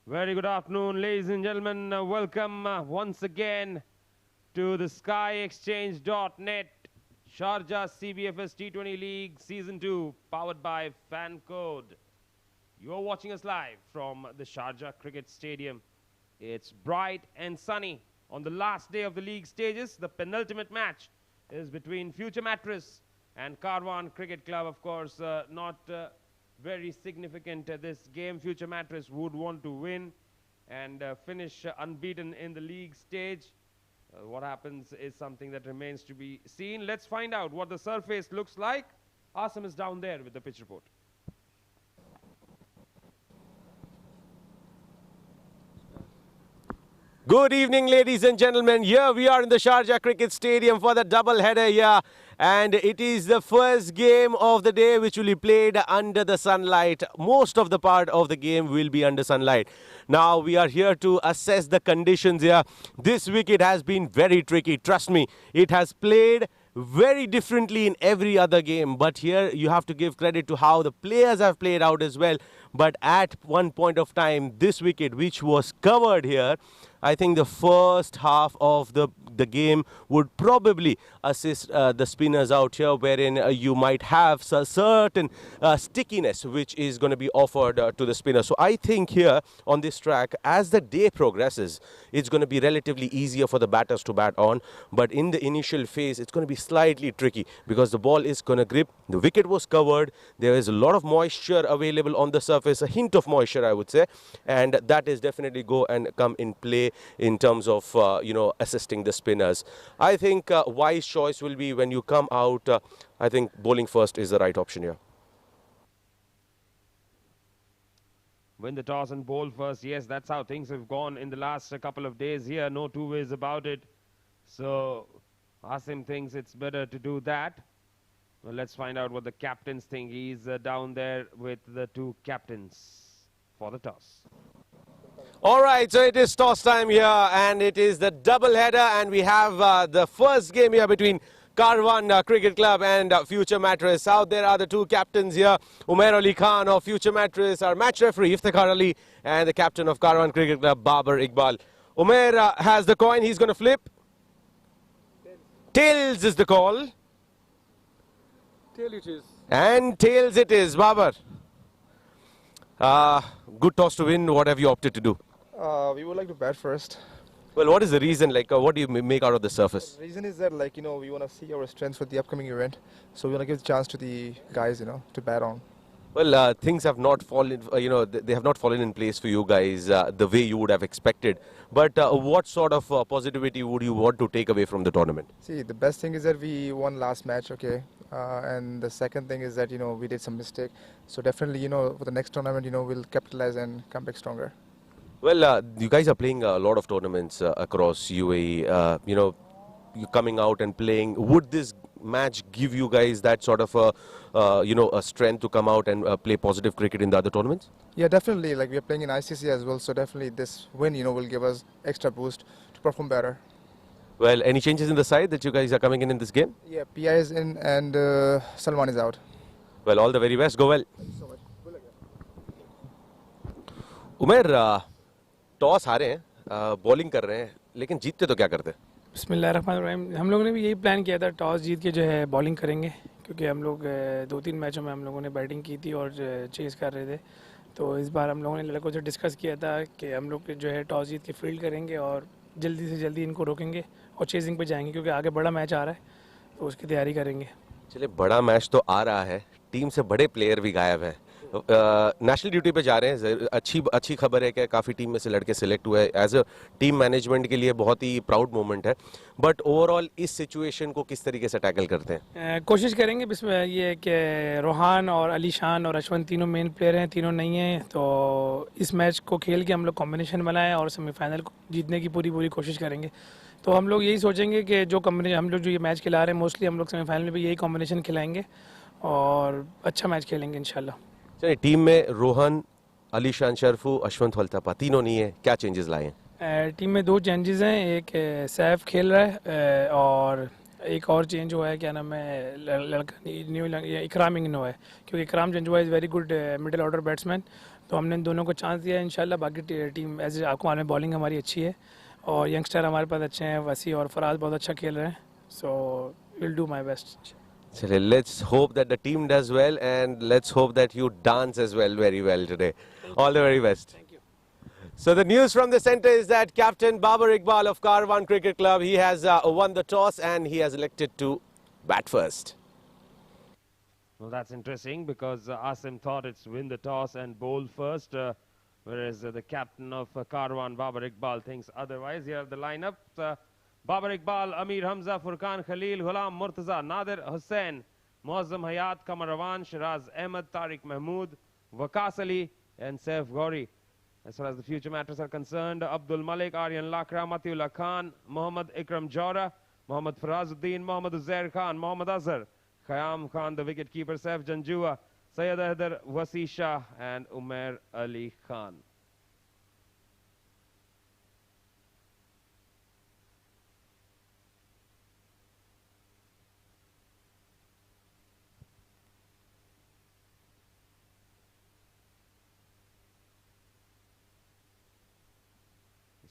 Very good afternoon, ladies and gentlemen. Welcome once again to the SkyExchange.net Sharjah CBFS T20 League Season 2, powered by FanCode. You're watching us live from the Sharjah Cricket Stadium. It's bright and sunny. On the last day of the league stages, the penultimate match is between Future Mattress and Karwan Cricket Club. Of course, not very significant this game. Future Mattress would want to win and finish unbeaten in the league stage. What happens is something that remains to be seen. Let's find out what the surface looks like. Asim is down there with the pitch report. Good evening, ladies and gentlemen. Here we are in the Sharjah Cricket Stadium for the double header here. And it is the first game of the day which will be played under the sunlight. Most of the part of the game will be under sunlight. Now we are here to assess the conditions here. This wicket has been very tricky. Trust me, it has played very differently in every other game. But here you have to give credit to how the players have played out as well. But at one point of time, this wicket which was covered here, I think the first half of the game would probably assist the spinners out here, wherein you might have a certain stickiness which is going to be offered to the spinner. So I think here on this track, as the day progresses, it's going to be relatively easier for the batters to bat on. But in the initial phase, it's going to be slightly tricky because the ball is going to grip. The wicket was covered. There is a lot of moisture available on the surface, a hint of moisture, I would say. And that is definitely go and come in play in terms of, assisting the spinners. I think wise choice will be when you come out, I think bowling first is the right option here. Win the toss and bowl first. Yes, that's how things have gone in the last couple of days here. No two ways about it. So Asim thinks it's better to do that. Well, let's find out what the captains think. He's down there with the two captains for the toss. All right, so it is toss time here, and it is the double header, and we have the first game here between Karwan Cricket Club and Future Mattress. Out there are the two captains here, Umair Ali Khan of Future Mattress, our match referee Iftikhar Ali, and the captain of Karwan Cricket Club, Babar Iqbal. Umair has the coin. He's going to flip. Tails is the call. Tail it is. And tails it is, Babar. Good toss to win. What have you opted to do? We would like to bat first. Well, what is the reason? What do you make out of the surface? The reason is that, we want to see our strengths for the upcoming event. So we want to give the chance to the guys, to bat on. Well, things have not fallen, they have not fallen in place for you guys the way you would have expected. But what sort of positivity would you want to take away from the tournament? See, the best thing is that we won last match, okay? And the second thing is that, we did some mistake. So definitely, for the next tournament, we'll capitalize and come back stronger. Well, you guys are playing a lot of tournaments across UAE. You coming out and playing. Would this match give you guys that sort of a strength to come out and play positive cricket in the other tournaments? Yeah, definitely. We are playing in ICC as well. So definitely this win, will give us extra boost to perform better. Well, any changes in the side that you guys are coming in this game? Yeah, PI is in and Salman is out. Well, all the very best. Go well. Thank you so much. Good luck. Umar, toss हारे हैं, bowling कर रहे हैं, लेकिन जीतते तो क्या करते? बिस्मिल्लाहिर्रहमानिर्रहीम। हम लोगों ने भी यही प्लान किया था, टॉस जीत के जो है बॉलिंग करेंगे, क्योंकि हम लोग 2-3 मैचों में हम लोगों ने बैटिंग की थी और चेज़ कर रहे थे। तो इस बार हम लोगों ने लड़कों से डिस्कस किया था कि हम लोग जो है टॉस जीत के फील्ड करेंगे और जल्दी से जल्दी इनको रोकेंगे और चेजिंग पे जाएंगे, क्योंकि आगे बड़ा मैच आ रहा है, तो उसकी तैयारी करेंगे। चलिए, बड़ा मैच तो आ रहा है, टीम से बड़े प्लेयर भी गायब हैं, नेशनल ड्यूटी पे जा रहे हैं। अच्छी खबर है कि काफ़ी टीम में से लड़के सिलेक्ट हुए। एज अ टीम मैनेजमेंट के लिए बहुत ही प्राउड मोमेंट है। बट ओवरऑल इस सिचुएशन को किस तरीके से टैकल करते हैं? कोशिश करेंगे इसमें ये कि रोहान और अली शान और अश्वंत तीनों मेन प्लेयर हैं, तीनों नहीं हैं, तो इस मैच को खेल के हम लोग कॉम्बिनेशन बनाएं और सेमीफाइनल को जीतने की पूरी कोशिश करेंगे। तो हम लोग यही सोचेंगे कि जो कॉम्बिनेशन हम लोग जो ये मैच खिला रहे हैं, मोस्टली हम लोग सेमीफाइनल में भी यही कॉम्बिनेशन खिलाएंगे और अच्छा मैच खेलेंगे इंशाल्लाह। चलिए, टीम में रोहन, अली शान शरफू, अश्वंत वल्थापा तीनों नहीं है, क्या चेंजेस लाए हैं? टीम में 2 चेंजेस हैं, एक सैफ खेल रहा है और एक और चेंज हुआ है, क्या नाम है, लड़का न्यू इकराम इंगनो है, क्योंकि इकराम Janjua is very good middle order batsman, तो हमने इन दोनों को चांस दिया इंशाल्लाह। बाकी टीम एज आपको मालूम है बॉलिंग हमारी अच्छी है और यंगस्टर हमारे पास अच्छे हैं, वसी और फराज बहुत अच्छा खेल रहे हैं। So will do my best. Chale, let's hope that the team does well, and let's hope that you dance as well, very well today. All the very best. Thank you. So the news from the centre is that Captain Babar Iqbal of Karwan Cricket Club, he has won the toss and he has elected to bat first. Well, that's interesting because Asim thought it's win the toss and bowl first, whereas the captain of Karwan, Babar Iqbal, thinks otherwise. Here are the lineups. Babar Iqbal, Amir Hamza, Furqan Khalil, Ghulam Murtaza, Nadir Hussain, Muazzam Hayat, Kamar Rawan, Shiraz Ahmed, Tariq Mahmood, Waqas Ali and Saif Ghori. As far as the future matters are concerned, Abdul Malik, Aryan Lakra, Matiullah Khan, Muhammad Ikram Jora, Muhammad Farazuddin, Muhammad Uzair Khan, Muhammad Azhar, Khayyam Khan, the wicket-keeper, Saif Janjua, Syed Ahdar, Wasi Shah and Umair Ali Khan.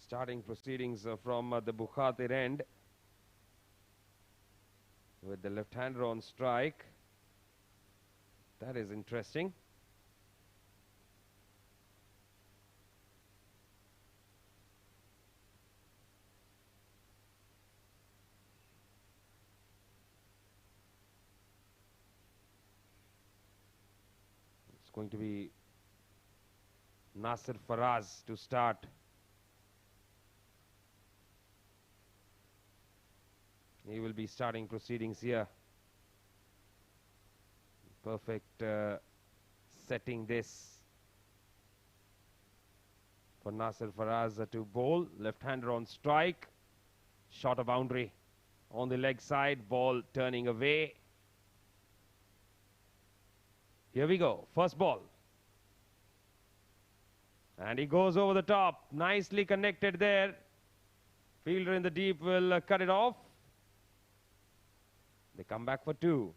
Starting proceedings from the Bukhatir end with the left-hander on strike. That is interesting. It's going to be Nasir Faraz to start. He will be starting proceedings here. Perfect setting this for Nasir Faraz to bowl. Left-hander on strike. Shot a boundary on the leg side. Ball turning away. Here we go. First ball. And he goes over the top. Nicely connected there. Fielder in the deep will cut it off. They come back for two.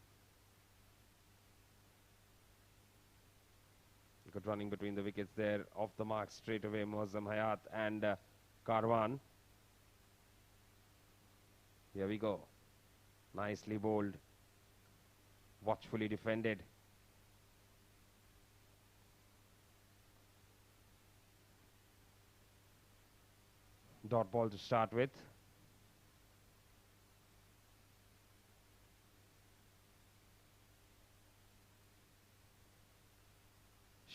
Good running between the wickets there. Off the mark straight away, Muazzam Hayat and Karwan. Here we go. Nicely bowled. Watchfully defended. Dot ball to start with.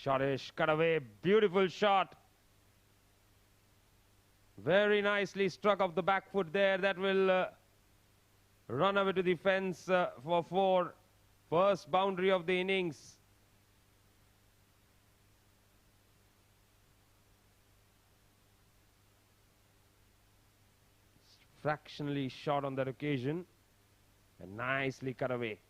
Shortish, cut away, beautiful shot. Very nicely struck off the back foot there. That will run away to the fence for four. First boundary of the innings. Fractionally shot on that occasion and nicely cut away.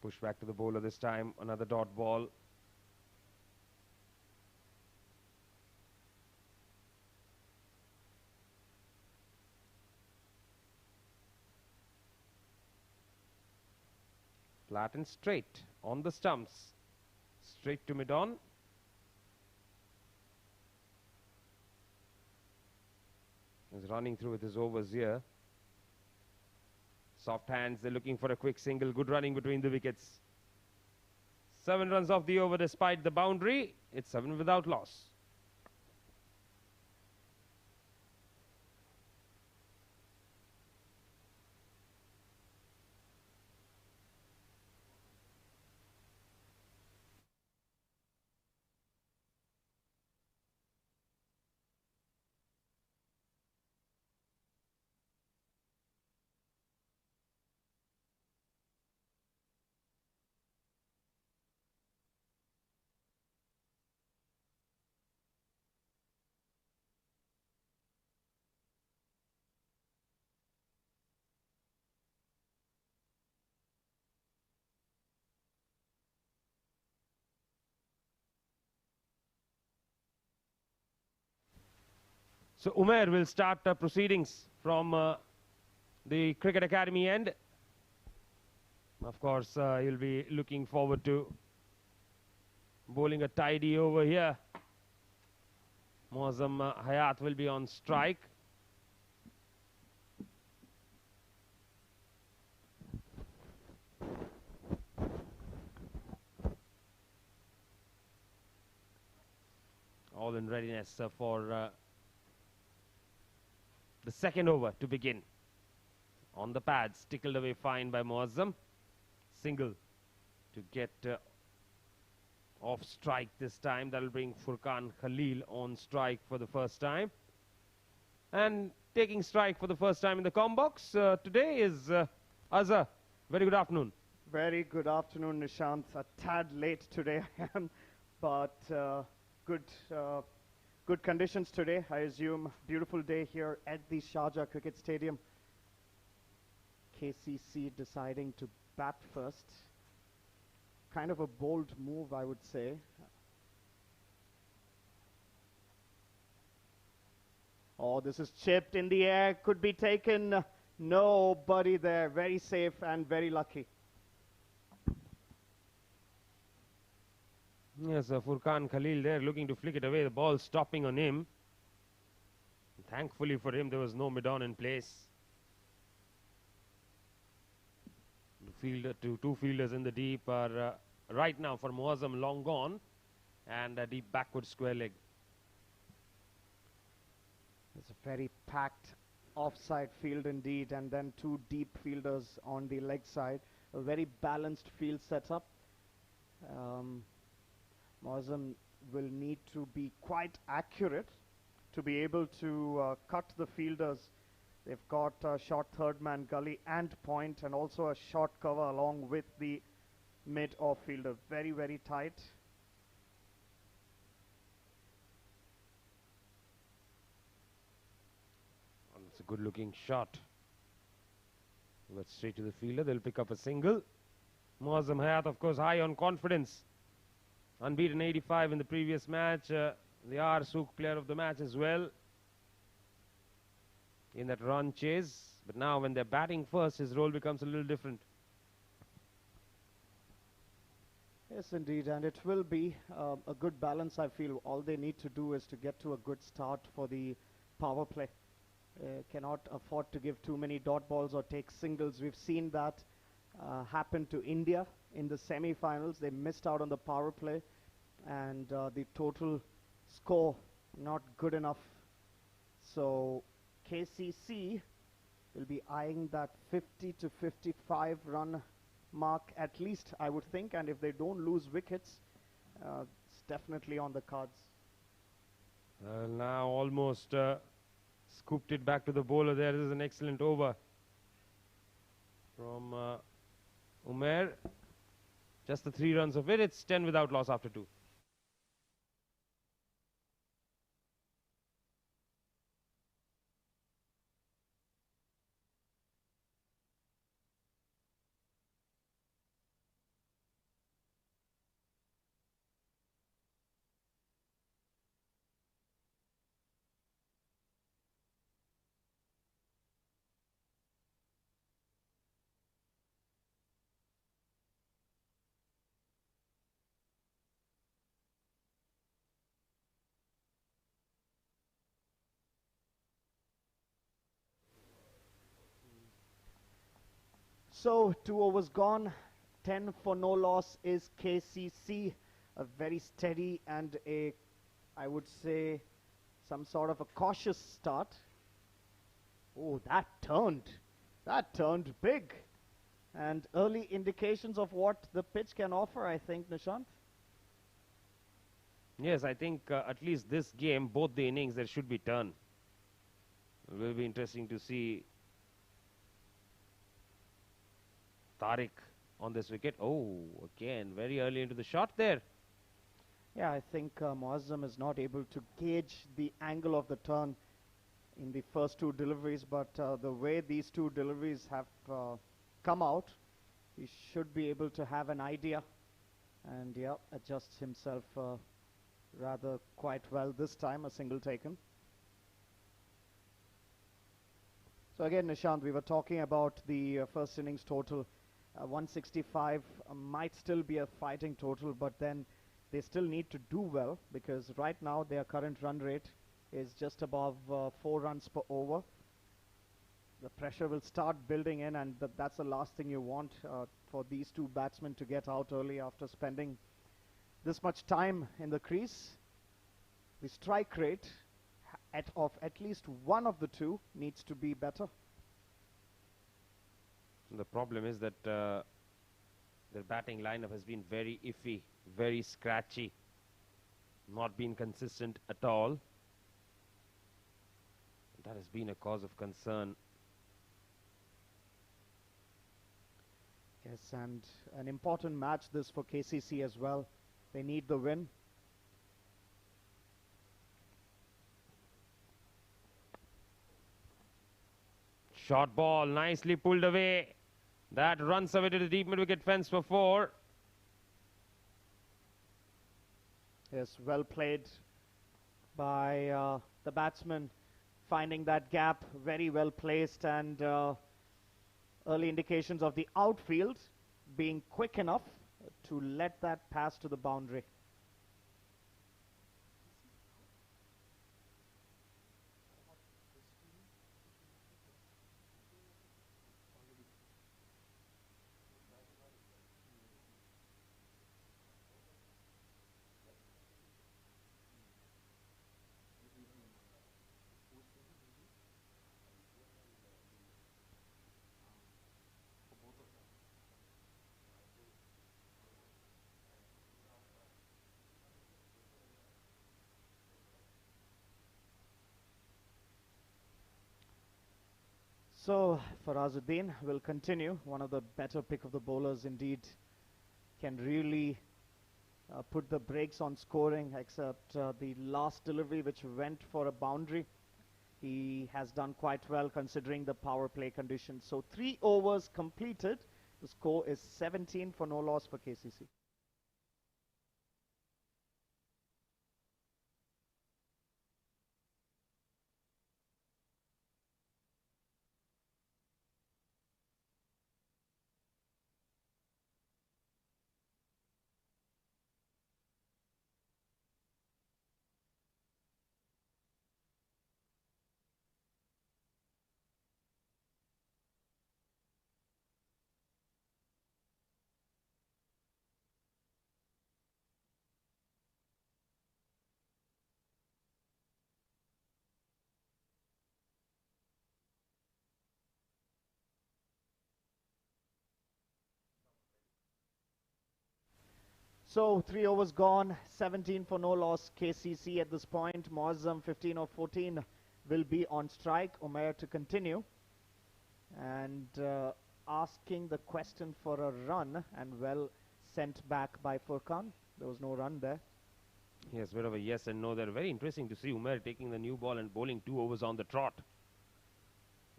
Push back to the bowler this time. Another dot ball. Flat and straight on the stumps. Straight to mid-on. He's running through with his overs here. Soft hands, they're looking for a quick single. Good running between the wickets. 7 runs off the over despite the boundary. It's 7 without loss. So Umair will start proceedings from the Cricket Academy end. Of course, he'll be looking forward to bowling a tidy over here. Muazzam Hayat will be on strike. All in readiness for the second over to begin. On the pads, tickled away fine by Muazzam. Single to get off strike this time. That will bring Furqan Khalil on strike for the first time. And taking strike for the first time in the com box today is Azhar. Very good afternoon. Very good afternoon, Nishant. A tad late today I am, but good conditions today, I assume. Beautiful day here at the Sharjah Cricket Stadium. KCC deciding to bat first. Kind of a bold move, I would say. Oh, this is chipped in the air. Could be taken. Nobody there. Very safe and very lucky. Yes, Furqan Khalil there looking to flick it away. The ball stopping on him. Thankfully for him, there was no mid-on in place. Two fielders in the deep are right now for Muazzam long gone, and a deep backward square leg. It's a very packed offside field indeed, and then two deep fielders on the leg side. A very balanced field setup. Muazzam will need to be quite accurate to be able to cut the fielders. They've got a short third man gully and point, and also a short cover along with the mid-off fielder. Very, very tight. It's a good looking shot. But straight to the fielder. They'll pick up a single. Muazzam Hayat, of course, high on confidence. Unbeaten 85 in the previous match. The R Sook player of the match as well in that run chase. But now when they're batting first, his role becomes a little different. Yes, indeed, and it will be a good balance, I feel. All they need to do is to get to a good start for the power play. Cannot afford to give too many dot balls or take singles. We've seen that happen to India in the semi-finals. They missed out on the power play, and the total score not good enough. So KCC will be eyeing that 50 to 55 run mark at least, I would think, and if they don't lose wickets, it's definitely on the cards. Now almost scooped it back to the bowler there. This is an excellent over from Umair. Just the 3 runs of it. It's 10 without loss after 2. So 2 overs gone, 10 for no loss is KCC. A very steady and I would say, some sort of a cautious start. Oh, that turned big. And early indications of what the pitch can offer, I think, Nishant. Yes, I think at least this game, both the innings, there should be turn. It will be interesting to see Tariq on this wicket. Oh, again, very early into the shot there. Yeah, I think Muazzam is not able to gauge the angle of the turn in the first 2 deliveries, but the way these 2 deliveries have come out, he should be able to have an idea and, yeah, adjust himself rather quite well this time. A single taken. So again, Nishant, we were talking about the first innings total. 165 might still be a fighting total, but then they still need to do well because right now their current run rate is just above 4 runs per over. The pressure will start building in, and that's the last thing you want for these two batsmen to get out early after spending this much time in the crease. The strike rate of at least one of the two needs to be better. The problem is that their batting lineup has been very iffy, very scratchy, not been consistent at all. That has been a cause of concern. Yes, and an important match this for KCC as well. They need the win. Short ball, nicely pulled away. That runs away to the deep mid-wicket fence for 4. Yes, well played by the batsman, finding that gap, very well placed, and early indications of the outfield being quick enough to let that pass to the boundary. So Farazuddin will continue, one of the better pick of the bowlers indeed, can really put the brakes on scoring, except the last delivery which went for a boundary. He has done quite well considering the power play conditions. So 3 overs completed. The score is 17 for no loss for KCC. So 3 overs gone, 17 for no loss. KCC at this point. Moazzam 15 or 14 will be on strike. Umair to continue. And asking the question for a run, and well sent back by Furkan. There was no run there. Yes, bit of a yes and no there. Very interesting to see Umair taking the new ball and bowling 2 overs on the trot.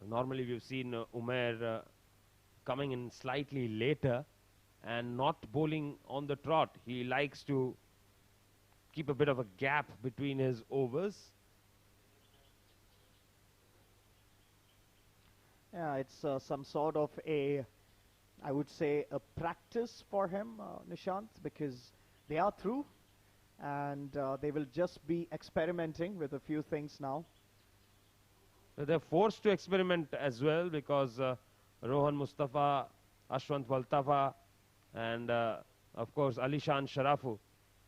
Normally we've seen Umair coming in slightly later and not bowling on the trot. He likes to keep a bit of a gap between his overs. Yeah, it's some sort of a, I would say, a practice for him, Nishant, because they are through and they will just be experimenting with a few things now. They're forced to experiment as well because Rohan Mustafa, Ashwant Waltafa, and of course Alishan Sharafu,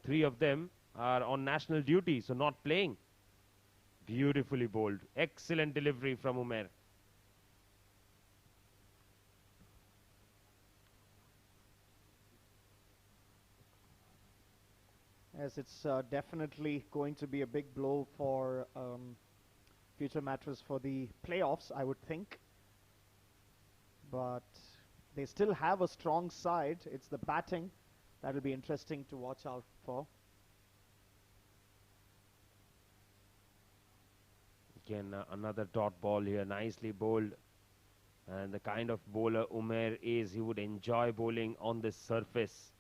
3 of them are on national duty, so not playing. Beautifully bowled. Excellent delivery from Umair. Yes, it's definitely going to be a big blow for future Mattress for the playoffs, I would think. But they still have a strong side. It's the batting that will be interesting to watch out for. Again, another dot ball here, nicely bowled. And the kind of bowler Umair is, he would enjoy bowling on this surface.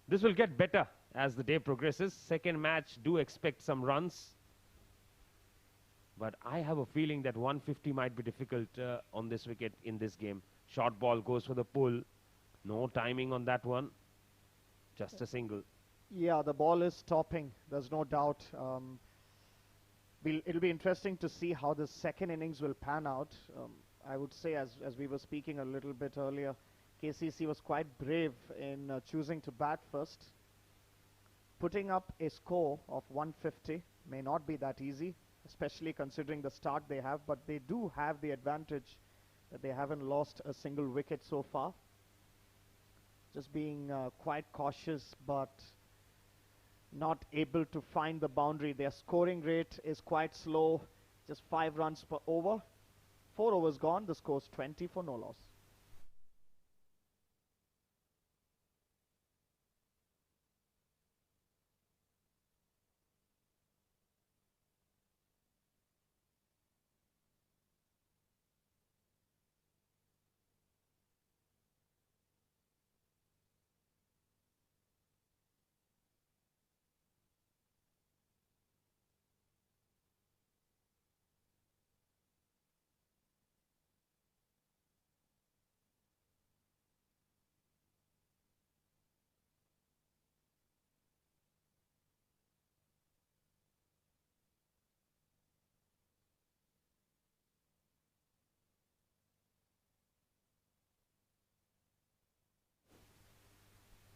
This will get better as the day progresses. Second match, do expect some runs. But I have a feeling that 150 might be difficult on this wicket in this game. Short ball goes for the pull. No timing on that one. Just a single. Yeah, the ball is stopping. There's no doubt. It'll be interesting to see how the second innings will pan out. I would say, as we were speaking a little bit earlier, KCC was quite brave in choosing to bat first. Putting up a score of 150 may not be that easy, especially considering the start they have, but they do have the advantage that they haven't lost a single wicket so far. Just being quite cautious, but not able to find the boundary. Their scoring rate is quite slow, just 5 runs per over. 4 overs gone, the score's 20 for no loss.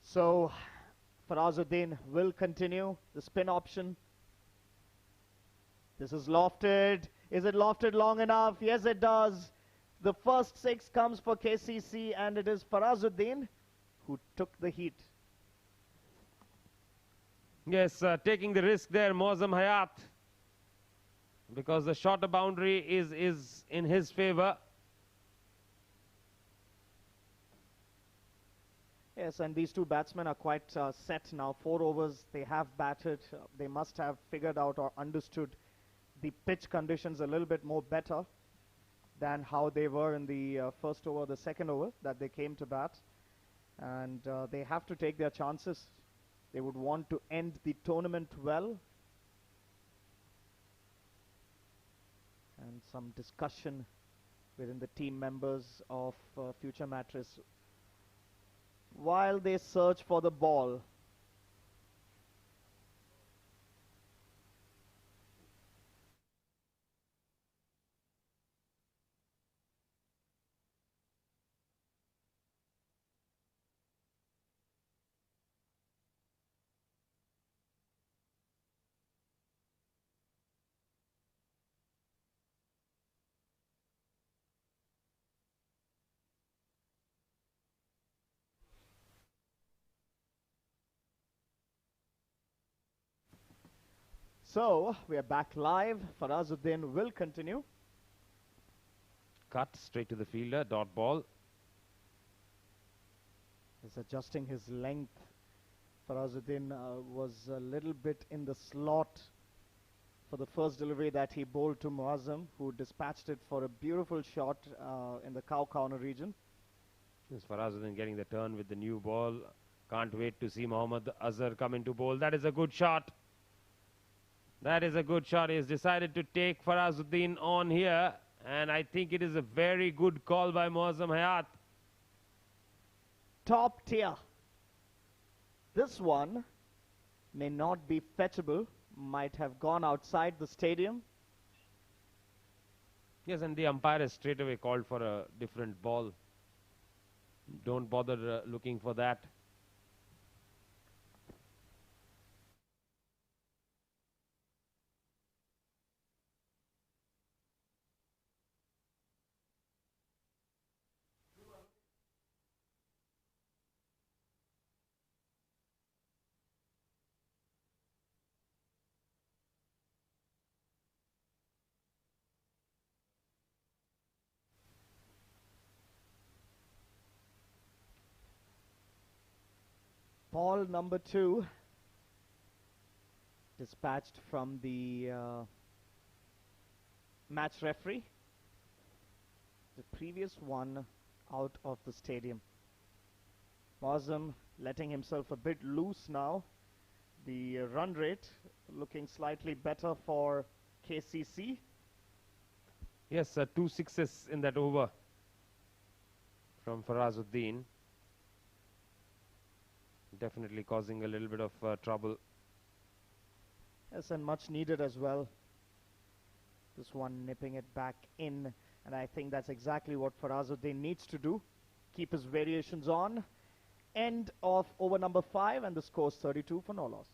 So Farazuddin will continue the spin option. This is lofted. Is it lofted long enough? Yes, it does. The first 6 comes for KCC, and it is Farazuddin who took the heat. Yes, taking the risk there, Mozam Hayat, because the shorter boundary is in his favor. Yes, and these two batsmen are quite set now. 4 overs they have batted. They must have figured out or understood the pitch conditions a little bit more better than how they were in the first over, the second over that they came to bat. And they have to take their chances. They would want to end the tournament well. And some discussion within the team members of Future Mattress while they search for the ball. So we are back live. Farazuddin will continue. Cut straight to the fielder, dot ball. He's adjusting his length. Farazuddin was a little bit in the slot for the first delivery that he bowled to Muazzam, who dispatched it for a beautiful shot in the cow corner region. As Farazuddin getting the turn with the new ball. Can't wait to see Mohammad Azhar come into bowl. That is a good shot. That is a good shot. He has decided to take Farazuddin on here, and I think it is a very good call by Muazzam Hayat. Top tier. This one may not be fetchable, might have gone outside the stadium. Yes, and the umpire has straight away called for a different ball. Don't bother looking for that. Ball number 2 dispatched from the match referee. The previous one out of the stadium. Muazzam letting himself a bit loose now. The run rate looking slightly better for KCC. Yes, 2 sixes in that over from Farazuddin. Definitely causing a little bit of trouble. Yes, and much needed as well. This one nipping it back in, and I think that's exactly what Farazuddin needs to do. Keep his variations on. End of over number 5, and the score's 32 for no loss.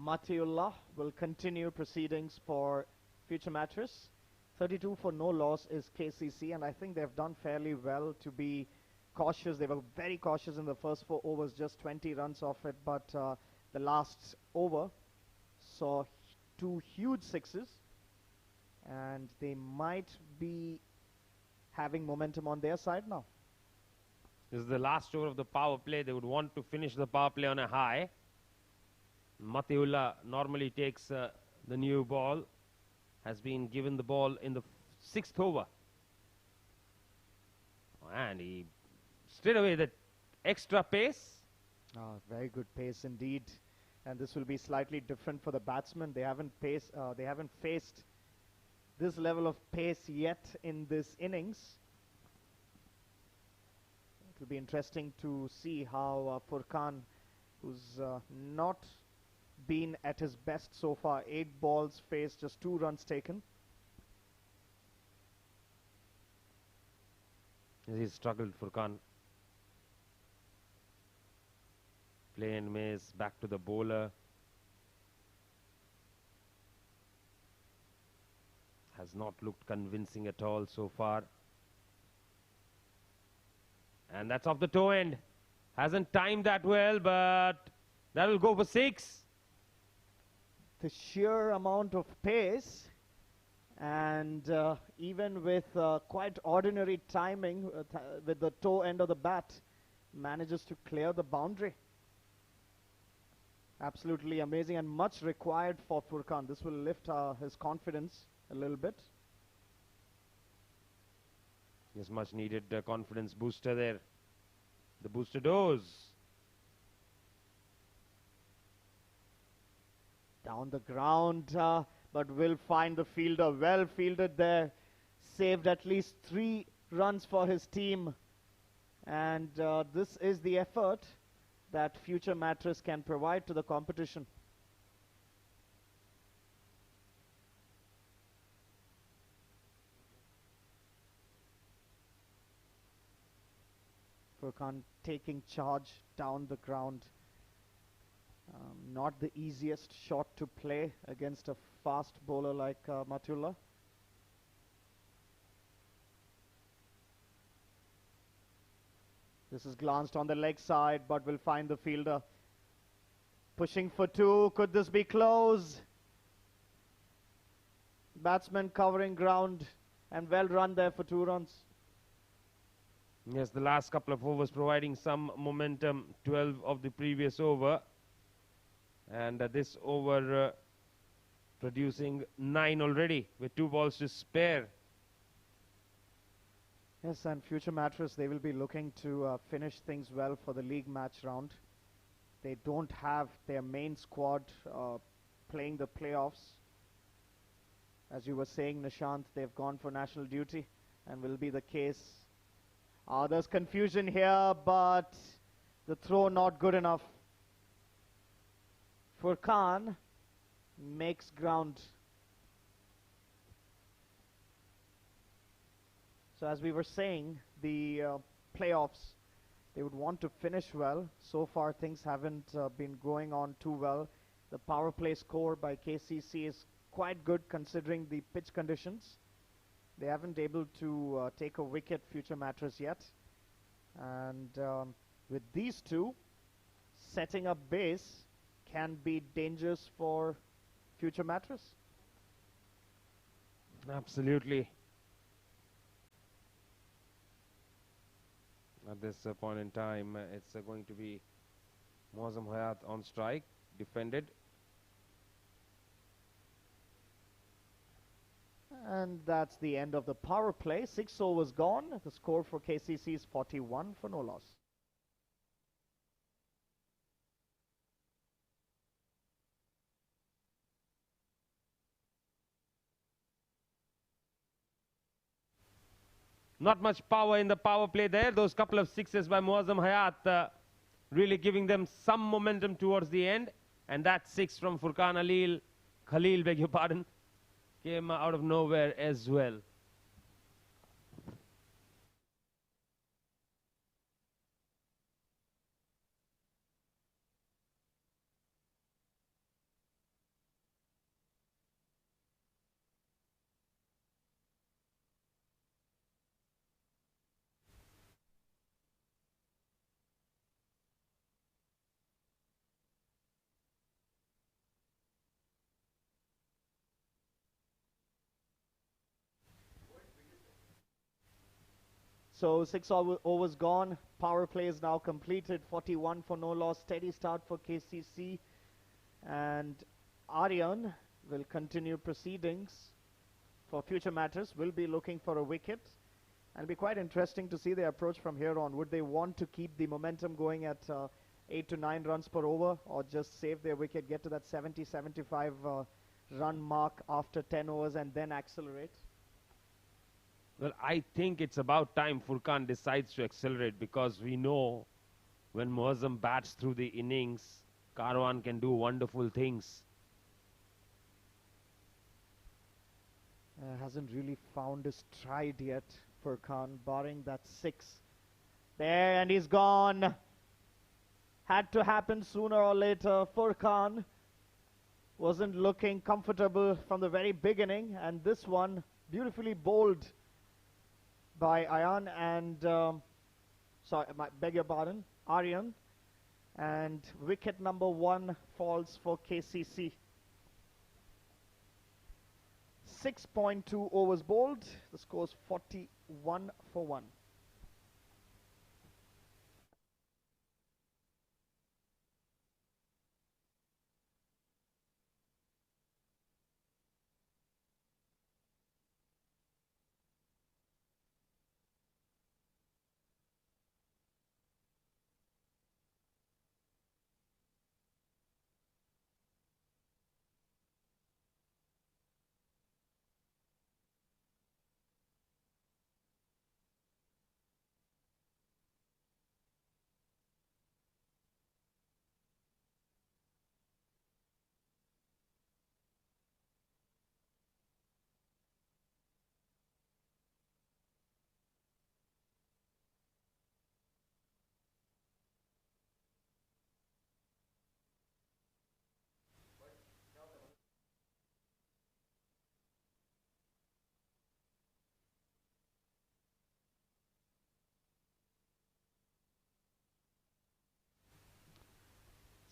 Matiullah will continue proceedings for future Mattress. 32 for no loss is KCC, and I think they've done fairly well to be cautious. They were very cautious in the first 4 overs, just 20 runs off it, but the last over saw 2 huge sixes, and they might be having momentum on their side now. This is the last over of the power play. They would want to finish the power play on a high. Matiullah normally takes the new ball, has been given the ball in the 6th over. And he straight away that extra pace. Very good pace indeed. And this will be slightly different for the batsmen. They haven't faced this level of pace yet in this innings. It will be interesting to see how Furkan, who's not been at his best so far, 8 balls faced, just 2 runs taken. He's struggled, Furkan. Play and miss, back to the bowler. Has not looked convincing at all so far. And that's off the toe end. Hasn't timed that well, but that will go for 6. The sheer amount of pace, and even with quite ordinary timing with the toe end of the bat, manages to clear the boundary. Absolutely amazing, and much required for Furkan. This will lift his confidence a little bit. Yes, much needed confidence booster there. The booster dose. Down the ground, but will find the fielder. Well fielded there. Saved at least 3 runs for his team. And this is the effort that future Mattress can provide to the competition. Furkan taking charge down the ground. Not the easiest shot to play against a fast bowler like Matiullah. This is glanced on the leg side, but will find the fielder. Pushing for 2. Could this be close? Batsman covering ground, and well run there for 2 runs. Yes, the last couple of overs providing some momentum. 12 of the previous over. And this over producing 9 already with 2 balls to spare. Yes, and future Mattress, they will be looking to finish things well for the league match round. They don't have their main squad playing the playoffs. As you were saying, Nishant, they've gone for national duty, and will be the case. There's confusion here, but the throw not good enough. Furkan makes ground. So as we were saying, the playoffs, they would want to finish well. So far things haven't been going on too well. The power play score by KCC is quite good considering the pitch conditions. They haven't able to take a wicket, Future Mattress, yet. And with these two, setting up base can be dangerous for Future Mattress. Absolutely. At this point in time, it's going to be Mozam Hayat on strike, defended. And that's the end of the power play. 6 overs gone. The score for KCC is 41 for no loss. Not much power in the power play there. Those couple of sixes by Mozam Hayat really giving them some momentum towards the end. And that six from Furkan Khalil, beg your pardon, came out of nowhere as well. So 6 overs gone. Power play is now completed. 41 for no loss. Steady start for KCC. And Aryan will continue proceedings for Future Matters. Will be looking for a wicket. And it'll be quite interesting to see their approach from here on. Would they want to keep the momentum going at 8 to 9 runs per over, or just save their wicket, get to that 70, 75 run mark after 10 overs and then accelerate? Well, I think it's about time Furkan decides to accelerate, because we know when Muazzam bats through the innings, Karwan can do wonderful things. Hasn't really found his stride yet, Furkan, barring that 6. There, and he's gone. Had to happen sooner or later. Furkan wasn't looking comfortable from the very beginning, and this one beautifully bowled by Ayan and, beg your pardon, Aryan. And wicket number 1 falls for KCC. 6.2 overs bowled. The score's 41 for 1.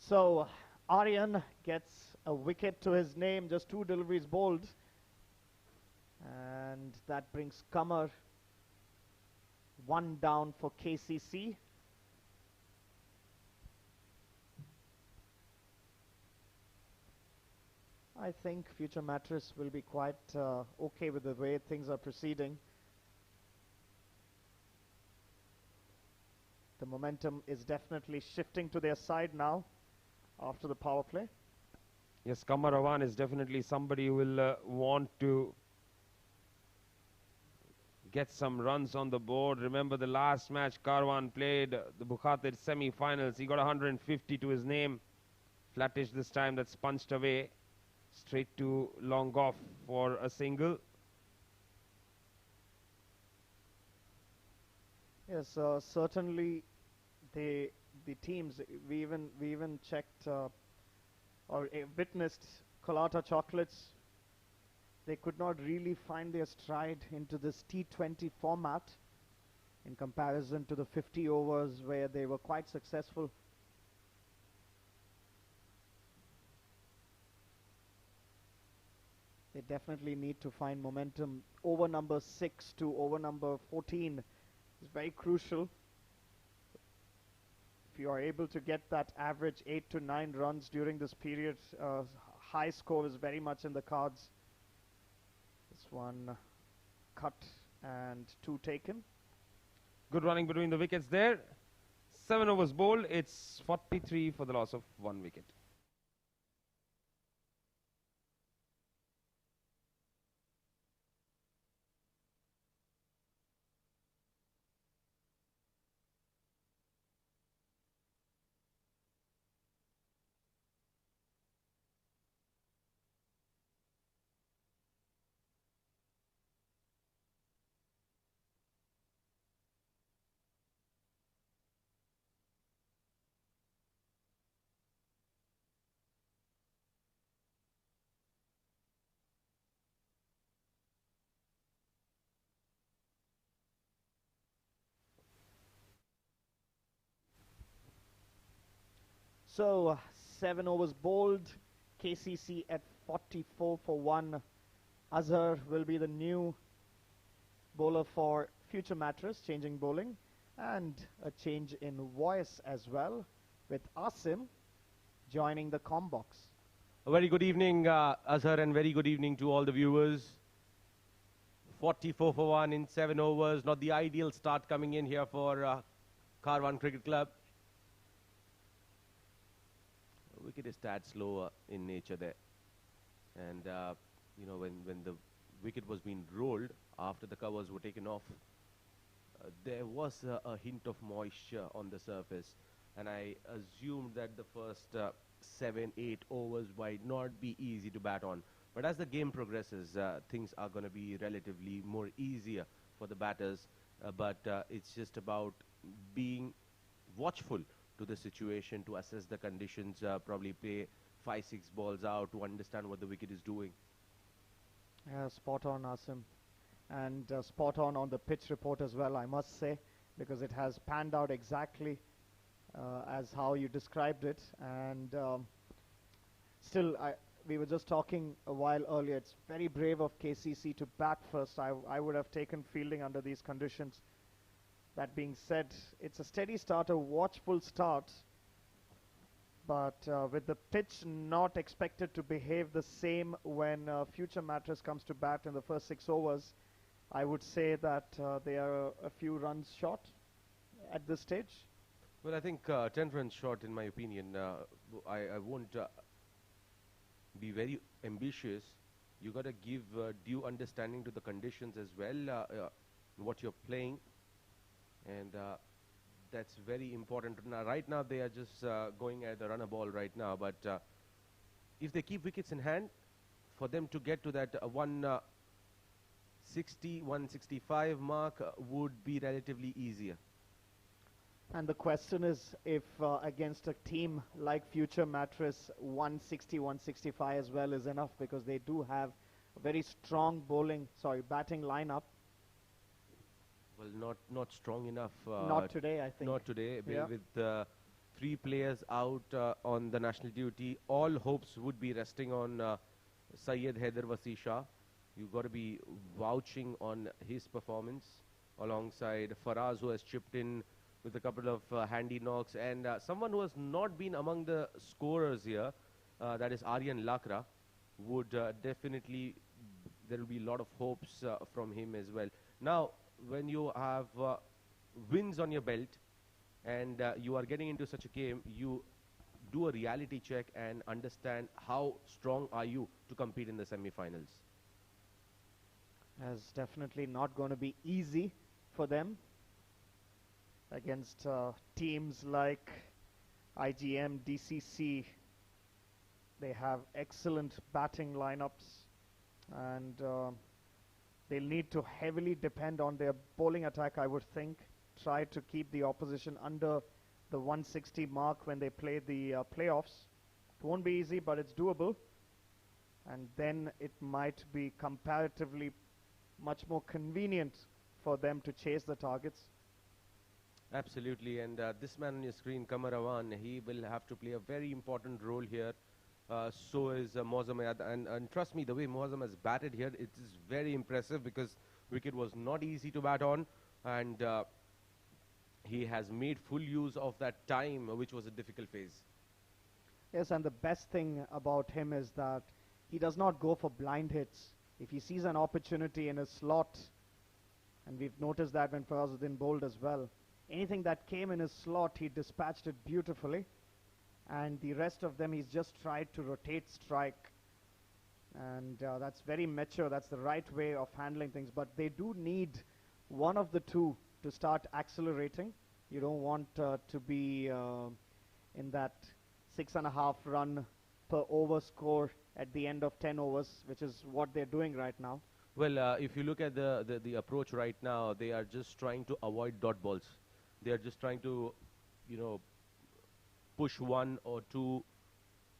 So Aryan gets a wicket to his name, just 2 deliveries bowled. And that brings Kamar 1 down for KCC. I think Future Mattress will be quite okay with the way things are proceeding. The momentum is definitely shifting to their side now after the power play. Yes, Kamar Awan is definitely somebody who will want to get some runs on the board. Remember the last match Karwan played, the Bukhatir semi-finals. He got 150 to his name. Flattish this time, that's punched away. Straight to long off for a single. Yes, certainly the teams, we even checked or witnessed Colata Chocolates they could not really find their stride into this T20 format in comparison to the 50 overs where they were quite successful. They definitely need to find momentum. Over number 6 to over number 14 is very crucial. If you are able to get that average 8 to 9 runs during this period, high score is very much in the cards. This one cut and 2 taken. Good running between the wickets there. 7 overs bowled. It's 43 for the loss of 1 wicket. So 7 overs bowled, KCC at 44 for 1. Azhar will be the new bowler for future Mattress, changing bowling, and a change in voice as well, with Asim joining the comm box. A very good evening, Azhar, and very good evening to all the viewers. 44 for 1 in 7 overs. Not the ideal start coming in here for Karwan Cricket Club. Wicket is tad slower in nature there. And, you know, when the wicket was being rolled after the covers were taken off, there was a hint of moisture on the surface. And I assumed that the first 7-8 overs might not be easy to bat on. But as the game progresses, things are going to be relatively more easier for the batters. But it's just about being watchful to the situation, to assess the conditions, probably play 5-6 balls out to understand what the wicket is doing. Yeah, spot on, Asim. And spot on the pitch report as well, I must say, because it has panned out exactly as how you described it. And still, we were just talking a while earlier, it's very brave of KCC to bat first. I would have taken fielding under these conditions. That being said, it's a steady start, a watchful start, but with the pitch not expected to behave the same when future Mattress comes to bat in the first 6 overs, I would say that they are a few runs short at this stage. Well, I think 10 runs short, in my opinion. I won't be very ambitious. You got to give due understanding to the conditions as well, what you're playing. And that's very important. Now, right now, they are just going at the runner ball right now. But if they keep wickets in hand, for them to get to that 160, 165 mark would be relatively easier. And the question is if against a team like future Mattress, 160, 165 as well is enough, because they do have a very strong batting lineup. Well, not strong enough. Not today, I think. Not today. Yeah. With 3 players out on the national duty, all hopes would be resting on Syed Haider Wasi Shah. You've got to be vouching on his performance alongside Faraz, who has chipped in with a couple of handy knocks, and someone who has not been among the scorers here, that is Aryan Lakra, would definitely, there will be a lot of hopes from him as well. Now, when you have wins on your belt and you are getting into such a game, you do a reality check and understand how strong are you to compete in the semi-finals. It's definitely not going to be easy for them against teams like IGM, DCC. They have excellent batting lineups, and they'll need to heavily depend on their bowling attack, I would think. Try to keep the opposition under the 160 mark when they play the playoffs. It won't be easy, but it's doable. and then it might be comparatively much more convenient for them to chase the targets. Absolutely, and this man on your screen, Karwan, he will have to play a very important role here. So is Moazzam, and trust me, the way Moazzam has batted here, it is very impressive because wicket was not easy to bat on, and he has made full use of that time, which was a difficult phase. Yes, and the best thing about him is that he does not go for blind hits. If he sees an opportunity in a slot, and we've noticed that when Farazuddin bowled as well, anything that came in his slot, he dispatched it beautifully. And the rest of them, he's just tried to rotate strike. And that's very mature. That's the right way of handling things. But they do need one of the two to start accelerating. You don't want to be in that 6.5 run per over score at the end of 10 overs, which is what they're doing right now. Well, if you look at the approach right now, they are just trying to avoid dot balls. They are just trying to, you know, push one or two,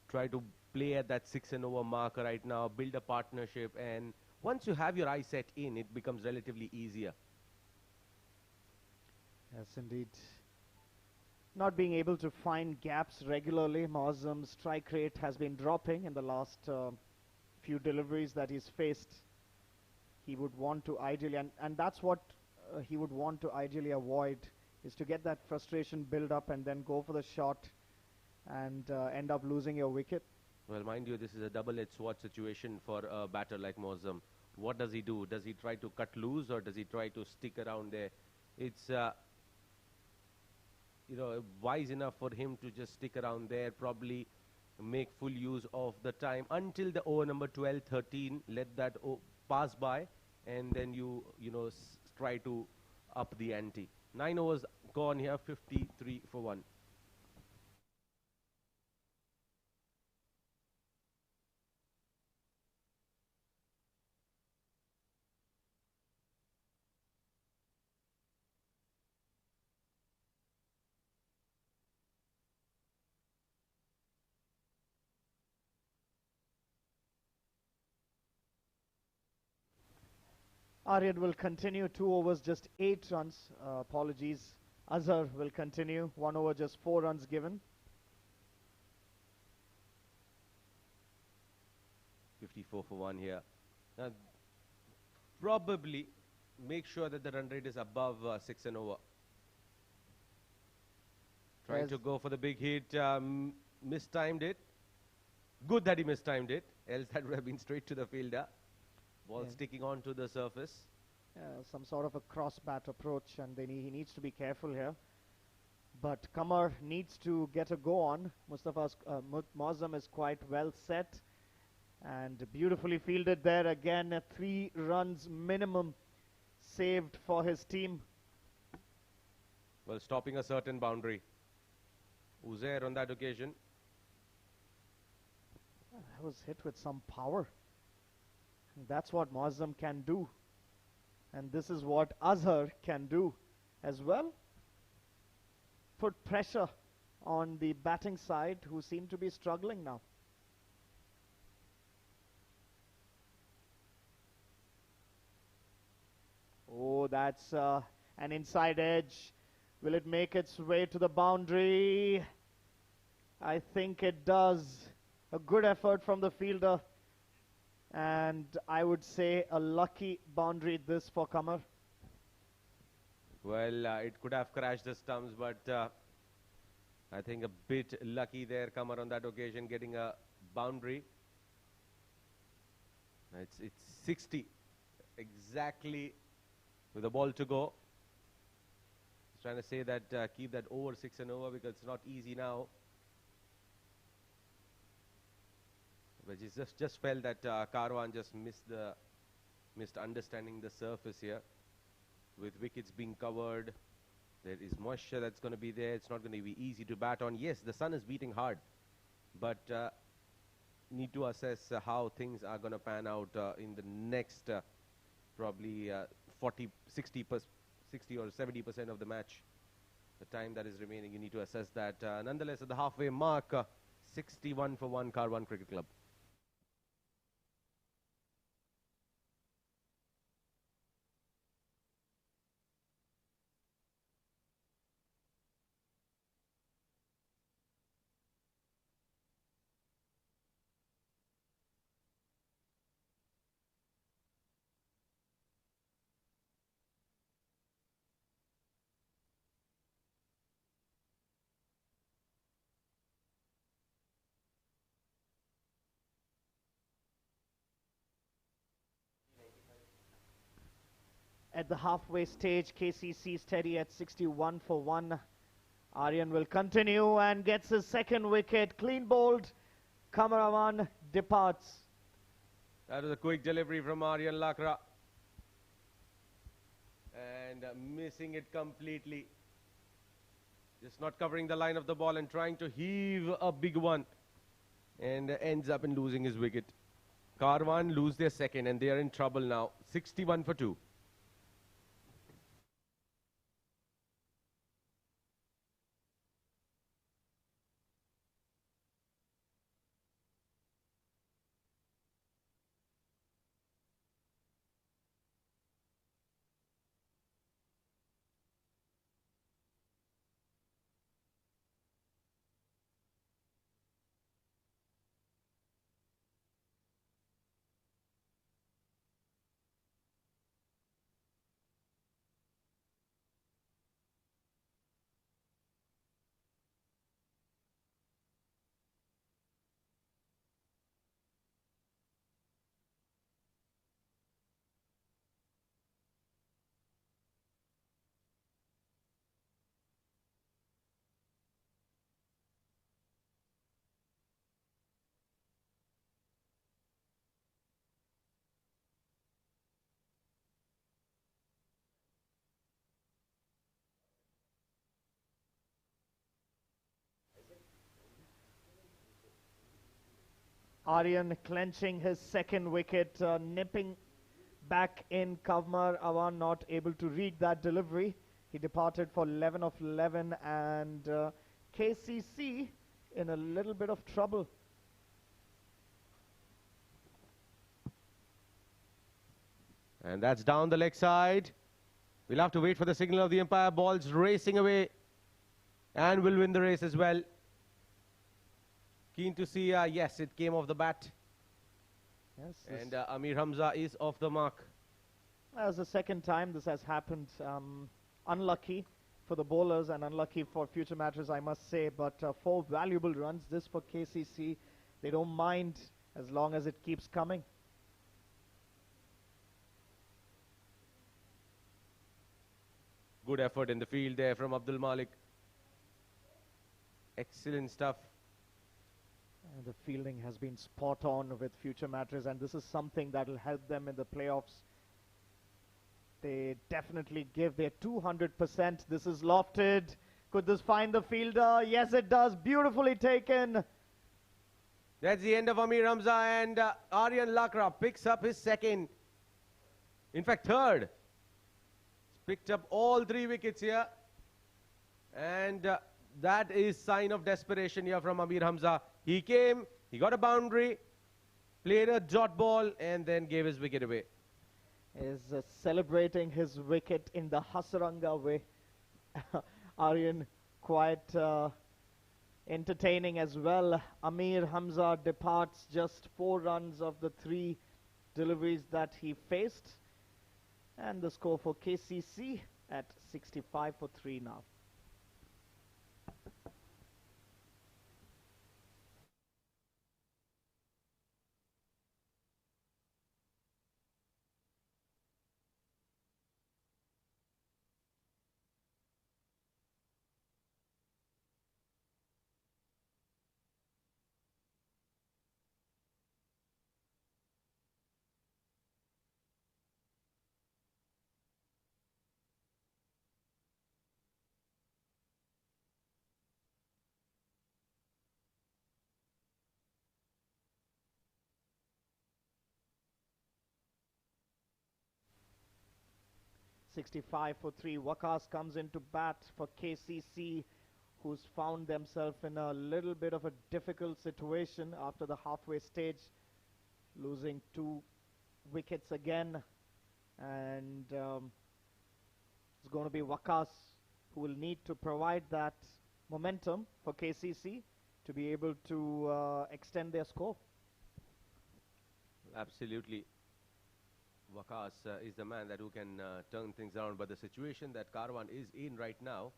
try to play at that 6 and over marker right now, build a partnership, and once you have your eye set in, it becomes relatively easier. Yes, indeed. Not being able to find gaps regularly, Moazzam's strike rate has been dropping in the last few deliveries that he's faced. He would want to ideally, and that's what he would want to ideally avoid, is to get that frustration build up and then go for the shot and end up losing your wicket. Well, mind you, this is a double-edged sword situation for a batter like Moazzam. What does he do? Does he try to cut loose or does he try to stick around there? It's, you know, wise enough for him to just stick around there, probably make full use of the time until the over number 12, 13, let that pass by, and then you know, try to up the ante. 9 overs gone here, 53 for 1. Aryad will continue, 2 overs, just 8 runs. Apologies. Azhar will continue, 1 over, just 4 runs given. 54 for 1 here. Now, probably make sure that the run rate is above 6 and over. Trying Yes. to go for the big hit, mistimed it. Good that he mistimed it, else that would have been straight to the fielder. Ball Yeah. sticking onto the surface. Some sort of a cross bat approach, and then he needs to be careful here. But Qamar needs to get a go on. Moazzam is quite well set and beautifully fielded there again. 3 runs minimum saved for his team. Well, stopping a certain boundary. Uzair on that occasion. I was hit with some power. And that's what Moazzam can do. And this is what Azhar can do as well. Put pressure on the batting side, who seem to be struggling now. Oh, that's an inside edge. Will it make its way to the boundary? I think it does. A good effort from the fielder. And I would say a lucky boundary this for Qamar. Well, it could have crashed the stumps, but I think a bit lucky there, Qamar, on that occasion, getting a boundary. It's 60, exactly, with the ball to go. He's trying to say that keep that over 6 and over because it's not easy now. But he just felt that Karwan just missed understanding the surface here. With wickets being covered, there is moisture that's going to be there. It's not going to be easy to bat on. Yes, the sun is beating hard, but need to assess how things are going to pan out in the next probably 60 or 70% of the match. The time that is remaining, you need to assess that. Nonetheless, at the halfway mark, 61 for 1, Karwan Cricket Club. at the halfway stage. KCC steady at 61 for 1. Aryan will continue and gets his second wicket. Clean bowled. Karwan departs. That was a quick delivery from Aryan Lakra. And missing it completely. Just not covering the line of the ball and trying to heave a big one. And ends up in losing his wicket. Karwan lose their second and they are in trouble now. 61 for 2. Aryan clenching his second wicket, nipping back in. Karwan not able to read that delivery. He departed for 11 of 11 and KCC in a little bit of trouble. And that's down the leg side. We'll have to wait for the signal of the umpire. Ball's racing away and will win the race as well. Keen to see, yes, it came off the bat. Yes, And Amir Hamza is off the mark. as the second time this has happened. Unlucky for the bowlers and unlucky for future matches, I must say. But 4 valuable runs, this for KCC. They don't mind as long as it keeps coming. Good effort in the field there from Abdul Malik. Excellent stuff. The fielding has been spot on with future matches, and this is something that will help them in the playoffs. They definitely give their 200%. This is lofted. Could this find the fielder? Yes, it does. Beautifully taken. That's the end of Amir Hamza, and Aryan Lakra picks up his second. In fact, third. He's picked up all 3 wickets here. And that is sign of desperation here from Amir Hamza. He came, he got a boundary, played a dot ball, and then gave his wicket away. Is celebrating his wicket in the Hasaranga way. Aryan quite entertaining as well. Amir Hamza departs just 4 runs of the 3 deliveries that he faced. And the score for KCC at 65 for 3 now. .65 for 3. Waqas comes into bat for KCC, who's found themselves in a little bit of a difficult situation after the halfway stage, losing 2 wickets again. And it's going to be Waqas who will need to provide that momentum for KCC to be able to extend their score. Absolutely. Waqas is the man who can turn things around, but the situation that Karwan is in right now,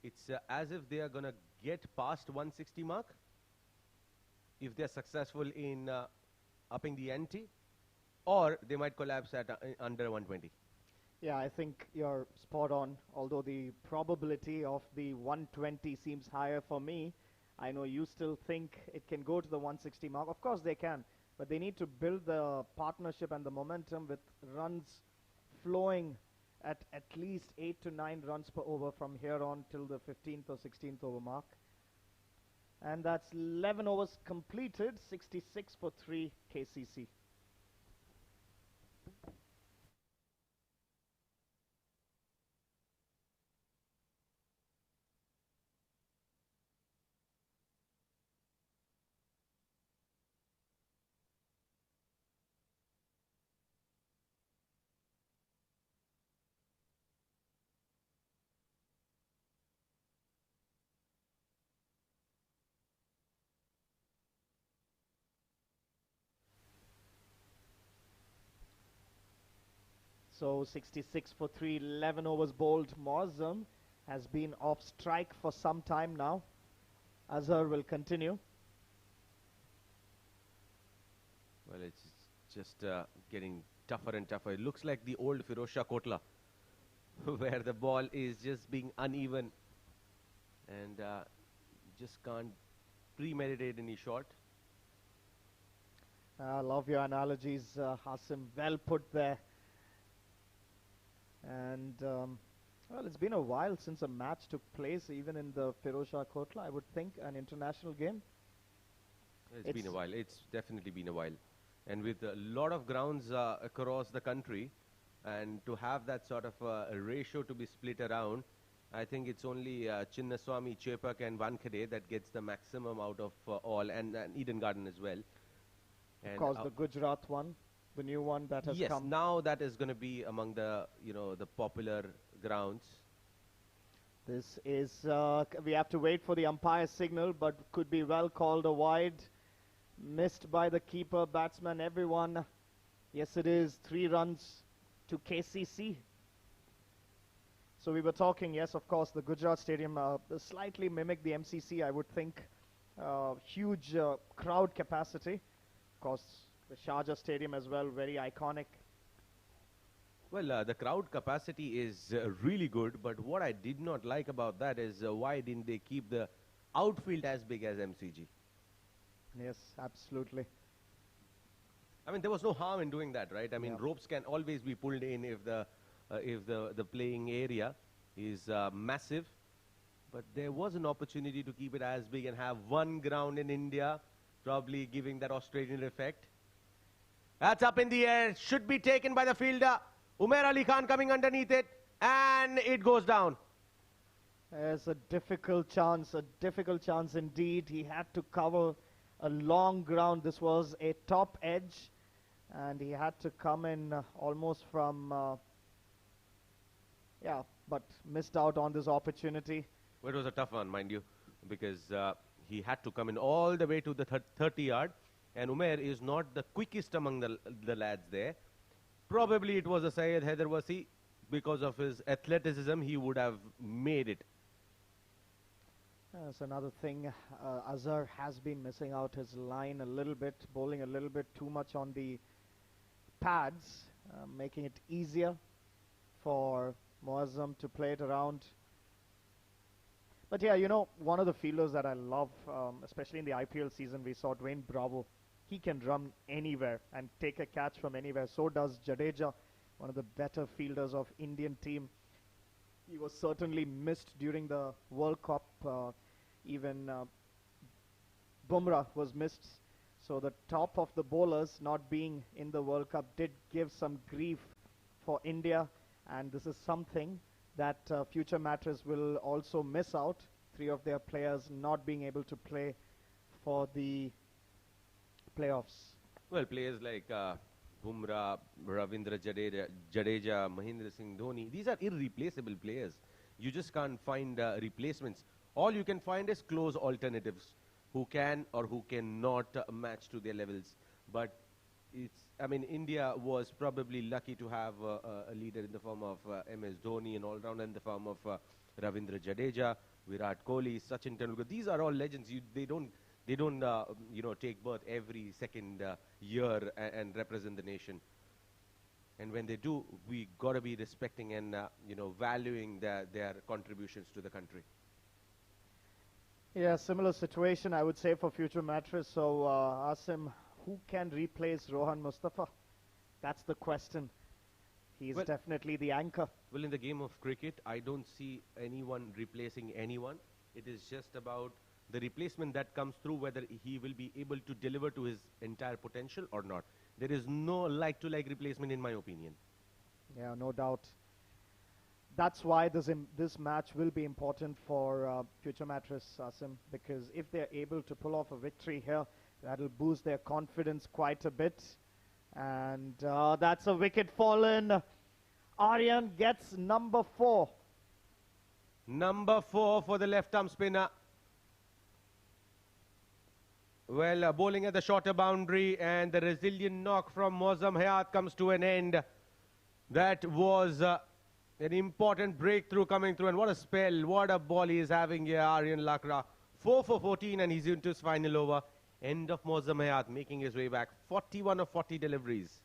it's as if they are going to get past 160 mark if they're successful in upping the ante. or they might collapse at under 120. Yeah, I think you're spot on. Although the probability of the 120 seems higher for me, I know you still think it can go to the 160 mark. Of course they can, but they need to build the partnership and the momentum with runs flowing at least 8 to 9 runs per over from here on till the 15th or 16th over mark. And that's 11 overs completed, 66 for 3 KCC. So 66 for 3, 11 overs bowled. Moazzam has been off strike for some time now. Azhar will continue. Well, it's just getting tougher and tougher. It looks like the old Firozshah Kotla, where the ball is just being uneven and just can't premeditate any shot. I love your analogies, Hasim. Well put there. And, well, it's been a while since a match took place, even in the Firozshah Kotla, I would think, an international game. It's been a while. It's definitely been a while. And with a lot of grounds across the country, and to have that sort of a ratio to be split around, I think it's only Chinnaswamy, Chepak and Wankhede that gets the maximum out of all, and Eden Garden as well. Of course, the Gujarat one, the new one that has come. Yes, now that is going to be among the, the popular grounds. This is, we have to wait for the umpire signal, but could be well called a wide. Missed by the keeper, batsman, everyone. Yes, it is. 3 runs to KCC. So we were talking, yes, of course, the Gujarat Stadium slightly mimicked the MCC, I would think. Huge crowd capacity. Of course, the Sharjah Stadium as well, very iconic. Well, the crowd capacity is really good, but what I did not like about that is why didn't they keep the outfield as big as MCG? Yes, absolutely. I mean, there was no harm in doing that, right? I mean, Yeah. ropes can always be pulled in if the playing area is massive. But there was an opportunity to keep it as big and have one ground in India, probably giving that Australian effect. That's up in the air, should be taken by the fielder. Umair Ali Khan coming underneath it, and it goes down. There's a difficult chance indeed. He had to cover a long ground. This was a top edge, and he had to come in almost from, but missed out on this opportunity. Well, it was a tough one, mind you, because he had to come in all the way to the 30-yard, and Umair is not the quickest among the lads there. Probably it was a Syed Hyderwasi. Because of his athleticism, he would have made it. That's another thing. Azhar has been missing out his line a little bit, bowling a little bit too much on the pads, making it easier for Moazzam to play it around. But yeah, one of the fielders that I love, especially in the IPL season, we saw Dwayne Bravo. He can run anywhere and take a catch from anywhere. So does Jadeja, one of the better fielders of Indian team. He was certainly missed during the World Cup. Even Bumrah was missed. So the top of the bowlers not being in the World Cup did give some grief for India. And this is something that future Mattress will also miss out. 3 of their players not being able to play for the playoffs. Well, players like Bumrah, Ravindra Jadeja, Mahindra Singh Dhoni, these are irreplaceable players. You just can't find replacements. All you can find is close alternatives who can or who cannot match to their levels. But India was probably lucky to have a leader in the form of MS Dhoni, and all-rounder in the form of Ravindra Jadeja, Virat Kohli, Sachin Tendulkar. These are all legends. They don't They don't, take birth every second year and represent the nation. And when they do, we got to be respecting and, valuing their contributions to the country. Yeah, similar situation, I would say, for future Mattress. So, Asim, who can replace Rohan Mustafa? That's the question. He's Well- definitely the anchor. Well, in the game of cricket, I don't see anyone replacing anyone. It is just about the replacement that comes through, whether he will be able to deliver to his entire potential or not. There is no like-to-like replacement, in my opinion. Yeah, no doubt. That's why this match will be important for future Mattress, Asim, because if they're able to pull off a victory here, that'll boost their confidence quite a bit. And that's a wicket fallen. Aryan gets number 4. Number 4 for the left-arm spinner. Well, bowling at the shorter boundary, and the resilient knock from Mozam Hayat comes to an end. That was an important breakthrough coming through, and what a spell, what a ball he is having here, Aryan Lakra. 4 for 14, and he's into his final over. End of Mozam Hayat making his way back. 41 of 40 deliveries.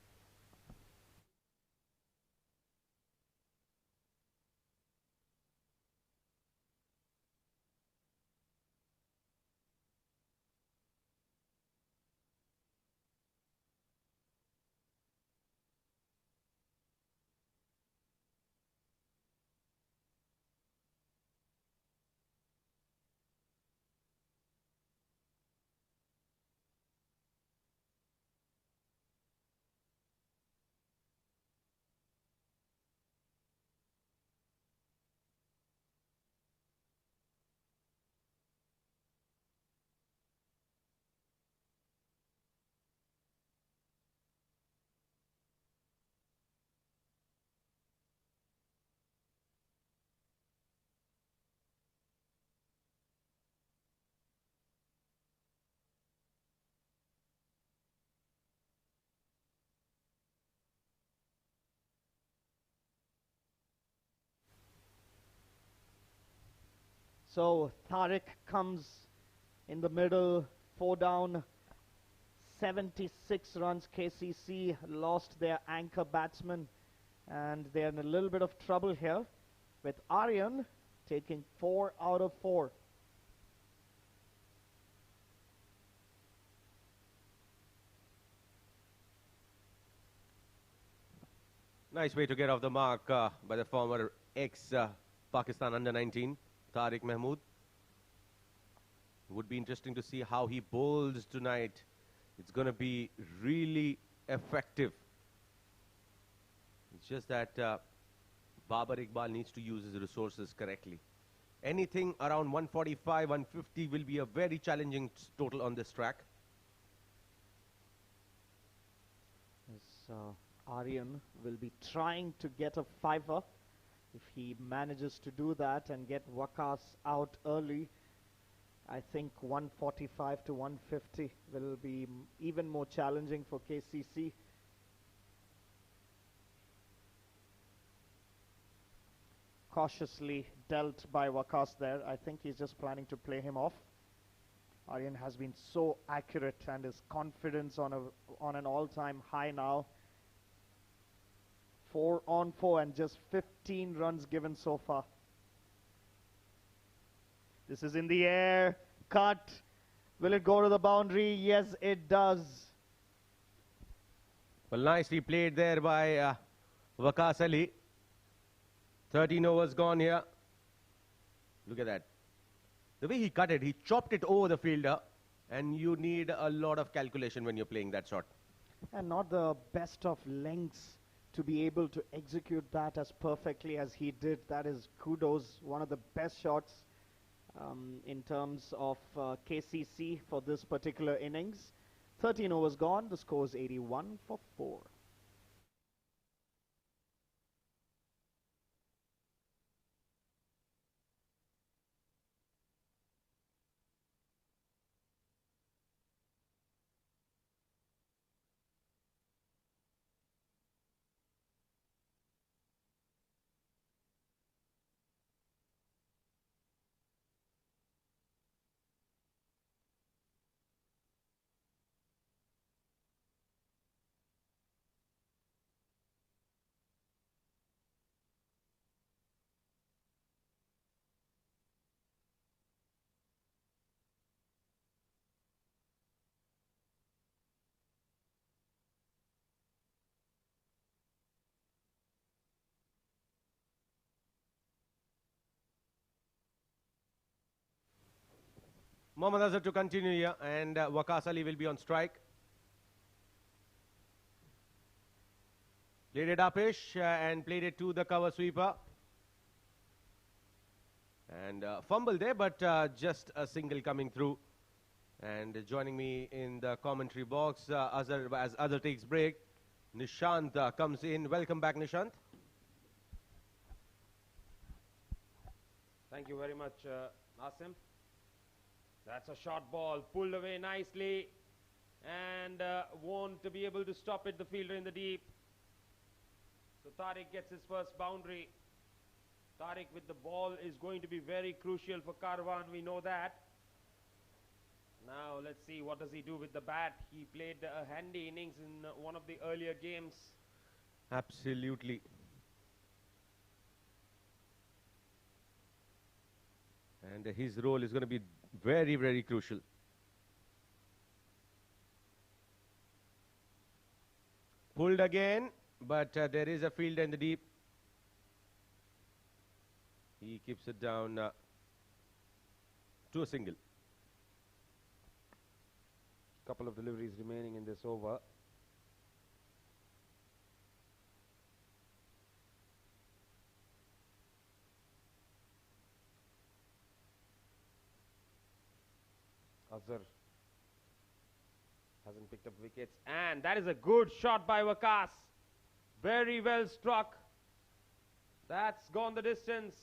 So Tariq comes in the middle, 4 down, 76 runs. KCC lost their anchor batsman, and they're in a little bit of trouble here, with Aryan taking 4 out of 4. Nice way to get off the mark by the former ex-Pakistan under-19, Tariq Mahmood. Would be interesting to see how he bowls tonight. It's going to be really effective. It's just that Babar Iqbal needs to use his resources correctly. Anything around 145, 150 will be a very challenging total on this track. Yes, Aryan will be trying to get a 5-er. If he manages to do that and get Waqas out early, I think 145 to 150 will be even more challenging for KCC. Cautiously dealt by Waqas there. I think he's just planning to play him off. Aryan has been so accurate, and his confidence on an all-time high now. 4 on 4 and just 15 runs given so far. This is in the air, cut. Will it go to the boundary? Yes, it does. Well, nicely played there by Waqas Ali. 13 overs gone here. Look at that. The way he cut it, he chopped it over the fielder, and you need a lot of calculation when you're playing that shot. And not the best of lengths to be able to execute that as perfectly as he did. That is kudos, one of the best shots in terms of KCC for this particular innings. 13 overs gone, the score is 81 for 4. Mohammad Azhar to continue here, and Waqas Ali will be on strike. Played it upish and played it to the cover sweeper. And fumble there, but just a single coming through. And joining me in the commentary box, as Azhar takes break, Nishant comes in. Welcome back, Nishant. Thank you very much, Asim. That's a short ball, pulled away nicely, and won't be able to stop it, the fielder in the deep. So Tariq gets his first boundary. Tariq with the ball is going to be very crucial for Karwan, we know that. Now let's see what does he do with the bat. He played a handy innings in one of the earlier games. Absolutely. And his role is going to be very, very crucial. Pulled again, but there is a fielder in the deep. He keeps it down to a single. Couple of deliveries remaining in this over. Azhar hasn't picked up wickets, and that is a good shot by Waqas. Very well struck. That's gone the distance.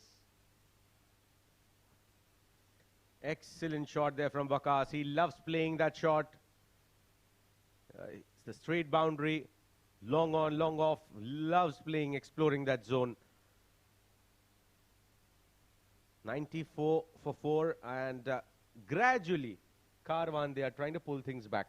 Excellent shot there from Waqas. He loves playing that shot. It's the straight boundary, long on, long off. Loves playing, exploring that zone. 94 for 4, and gradually, Karwan, they are trying to pull things back.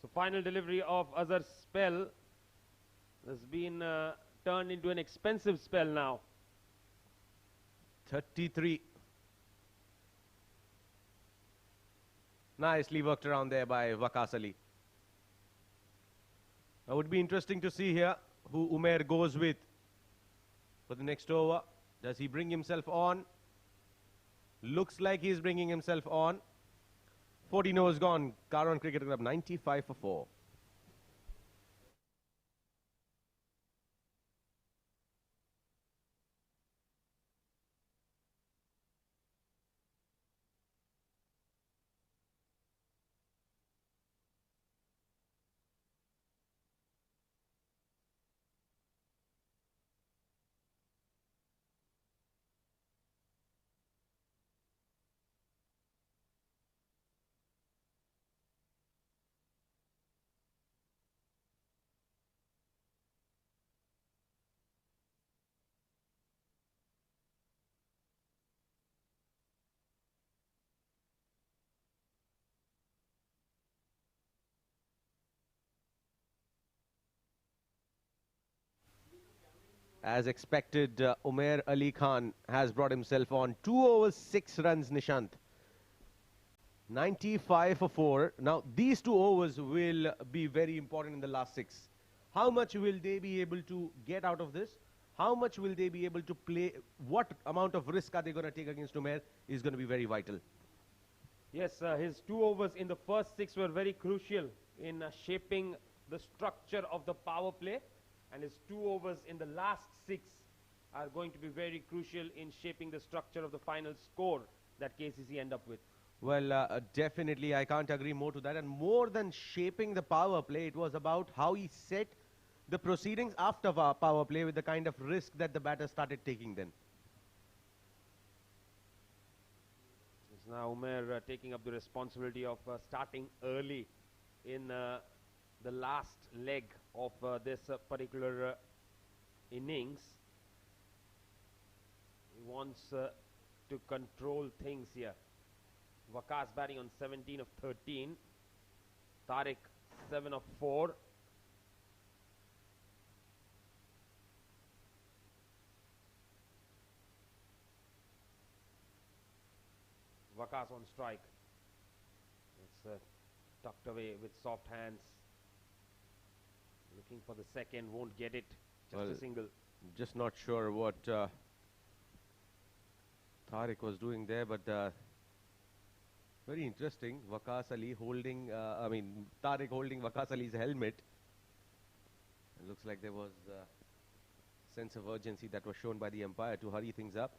So final delivery of Azhar's spell has been turned into an expensive spell now. 33. Nicely worked around there by Waqas Ali. It would be interesting to see here who Umair goes with for the next over. Does he bring himself on? Looks like he's bringing himself on. 14 overs gone. Karwan Cricket Club 95 for 4. As expected, Umair Ali Khan has brought himself on. 2 overs, 6 runs, Nishant. 95 for 4. Now, these 2 overs will be very important in the last 6. How much will they be able to get out of this? How much will they be able to play? What amount of risk are they going to take against Umair is going to be very vital. Yes, his 2 overs in the first 6 were very crucial in shaping the structure of the power play, and his 2 overs in the last 6 are going to be very crucial in shaping the structure of the final score that KCC end up with. Well, definitely, I can't agree more to that. And more than shaping the power play, it was about how he set the proceedings after power play with the kind of risk that the batter started taking then. It's now Umair taking up the responsibility of starting early in the last leg of this particular innings. He wants to control things here. Waqas batting on 17 of 13. Tariq 7 of 4. Waqas on strike. It's tucked away with soft hands. Looking for the second, won't get it. Just a single. Just not sure what Tariq was doing there, but very interesting. Waqas Ali holding, Tariq holding Waqas Ali's helmet. It looks like there was a sense of urgency that was shown by the umpire to hurry things up.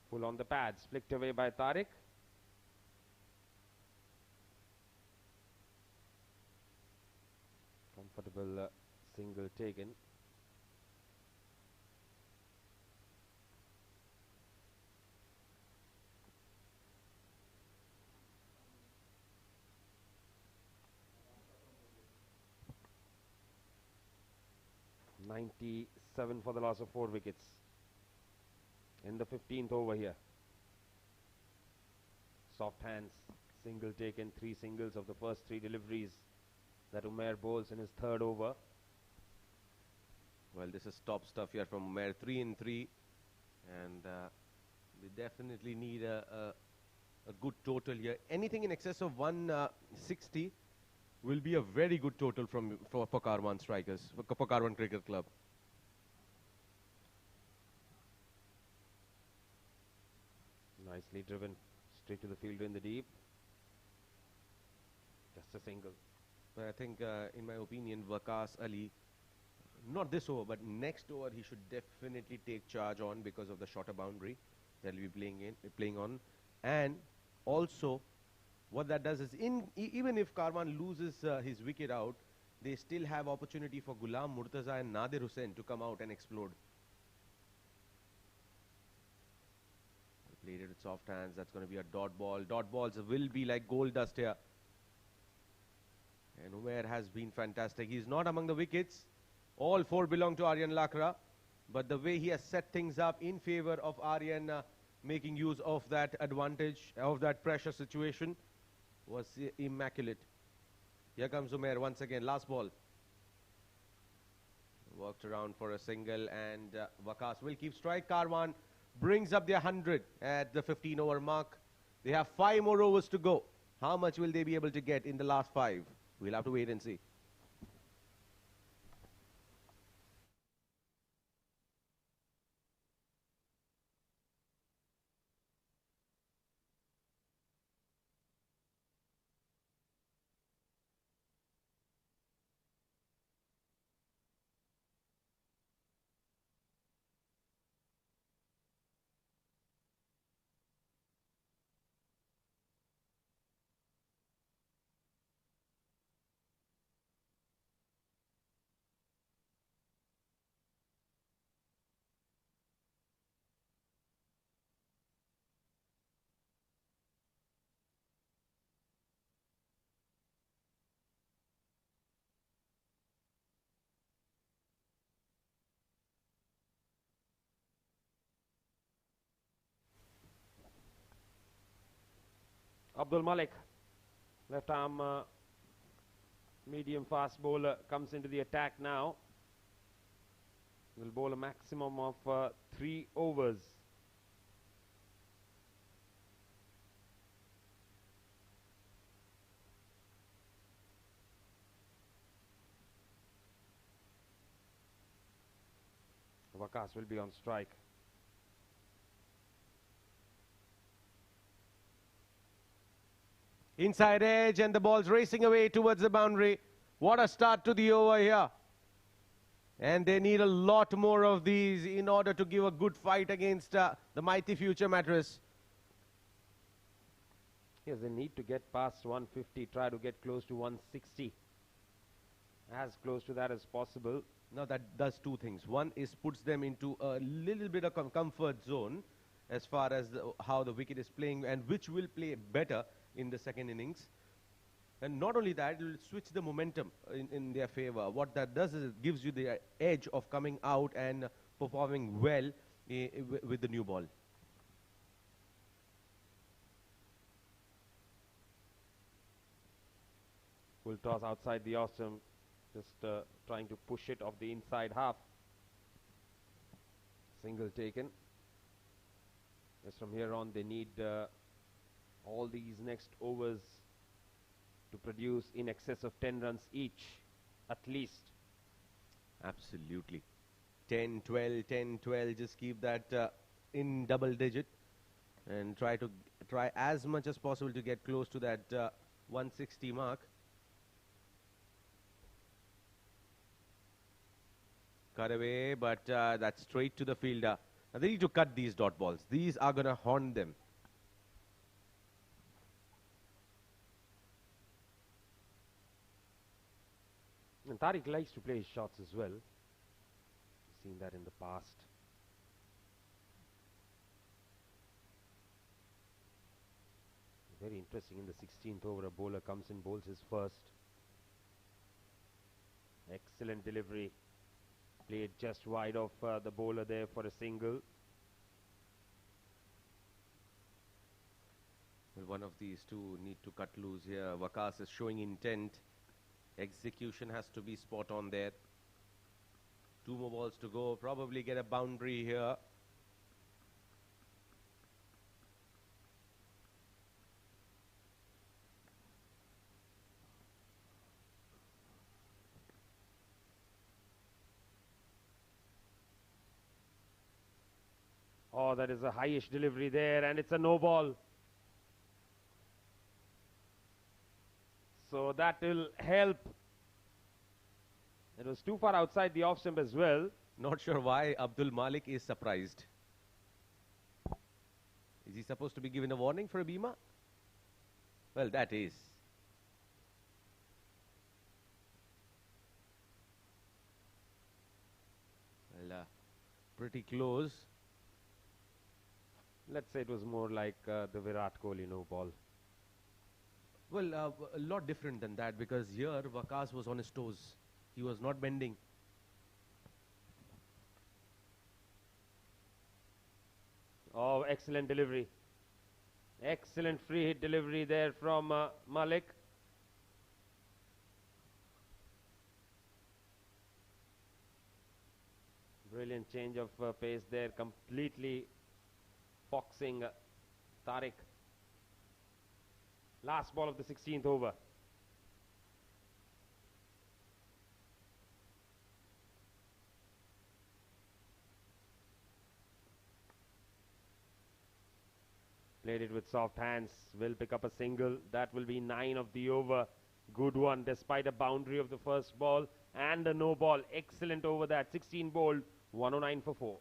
Full on the pads, flicked away by Tariq. Comfortable single taken. .97 for the loss of 4 wickets in the 15th over here. Soft hands, single taken, 3 singles of the first 3 deliveries that Umair bowls in his 3rd over. Well, this is top stuff here from Umair, 3 in 3, and we definitely need a good total here. Anything in excess of 160 will be a very good total for Karwan strikers, for Karwan Cricket Club. Nicely driven straight to the fielder in the deep. Just a single. But I think, in my opinion, Waqas Ali, not this over, but next over, he should definitely take charge on because of the shorter boundary that he'll be playing on. And also, what that does is, even if Karwan loses his wicket out, they still have opportunity for Ghulam Murtaza and Nadir Hussain to come out and explode. Played it with soft hands. That's going to be a dot ball. Dot balls will be like gold dust here. And Umair has been fantastic. He's not among the wickets. All 4 belong to Aryan Lakra. But the way he has set things up in favor of Aryan, making use of that advantage, of that pressure situation, was immaculate. Here comes Umair once again. Last ball. Worked around for a single, and Waqas will keep strike. Karwan brings up their 100 at the 15 over mark. They have 5 more overs to go. How much will they be able to get in the last 5? We'll have to wait and see. Abdul Malik, left arm medium fast bowler, comes into the attack now. Will bowl a maximum of 3 overs. Wakas will be on strike. Inside edge and the ball's racing away towards the boundary. What a start to the over here. And they need a lot more of these in order to give a good fight against the mighty future Mattress. Yes, they need to get past 150, try to get close to 160. As close to that as possible. Now that does two things. One is puts them into a little bit of comfort zone as far as how the wicket is playing, and which will play better in the second innings. And not only that, it will switch the momentum in their favor. What that does is it gives you the edge of coming out and performing well with the new ball. Full toss outside the awesome. Just trying to push it off the inside half. Single taken. Just from here on, they need all these next overs to produce in excess of 10 runs each, at least. Absolutely. 10, 12, 10, 12. Just keep that in double digit and try as much as possible to get close to that 160 mark. Cut away, but that's straight to the fielder. Now they need to cut these dot balls. These are going to haunt them. And Tariq likes to play his shots as well. Seen that in the past. Very interesting. In the 16th over, a bowler comes in, bowls his first. Excellent delivery. Played just wide of the bowler there for a single. Well, one of these two need to cut loose here. Wakas is showing intent. Execution has to be spot on there. 2 more balls to go. Probably get a boundary here. Oh, that is a highish delivery there, and it's a no ball. So that will help. It was too far outside the off stump as well. Not sure why Abdul Malik is surprised. Is he supposed to be given a warning for a Bima? Well, that is. Well, pretty close. Let's say it was more like the Virat Kohli no ball. Well, a lot different than that, because here Wakas was on his toes. He was not bending. Oh, excellent delivery. Excellent free hit delivery there from Malik. Brilliant change of pace there, completely foxing Tariq. Last ball of the 16th over. Played it with soft hands, will pick up a single. That will be 9 of the over. Good one, despite a boundary of the first ball and a no ball. Excellent over that. 16 bowled, 109 for 4.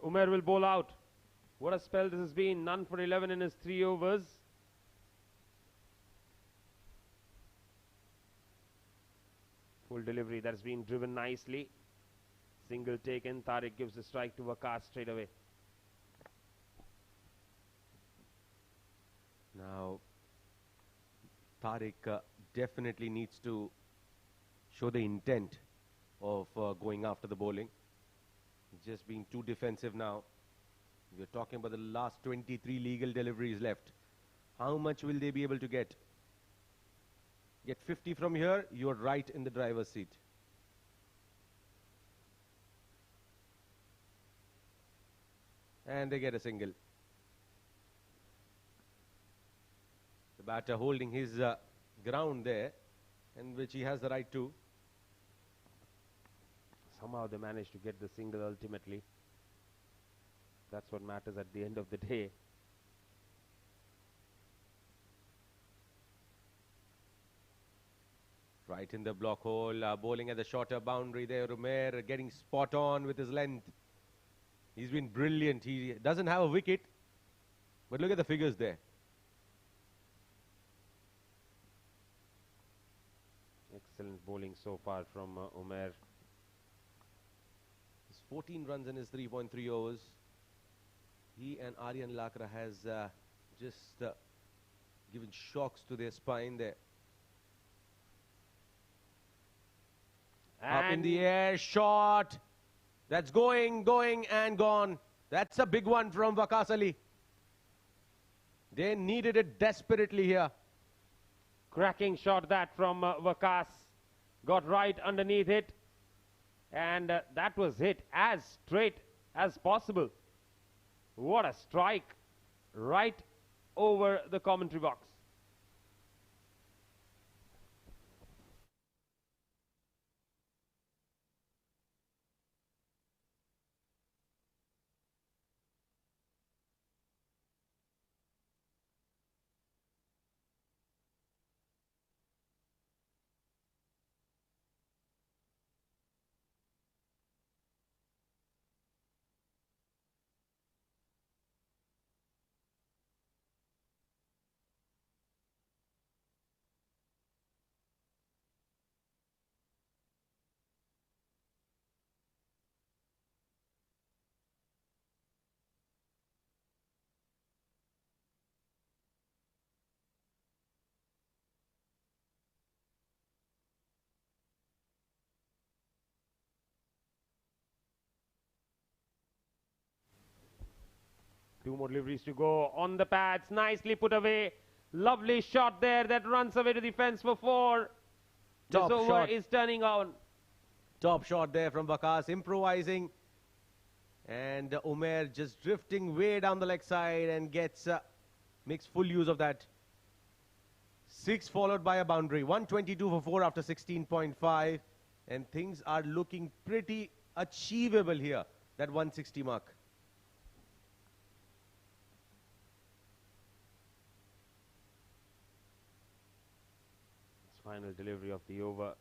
Umair will bowl out. What a spell this has been. None for 11 in his 3 overs. Full delivery, that's been driven nicely. Single taken. Tariq gives the strike to Waqas straight away. Now, Tariq definitely needs to show the intent of going after the bowling. Just being too defensive now. We're talking about the last 23 legal deliveries left. How much will they be able to get? Get 50 from here, you're right in the driver's seat. And they get a single. The batter holding his ground there, and which he has the right to. Somehow they managed to get the single ultimately. That's what matters at the end of the day. Right in the block hole, bowling at the shorter boundary there. Umair getting spot on with his length. He's been brilliant. He doesn't have a wicket, but look at the figures there. Excellent bowling so far from Umair. He's 14 runs in his 3.3 overs. He and Aryan Lakra has just given shocks to their spine there. Up in the air, shot. That's going and gone. That's a big one from Waqas Ali. They needed it desperately here. Cracking shot that from Waqas. Got right underneath it. And that was hit as straight as possible. What a strike. Right over the commentary box. Two more deliveries to go on the pads. Nicely put away. Lovely shot there that runs away to the fence for 4. Top this over shot. is turning on. Top shot there from Waqas, improvising. And Umair just drifting way down the leg side and makes full use of that. 6 followed by a boundary. 122 for 4 after 16.5. And things are looking pretty achievable here. That 160 mark. Final delivery of the over.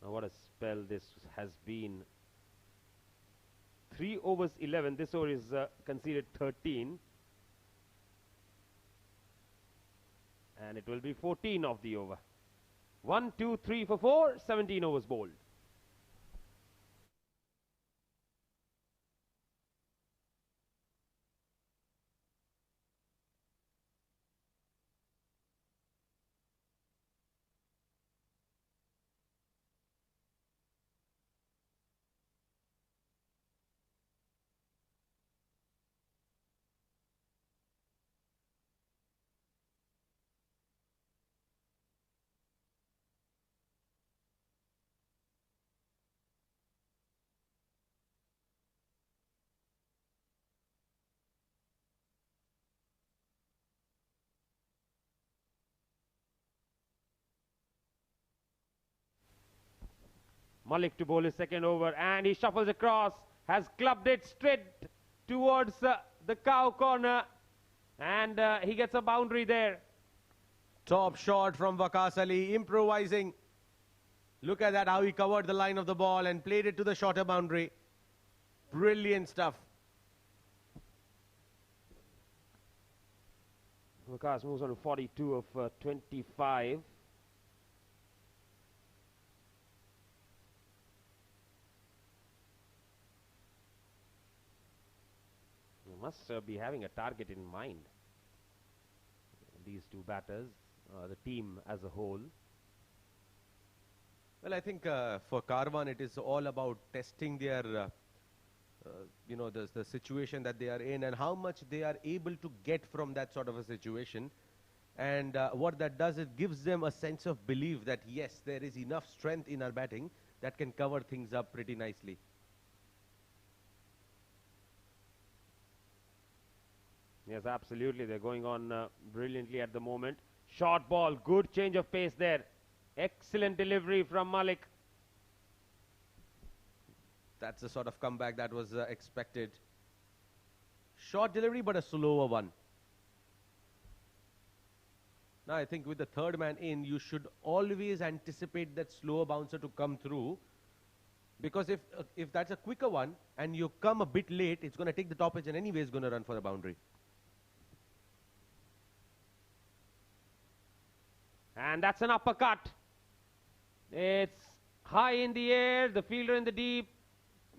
Now what a spell this has been. 3 overs 11. This over is conceded 13. And it will be 14 of the over. 1, 2, 3 for 4. 17 overs bowled. Malik to bowl his second over, and he shuffles across, has clubbed it straight towards the cow corner, and he gets a boundary there. Top shot from Waqas Ali, improvising. Look at that, how he covered the line of the ball and played it to the shorter boundary. Brilliant stuff. Vikas moves on to 42 of 25. You must be having a target in mind. These two batters, the team as a whole. Well, I think for Karwan, it is all about testing their, you know, the situation that they are in and how much they are able to get from that sort of a situation. And what that does, it gives them a sense of belief that, yes, there is enough strength in our batting that can cover things up pretty nicely. Yes, absolutely. They're going on brilliantly at the moment. Short ball, good change of pace there. Excellent delivery from Malik. That's the sort of comeback that was expected. Short delivery, but a slower one. Now, I think with the third man in, you should always anticipate that slower bouncer to come through. Because if that's a quicker one and you come a bit late, it's going to take the top edge and anyway it's going to run for the boundary. And that's an uppercut. It's high in the air, the fielder in the deep,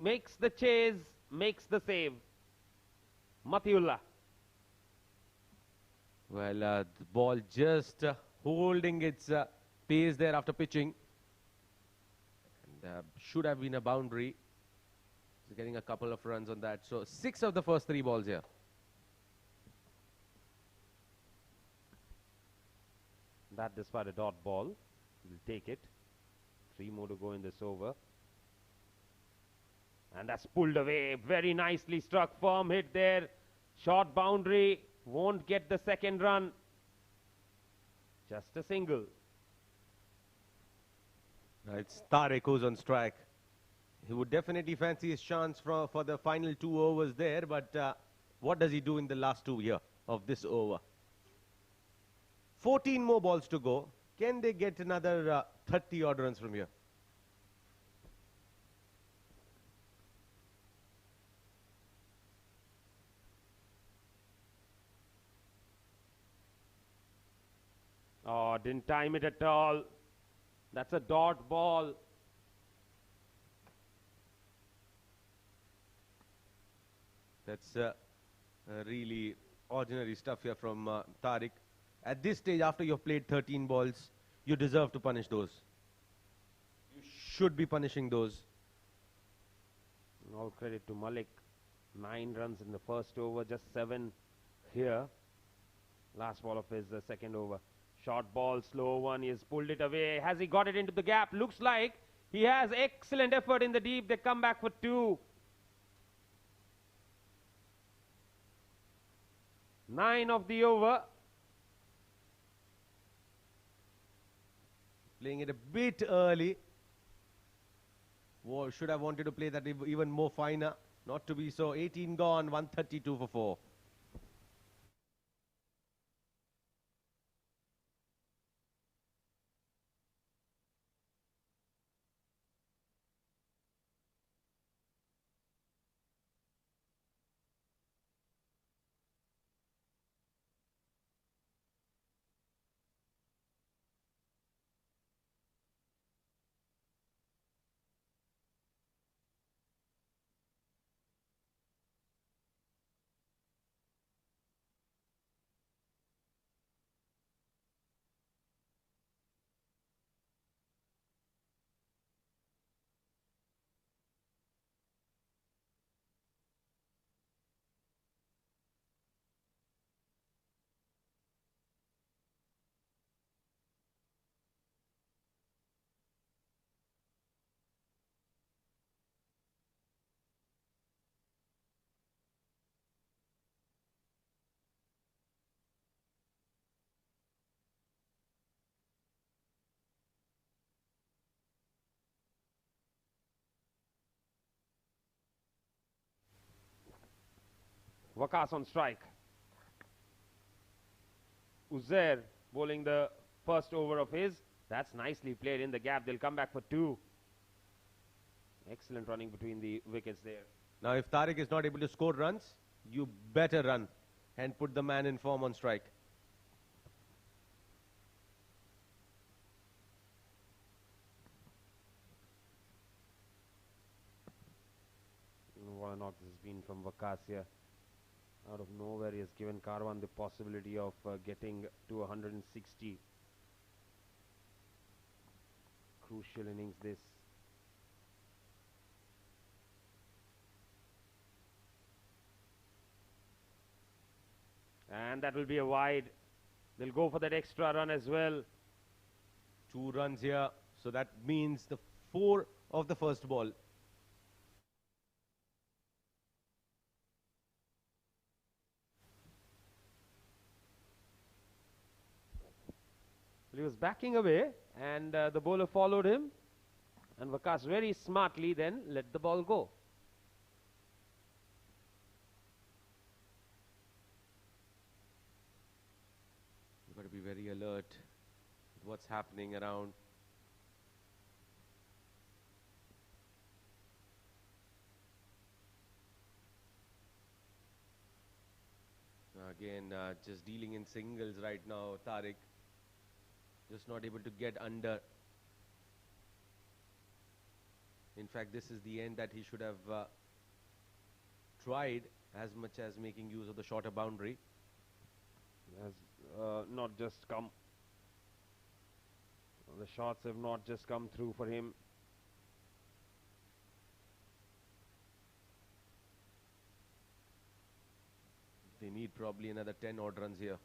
makes the chase, makes the save. Matiullah. Well, the ball just holding its pace there after pitching. And should have been a boundary. He's getting a couple of runs on that. So 6 of the first 3 balls here. That despite a dot ball. He'll take it. 3 more to go in this over. And that's pulled away. Very nicely struck. Firm hit there. Short boundary. Won't get the second run. Just a single. It's Tariq who's on strike. He would definitely fancy his chance for the final 2 overs there. But what does he do in the last 2 here of this over? 14 more balls to go. Can they get another 30 odd runs from here? Oh, didn't time it at all. That's a dot ball. That's really ordinary stuff here from Tariq. At this stage, after you've played 13 balls, you deserve to punish those. You should be punishing those. All credit to Malik. 9 runs in the first over, just 7 here. Last ball of his second over. Short ball, slow one. He has pulled it away. Has he got it into the gap? Looks like he has excellent effort in the deep. They come back for 2. 9 of the over. Playing it a bit early. Should have wanted to play that even more finer. Not to be so. 18 gone, 132 for 4. Wakas on strike. Uzair bowling the first over of his. That's nicely played in the gap. They'll come back for 2. Excellent running between the wickets there. Now, if Tariq is not able to score runs, you better run and put the man in form on strike. knock this has been from Vakasia. Out of nowhere, he has given Karwan the possibility of getting to 160. Crucial innings this. And that will be a wide. They'll go for that extra run as well. 2 runs here. So that means the 4 of the first ball. He was backing away and the bowler followed him. And Vakas very smartly then let the ball go. You've got to be very alert with what's happening around. Again, just dealing in singles right now, Tariq. Just not able to get under. In fact, this is the end that he should have tried as much as making use of the shorter boundary. Has not just come. The shots have not just come through for him. They need probably another 10 odd runs here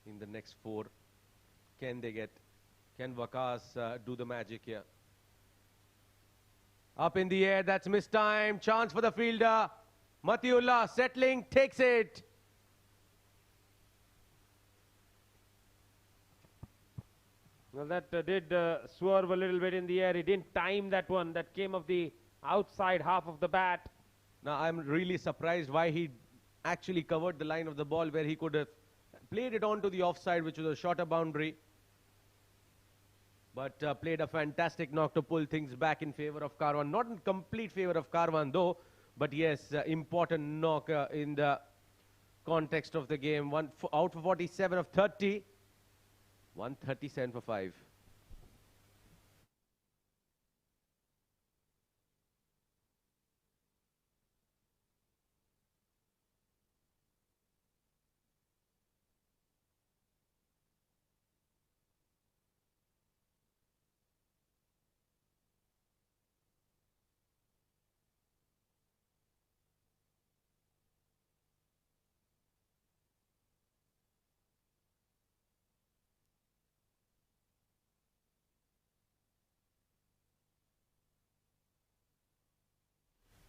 in the next 4. Can they get? Can Vakas do the magic here? Up in the air, that's missed time. Chance for the fielder. Matiullah settling, takes it. Well, that did swerve a little bit in the air. He didn't time that one. That came off the outside half of the bat. Now, I'm really surprised why he actually covered the line of the ball where he could have played it onto the offside, which was a shorter boundary. But played a fantastic knock to pull things back in favor of Karwan. Not in complete favor of Karwan though, but yes, important knock in the context of the game. Out for 47 of 30. 137 for 5.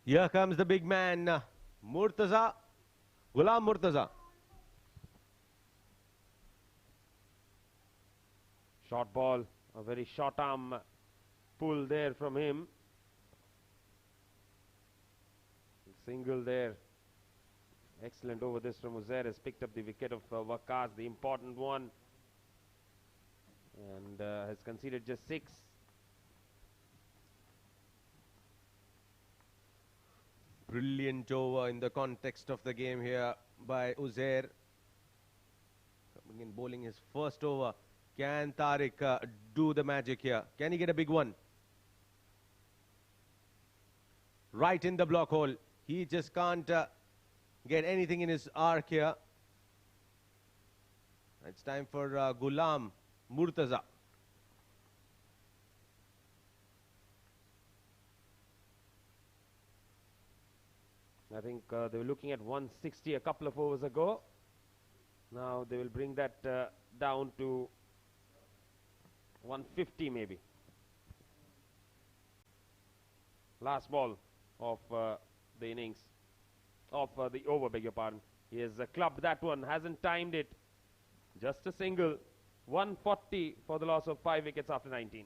Here comes the big man, Murtaza, Ghulam Murtaza. Short ball, a very short arm pull there from him. Single there. Excellent over this from Uzair. Has picked up the wicket of Vakas, the important one. And has conceded just 6. Brilliant over in the context of the game here by Uzair. Coming in, bowling his first over. Can Tariq do the magic here? Can he get a big one? Right in the block hole. He just can't get anything in his arc here. It's time for Ghulam Murtaza. I think they were looking at 160 a couple of overs ago. Now they will bring that down to 150 maybe. Last ball of the innings, of the over, beg your pardon. He has clubbed that one, hasn't timed it. Just a single. 140 for the loss of 5 wickets after 19.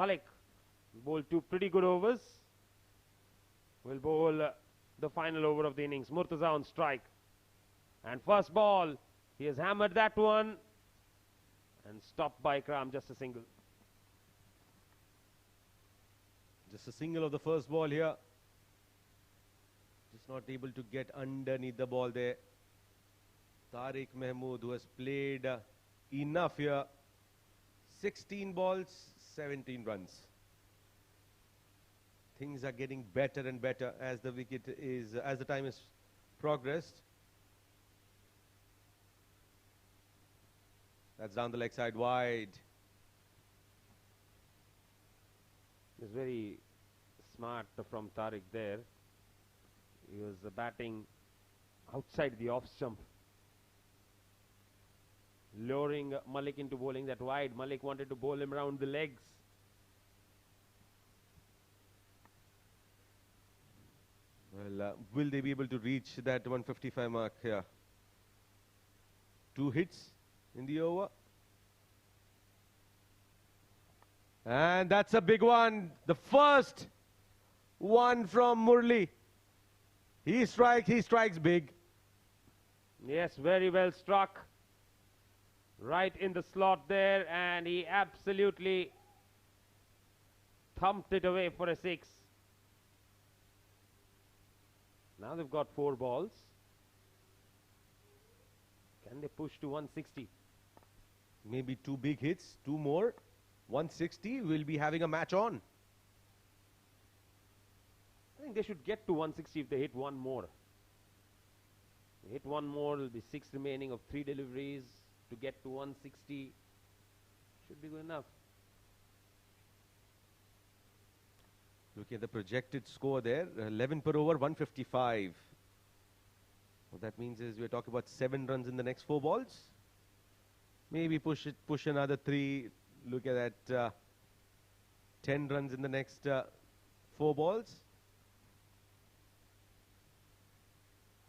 Malik bowled 2 pretty good overs. Will bowl the final over of the innings. Murtaza on strike. And first ball, he has hammered that one. And stopped by Ikram, just a single. Just a single of the first ball here. Just not able to get underneath the ball there. Tariq Mahmood, who has played enough here. 16 balls, 17 runs. Things are getting better and better as the as the time is progressed. That's down the leg side wide. It's very smart from Tariq there. He was batting outside the off stump, luring Malik into bowling that wide. Malik wanted to bowl him around the legs. Well, will they be able to reach that 155 mark here? 2 hits in the over. And that's a big one. The first one from Murli. He strikes big. Yes, very well struck. Right in the slot there, and he absolutely thumped it away for a 6. Now they've got 4 balls. Can they push to 160? Maybe 2 big hits, 2 more. 160 will be having a match on. I think they should get to 160 if they hit 1 more. They hit 1 more, will be 6 remaining of 3 deliveries to get to 160. Should be good enough. Looking at the projected score there, 11 per over, 155. What that means is we're talking about 7 runs in the next 4 balls. Maybe push another 3. Look at that, 10 runs in the next 4 balls.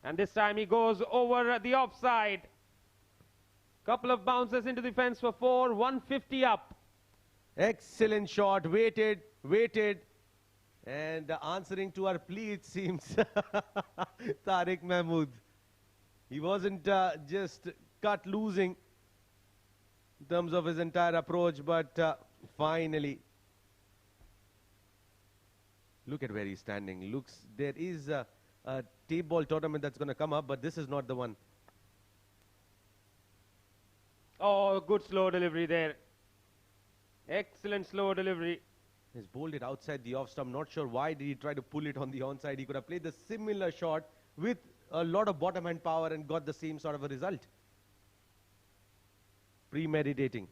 And this time he goes over the offside. Couple of bounces into the fence for 4, 150 up. Excellent shot, waited, and answering to our plea, it seems, Tariq Mahmood. He wasn't just cut losing in terms of his entire approach, but finally, look at where he's standing. There is a tape ball tournament that's going to come up, but this is not the one. Oh, good slow delivery there. Excellent slow delivery. He's bowled it outside the off stump. Not sure why did he try to pull it on the onside. He could have played the similar shot with a lot of bottom hand power and got the same sort of a result. Premeditating.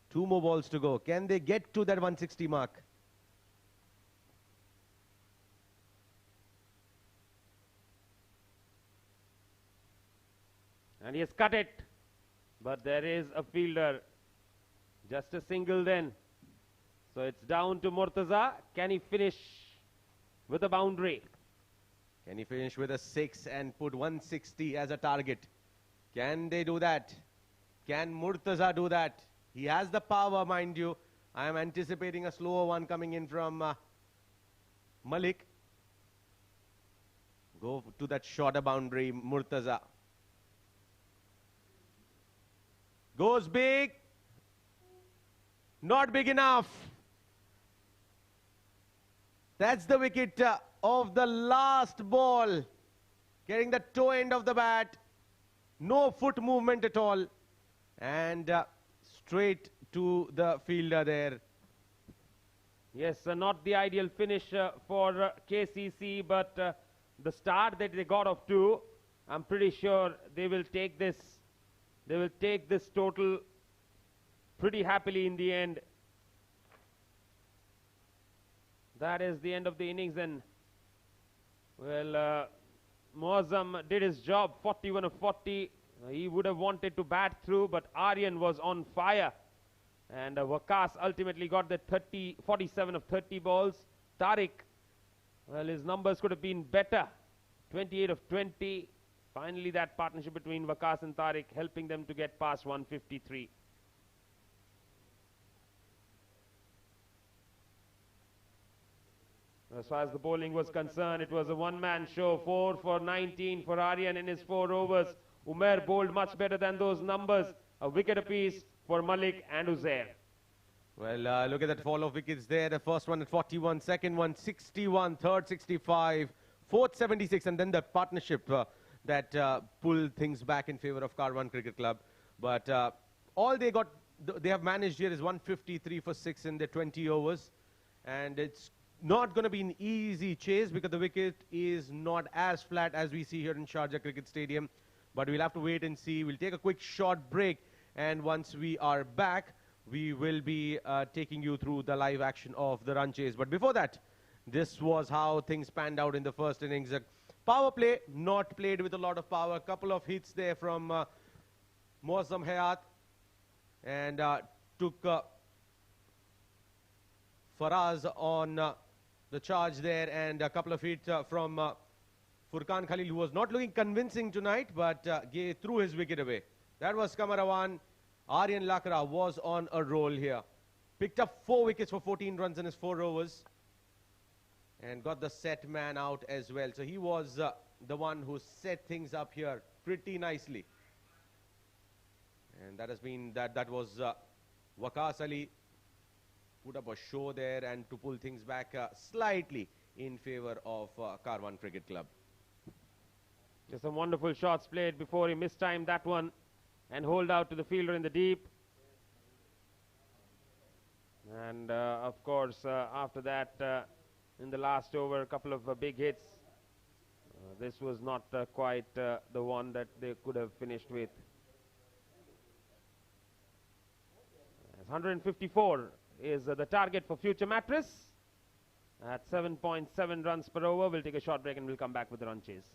2 more balls to go. Can they get to that 160 mark? And he has cut it. But there is a fielder. Just a single then. So it's down to Murtaza. Can he finish with a boundary? Can he finish with a 6 and put 160 as a target? Can they do that? Can Murtaza do that? He has the power, mind you. I am anticipating a slower one coming in from Malik. Go to that shorter boundary, Murtaza. Goes big. Not big enough. That's the wicket of the last ball. Getting the toe end of the bat. No foot movement at all. And straight to the fielder there. Yes, not the ideal finish for KCC, but the start that they got off to, I'm pretty sure they will take this. They will take this total pretty happily in the end. That is the end of the innings, and well, Muazzam did his job, 41 of 40. He would have wanted to bat through, but Aryan was on fire. And Waqas ultimately got the 47 of 30 balls. Tariq, well, his numbers could have been better. 28 of 20. Finally, that partnership between Waqas and Tariq helping them to get past 153. As far as the bowling was concerned, it was a one-man show. 4 for 19 for Aryan in his 4 overs. Umair bowled much better than those numbers. A wicket apiece for Malik and Uzair. Well, look at that fall of wickets there. The first one at 41, second one 61, third 65, fourth 76, and then the partnership that pulled things back in favor of Karwan Cricket Club. But all they have managed here is 153 for 6 in their 20 overs. And it's not going to be an easy chase because the wicket is not as flat as we see here in Sharjah Cricket Stadium. But we'll have to wait and see. We'll take a quick short break. And once we are back, we will be taking you through the live action of the run chase. But before that, this was how things panned out in the first innings. Power play, not played with a lot of power. A couple of hits there from Muazzam Hayat. And took Faraz on the charge there. And a couple of hits from Furqan Khalil, who was not looking convincing tonight, but threw his wicket away. That was Kamarawan. Aryan Lakra was on a roll here. Picked up 4 wickets for 14 runs in his 4 overs. And got the set man out as well. So he was the one who set things up here pretty nicely. And that has been, that was Waqas Ali. Put up a show there and to pull things back slightly in favor of Karwan Cricket Club. Just some wonderful shots played before he mistimed that one. And hold out to the fielder in the deep. And of course, after that, in the last over, a couple of big hits. This was not quite the one that they could have finished with. 154 is the target for future Mattress. At 7.7 runs per over, we'll take a short break and we'll come back with the run chase.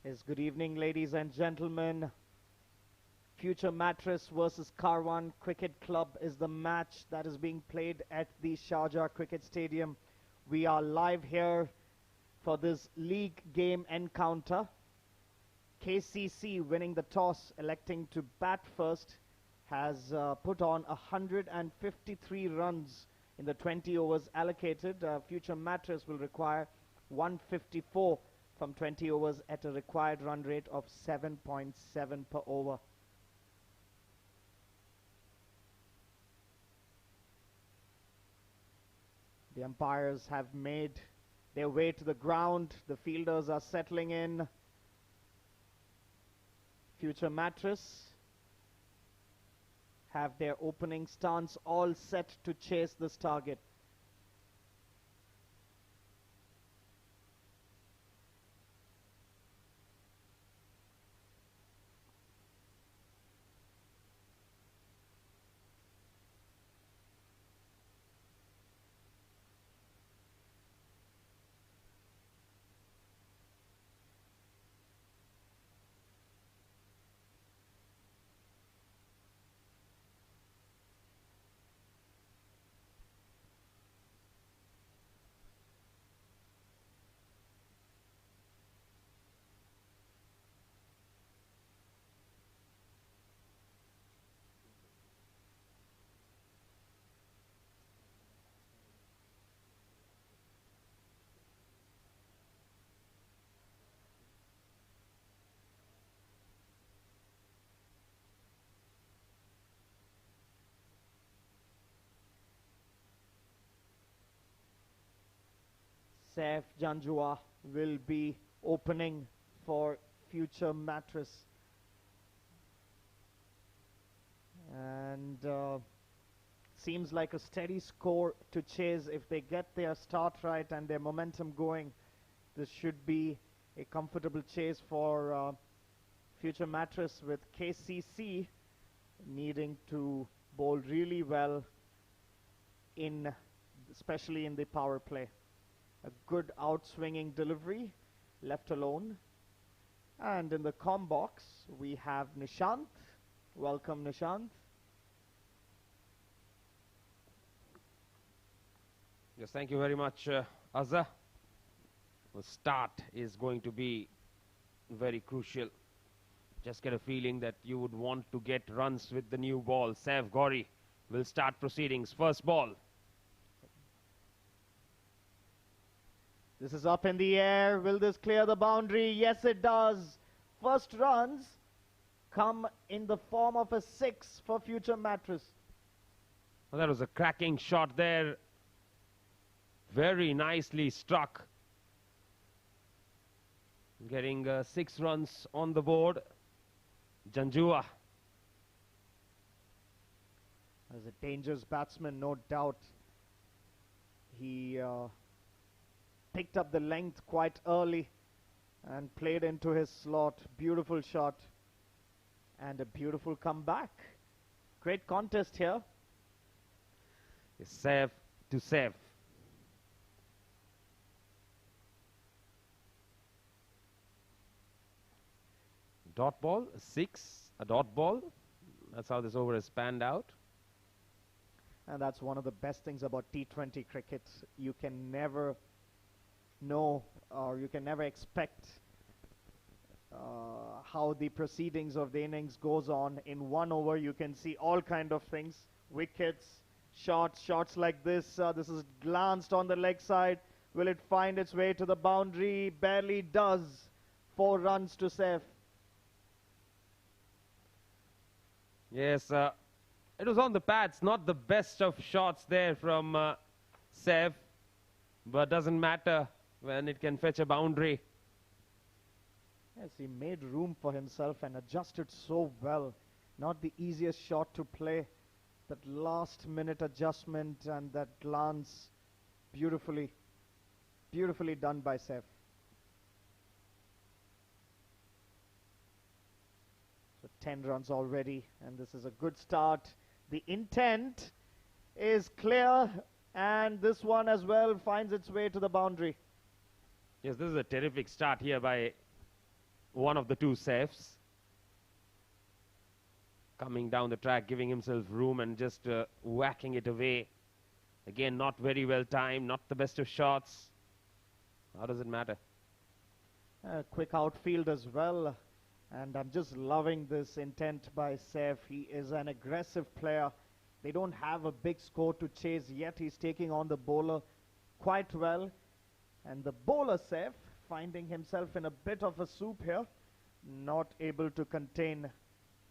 Yes, good evening, ladies and gentlemen. Future Mattress versus Karwan Cricket Club is the match that is being played at the Sharjah Cricket Stadium. We are live here for this league game encounter. KCC winning the toss, electing to bat first, has put on 153 runs in the 20 overs allocated. Future Mattress will require 154 from 20 overs at a required run rate of 7.7 per over. The umpires have made their way to the ground. The fielders are settling in. Future Mattress have their opening stance all set to chase this target. Saif Janjua will be opening for Future Mattress. And seems like a steady score to chase. If they get their start right and their momentum going, this should be a comfortable chase for Future Mattress, with KCC needing to bowl really well, especially in the power play. A good outswinging delivery, left alone. And in the comm box, we have Nishant. Welcome, Nishant. Yes, thank you very much, Azza. The start is going to be very crucial. Just get a feeling that you would want to get runs with the new ball. Saif Gauri will start proceedings. First ball. This is up in the air. Will this clear the boundary? Yes, it does. First runs come in the form of a 6 for Future Mattress. Well, that was a cracking shot there. Very nicely struck. Getting 6 runs on the board. Janjua. As a dangerous batsman, no doubt. He picked up the length quite early and played into his slot. Beautiful shot and a beautiful comeback. Great contest here. Saif to Saif. Dot ball, 6, a dot ball. That's how this over has panned out. And that's one of the best things about T20 cricket. You can never know, or you can never expect how the proceedings of the innings goes on. In one over, you can see all kind of things. Wickets, shots like this. This is glanced on the leg side. Will it find its way to the boundary? Barely does. 4 runs to Saif. Yes, it was on the pads. Not the best of shots there from Saif, but doesn't matter when it can fetch a boundary. Yes, he made room for himself and adjusted so well. Not the easiest shot to play. That last minute adjustment and that glance, beautifully done by Saif. So 10 runs already, and this is a good start. The intent is clear, and this one as well finds its way to the boundary. Yes, this is a terrific start here by one of the two saves. Coming down the track, giving himself room and just whacking it away. Again, not very well timed, not the best of shots. How does it matter? Quick outfield as well. And I'm just loving this intent by Saif. He is an aggressive player. They don't have a big score to chase yet. He's taking on the bowler quite well. And the bowler, Saif, finding himself in a bit of a soup here. Not able to contain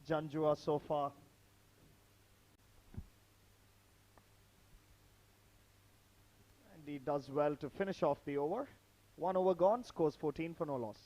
Janjua so far. And he does well to finish off the over. 1 over gone, scores 14 for no loss.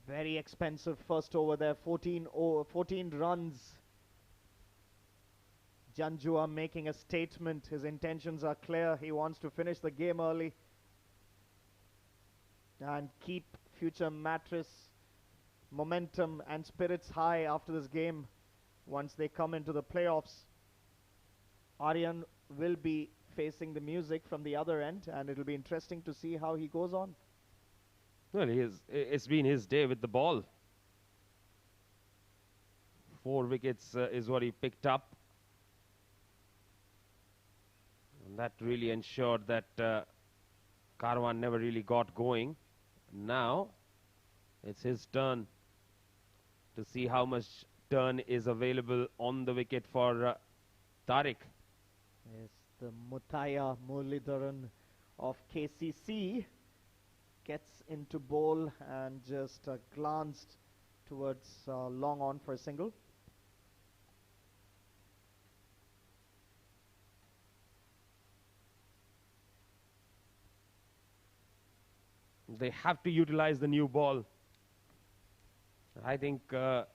Very expensive first over there, 14 runs. Janjua making a statement. His intentions are clear. He wants to finish the game early and keep future Mattress momentum and spirits high after this game once they come into the playoffs. Aryan will be facing the music from the other end, and it'll be interesting to see how he goes on. Well, it's been his day with the ball. 4 wickets is what he picked up. And that really ensured that Karwan never really got going. Now, it's his turn to see how much turn is available on the wicket for Tariq. Yes, the Mutaya Muralidharan of KCC gets into bowl and just glanced towards long on for a single. They have to utilize the new ball. I think the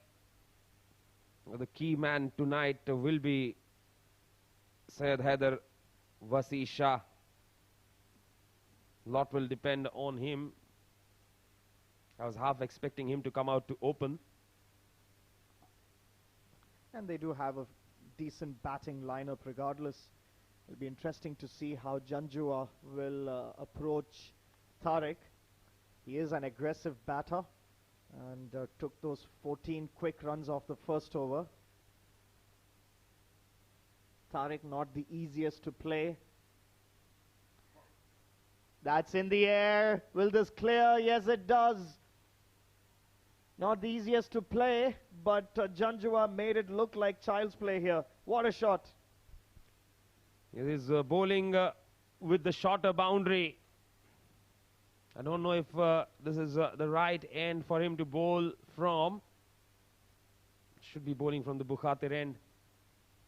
key man tonight will be Syed Haider Wasi Shah. Lot will depend on him. I was half expecting him to come out to open. And they do have a decent batting lineup regardless. It'll be interesting to see how Janjua will approach Tariq. He is an aggressive batter and took those 14 quick runs off the first over. Tariq not the easiest to play. That's in the air. Will this clear? Yes, it does. Not the easiest to play, but Janjua made it look like child's play here. What a shot. He is bowling with the shorter boundary. I don't know if this is the right end for him to bowl from. Should be bowling from the Bukhatir end.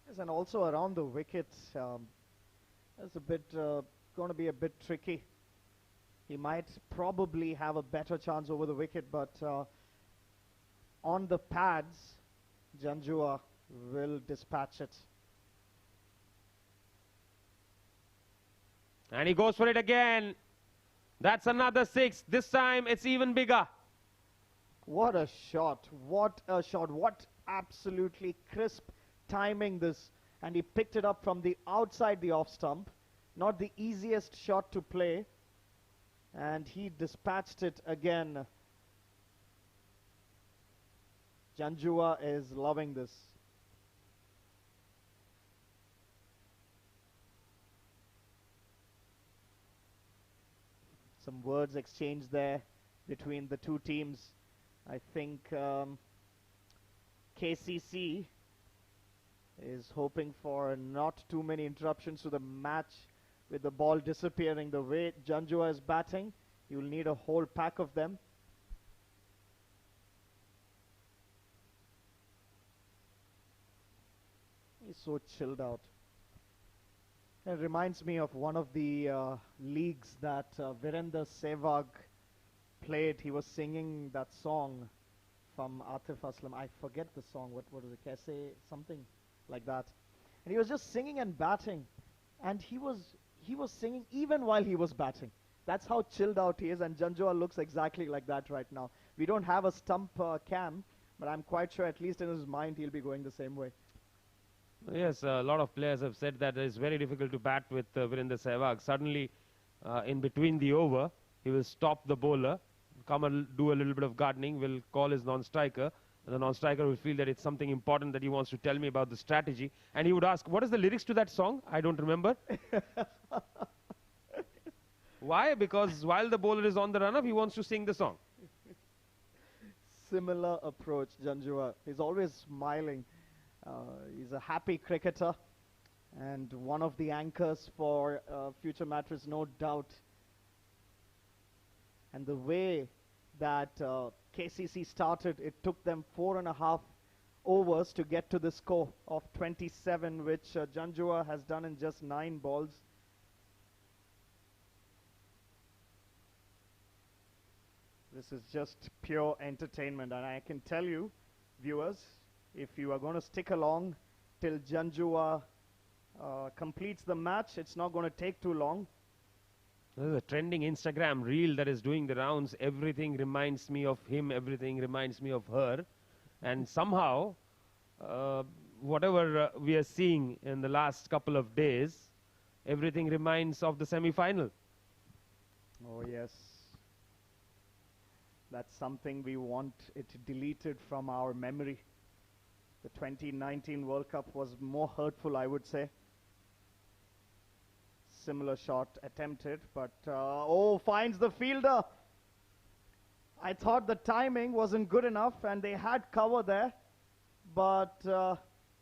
Yes, and also around the wicket. That's a bit going to be a bit tricky. He might probably have a better chance over the wicket, but on the pads, Janjua will dispatch it. And he goes for it again. That's another 6. This time it's even bigger. What a shot. What a shot. What absolutely crisp timing this. And he picked it up from the outside the off stump. Not the easiest shot to play. And he dispatched it again. Janjua is loving this. Some words exchanged there between the two teams. I think KCC is hoping for not too many interruptions to the match with the ball disappearing. The way Janjua is batting, you'll need a whole pack of them. He's so chilled out. It reminds me of one of the leagues that Virender Sehwag played. He was singing that song from Atif Aslam. I forget the song. What was it? Kaise? Something like that. And he was just singing and batting. And he was singing even while he was batting. That's how chilled out he is. And Janjua looks exactly like that right now. We don't have a stump cam, but I'm quite sure at least in his mind he'll be going the same way. Yes, a lot of players have said that it's very difficult to bat with Virender Sehwag. Suddenly, in between the over, he will stop the bowler, come and do a little bit of gardening, will call his non-striker. And the non-striker will feel that it's something important that he wants to tell me about the strategy. And he would ask, what is the lyrics to that song? I don't remember. Why? Because while the bowler is on the run-up, he wants to sing the song. Similar approach, Janjua. He's always smiling. He's a happy cricketer and one of the anchors for future Mattress, no doubt. And the way that KCC started, it took them 4.5 overs to get to the score of 27, which Janjua has done in just 9 balls. This is just pure entertainment, and I can tell you, viewers, if you are going to stick along till Janjua completes the match, it's not going to take too long. There's a trending Instagram reel that is doing the rounds. Everything reminds me of him, everything reminds me of her. And somehow, whatever we are seeing in the last couple of days, everything reminds of the semi-final. Oh, yes. That's something we want it deleted from our memory. The 2019 World Cup was more hurtful, I would say. Similar shot attempted, but oh, finds the fielder. I thought the timing wasn't good enough, and they had cover there. But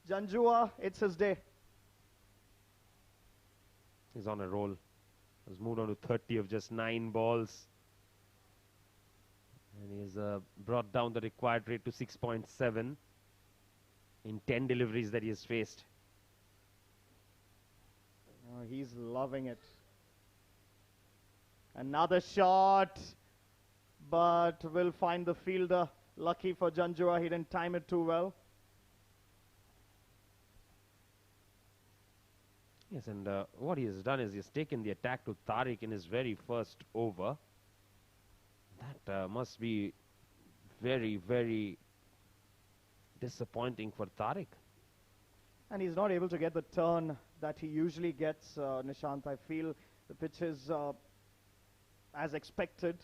Janjua, it's his day. He's on a roll. Has moved on to 30 of just 9 balls. And he has brought down the required rate to 6.7 in 10 deliveries that he has faced. Oh, he's loving it. Another shot, but will find the fielder. Lucky for Janjua, he didn't time it too well. Yes, and what he has done is he has taken the attack to Tariq in his very first over. That must be very, very disappointing for Tariq. And he's not able to get the turn that he usually gets, Nishant. I feel the pitch is as expected,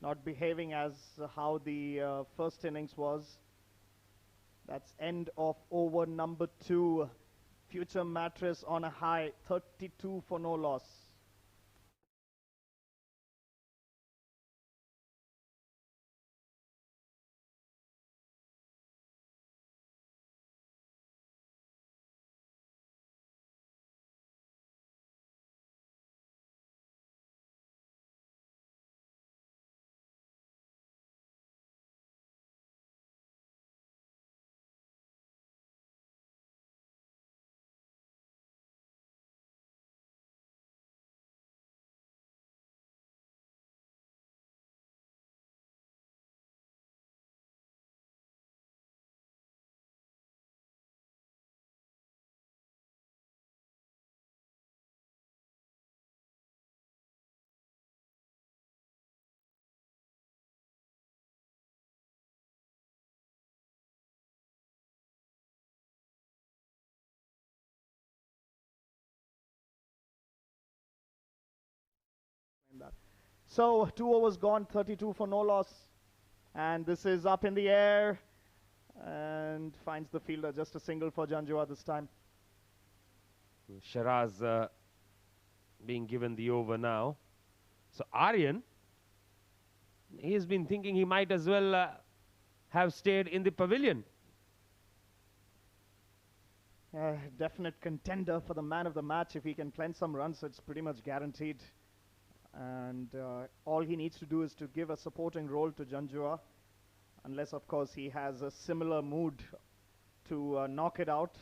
not behaving as how the first innings was. That's end of over number 2. Future Mattress on a high, 32 for no loss. So 2 overs gone, 32 for no loss. And this is up in the air and finds the fielder. Just a single for Janjua this time. Shiraz being given the over now. So Aryan, he's been thinking he might as well have stayed in the pavilion. Definite contender for the man of the match. If he can cleanse some runs, it's pretty much guaranteed. And all he needs to do is to give a supporting role to Janjua, unless of course he has a similar mood to knock it out.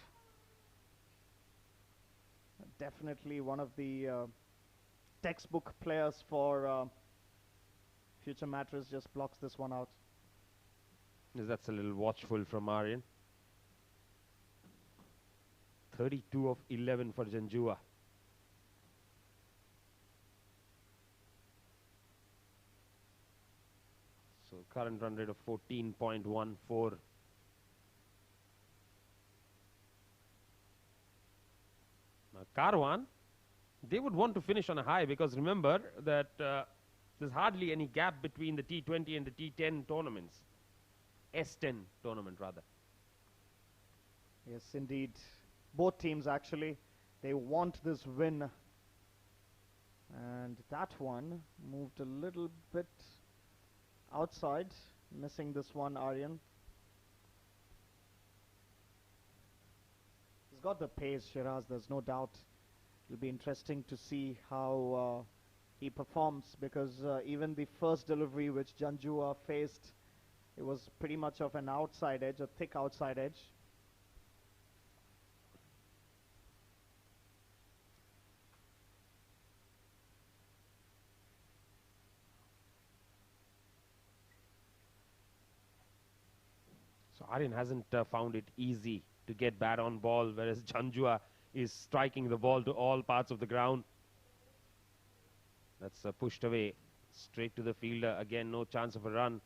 definitely one of the textbook players for future Mattress. Just blocks this one out. Yes, that's a little watchful from Aryan. 32 of 11 for Janjua. So current run rate of 14.14. Now Karwan, they would want to finish on a high, because remember that there's hardly any gap between the T20 and the T10 tournaments. S10 tournament rather. Yes, indeed. Both teams actually, they want this win. And that one moved a little bit outside, missing this one, Aryan. He's got the pace, Shiraz, there's no doubt. It'll be interesting to see how he performs, because even the first delivery which Janjua faced, it was pretty much of an outside edge, a thick outside edge. So Aryan hasn't found it easy to get bat on ball, whereas Janjua is striking the ball to all parts of the ground. That's pushed away straight to the fielder. Again, no chance of a run.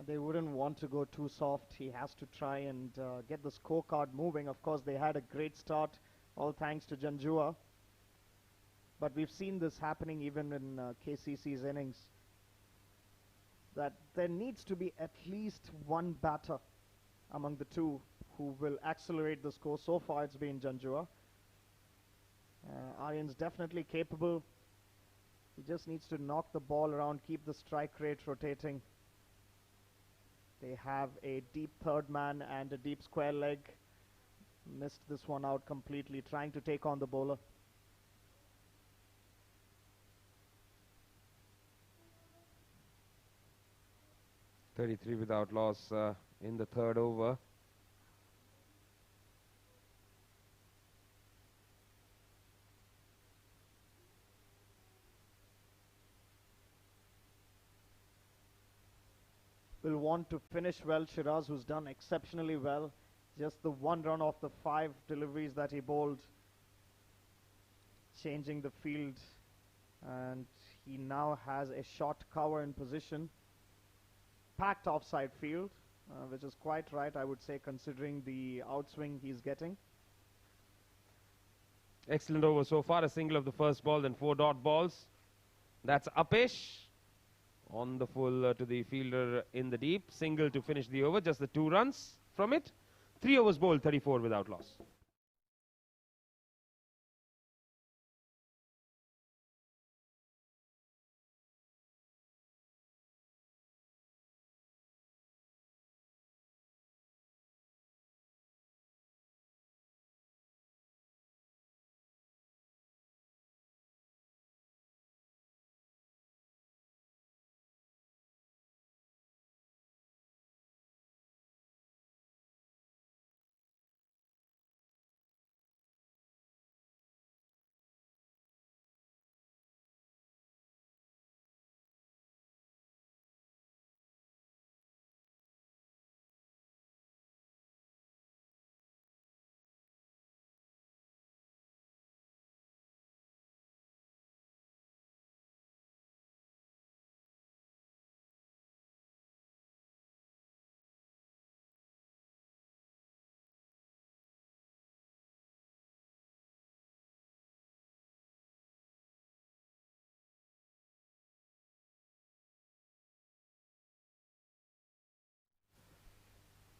They wouldn't want to go too soft. He has to try and get the scorecard moving. Of course, they had a great start, all thanks to Janjua. But we've seen this happening even in KCC's innings, that there needs to be at least one batter among the two who will accelerate the score. So far, it's been Janjua. Aryan's definitely capable. He just needs to knock the ball around, keep the strike rate rotating. They have a deep third man and a deep square leg. Missed this one out completely, trying to take on the bowler. .33 without loss in the third over. Will want to finish well. Shiraz, who's done exceptionally well. Just the one run off the 5 deliveries that he bowled, changing the field, and he now has a short cover in position. Packed offside field, which is quite right, I would say, considering the outswing he's getting. Excellent over so far. A single of the first ball, then 4 dot balls. That's Upish on the full to the fielder in the deep. Single to finish the over, just the 2 runs from it. 3 overs bowled, 34 without loss.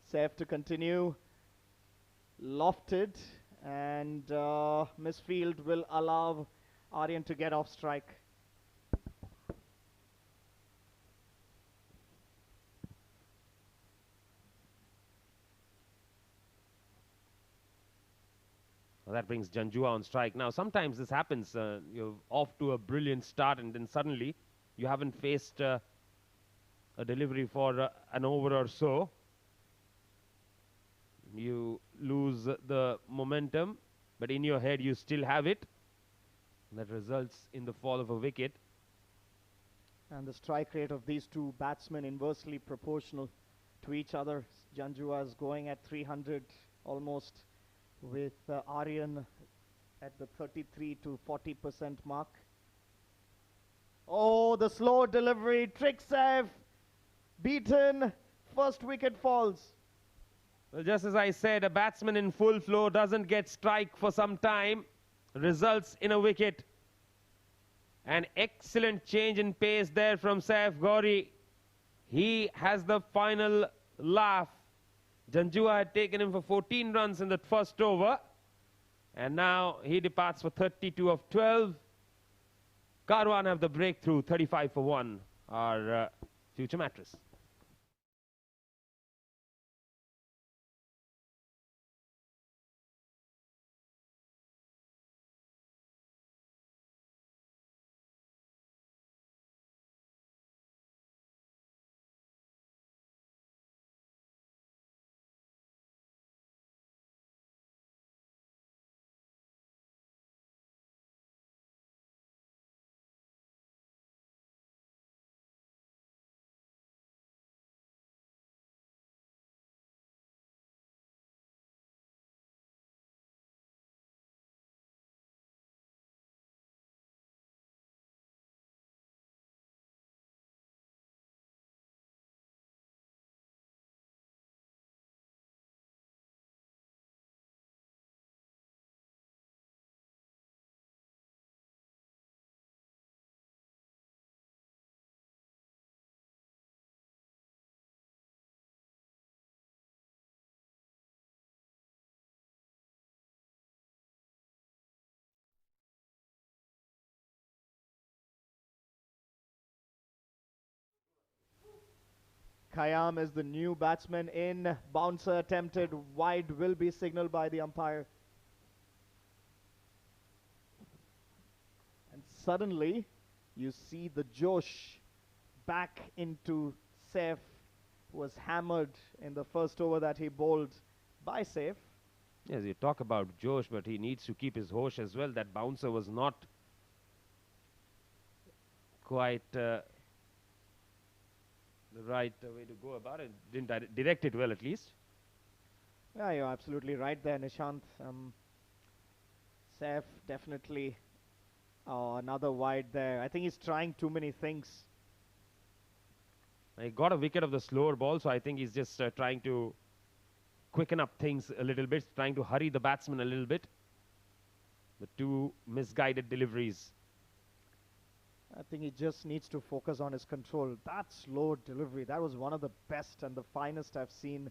Safe to continue. Lofted, and misfield will allow Aryan to get off strike. Well, that brings Janjua on strike. Now, sometimes this happens. You're off to a brilliant start, and then suddenly you haven't faced a delivery for an over or so. You lose the momentum, but in your head you still have it. That results in the fall of a wicket. And the strike rate of these two batsmen inversely proportional to each other. Janjua is going at 300 almost, with Aryan at the 33 to 40% mark. Oh, the slow delivery, trick save, beaten, first wicket falls. Well, just as I said, a batsman in full flow doesn't get strike for some time, results in a wicket. An excellent change in pace there from Saif Gauri. He has the final laugh. Janjua had taken him for 14 runs in the first over, and now he departs for 32 of 12. Karwan have the breakthrough, 35 for 1, our future mattress. Khayyam is the new batsman in. Bouncer attempted wide, will be signaled by the umpire. And suddenly, you see the Josh back into Saif, who was hammered in the first over that he bowled by Saif. Yes, you talk about Josh, but he needs to keep his hosh as well. That bouncer was not quite the right way to go about it. Didn't direct it well, at least. Yeah, you're absolutely right there, Nishant. Saif definitely another wide there. I think he's trying too many things. He got a wicket of the slower ball, so I think he's just trying to quicken up things a little bit, trying to hurry the batsman a little bit. The two misguided deliveries. I think he just needs to focus on his control. That slow delivery, that was one of the best and the finest I've seen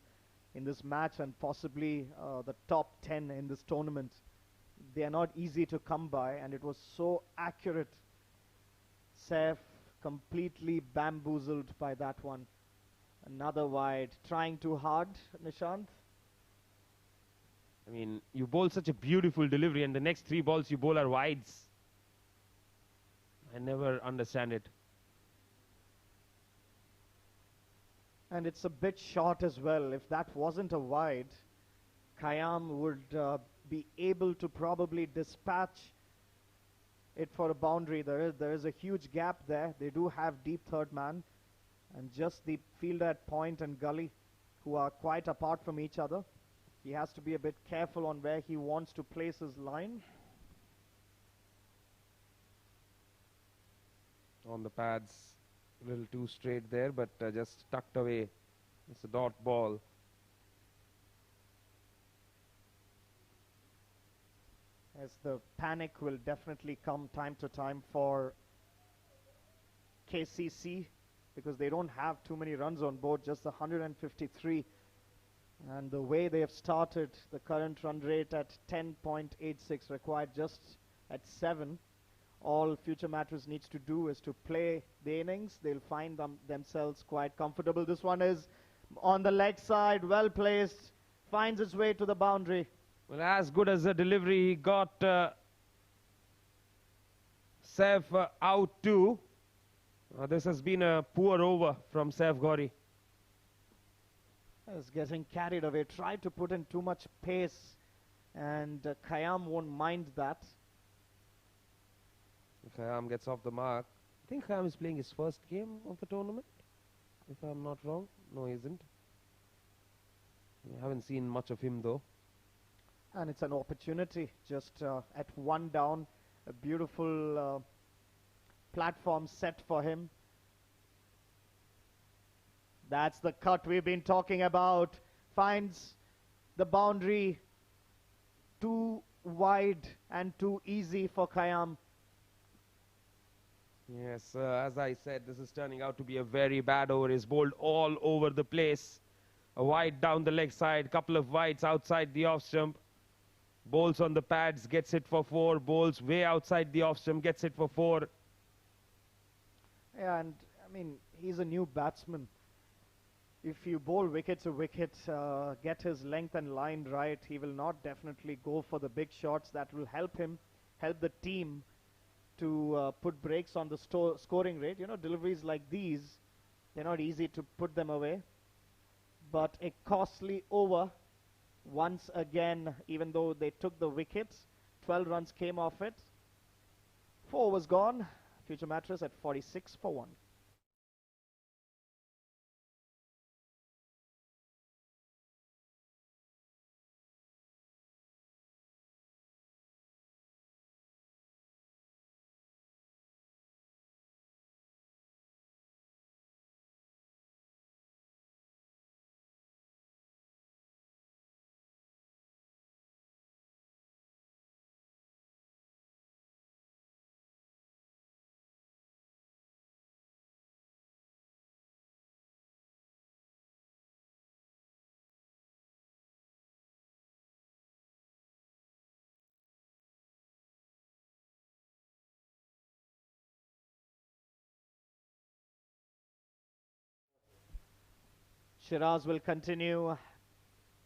in this match, and possibly the top 10 in this tournament. They are not easy to come by, and it was so accurate. Saif completely bamboozled by that one. Another wide, trying too hard, Nishant. I mean, you bowl such a beautiful delivery, and the next three balls you bowl are wides. I never understand it. And it's a bit short as well. If that wasn't a wide, Khayyam would be able to probably dispatch it for a boundary. There is a huge gap there. They do have deep third man, and just the fielder at point and gully, who are quite apart from each other. He has to be a bit careful on where he wants to place his line. On the pads, a little too straight there, but just tucked away. It's a dot ball. As the panic will definitely come time to time for KCC, because they don't have too many runs on board, just 153. And the way they have started, the current run rate at 10.86, required just at 7. All future Mattress needs to do is to play the innings. They'll find themselves quite comfortable. This one is on the leg side, well placed, finds its way to the boundary. Well, as good as the delivery, he got Saif out too. This has been a poor over from Saif Gauri. Is getting carried away, tried to put in too much pace, and Khayyam won't mind that. Khayyam gets off the mark. I think Khayyam is playing his first game of the tournament, if I'm not wrong. No, he isn't. I haven't seen much of him though. And it's an opportunity, just at one down, a beautiful platform set for him. That's the cut we've been talking about. Finds the boundary too wide and too easy for Khayyam. Yes, as I said, this is turning out to be a very bad over. He's bowled all over the place. A wide down the leg side, couple of wides outside the off stump. Bowls on the pads, gets it for 4. Bowls way outside the off stump, gets it for 4. Yeah, and I mean, he's a new batsman. If you bowl wicket to wicket, get his length and line right, he will not definitely go for the big shots. That will help him, help the team to put brakes on the scoring rate. You know, deliveries like these, they're not easy to put them away. But a costly over once again, even though they took the wickets, 12 runs came off it. 4 was gone. Future Mattress at 46 for 1. Shiraz will continue.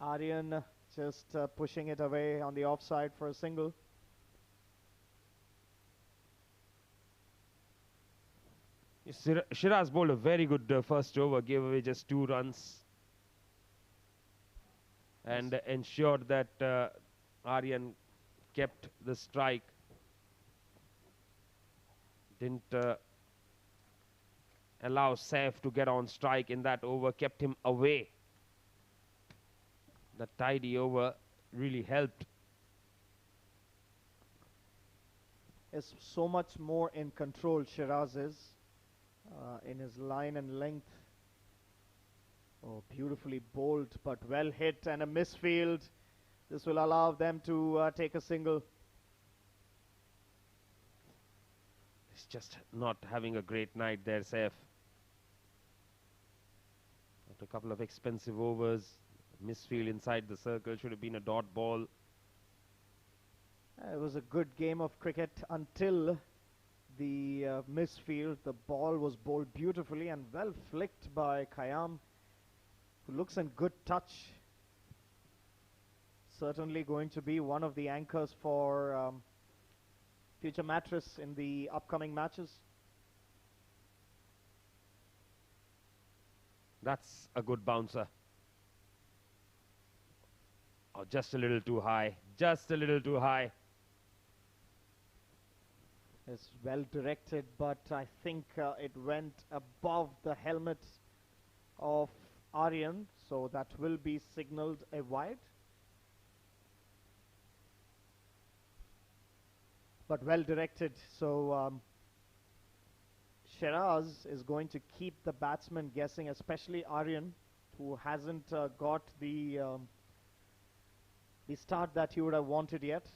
Aryan just pushing it away on the offside for a single. Shiraz bowled a very good first over, gave away just 2 runs. And ensured that Aryan kept the strike. Didn't allow Saif to get on strike in that over, kept him away. The tidy over really helped. Is so much more in control, Shiraz is, in his line and length. Oh, beautifully bowled, but well hit and a misfield. This will allow them to take a single. He's just not having a great night there, Saif. After a couple of expensive overs, misfield inside the circle, should have been a dot ball. It was a good game of cricket until the misfield. The ball was bowled beautifully and well flicked by Khayyam, who looks in good touch. Certainly going to be one of the anchors for Future Mattress in the upcoming matches. That's a good bouncer. Oh, just a little too high. Just a little too high. It's well directed, but I think it went above the helmet of Aryan, so that will be signalled a wide. But well directed, so Shiraz is going to keep the batsman guessing, especially Aryan, who hasn't got the start that he would have wanted yet.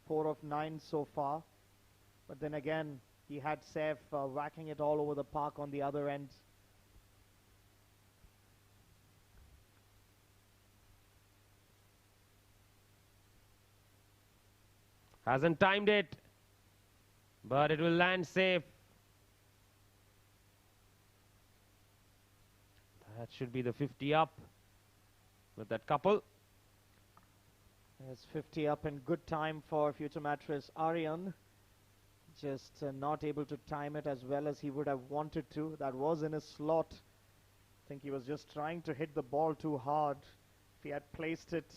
4 of 9 so far. But then again, he had Saif whacking it all over the park on the other end. Hasn't timed it, but it will land safe. That should be the 50 up with that couple. There's 50 up in good time for Future Mattress. Aryan just not able to time it as well as he would have wanted to. That was in his slot. I think he was just trying to hit the ball too hard. If he had placed it,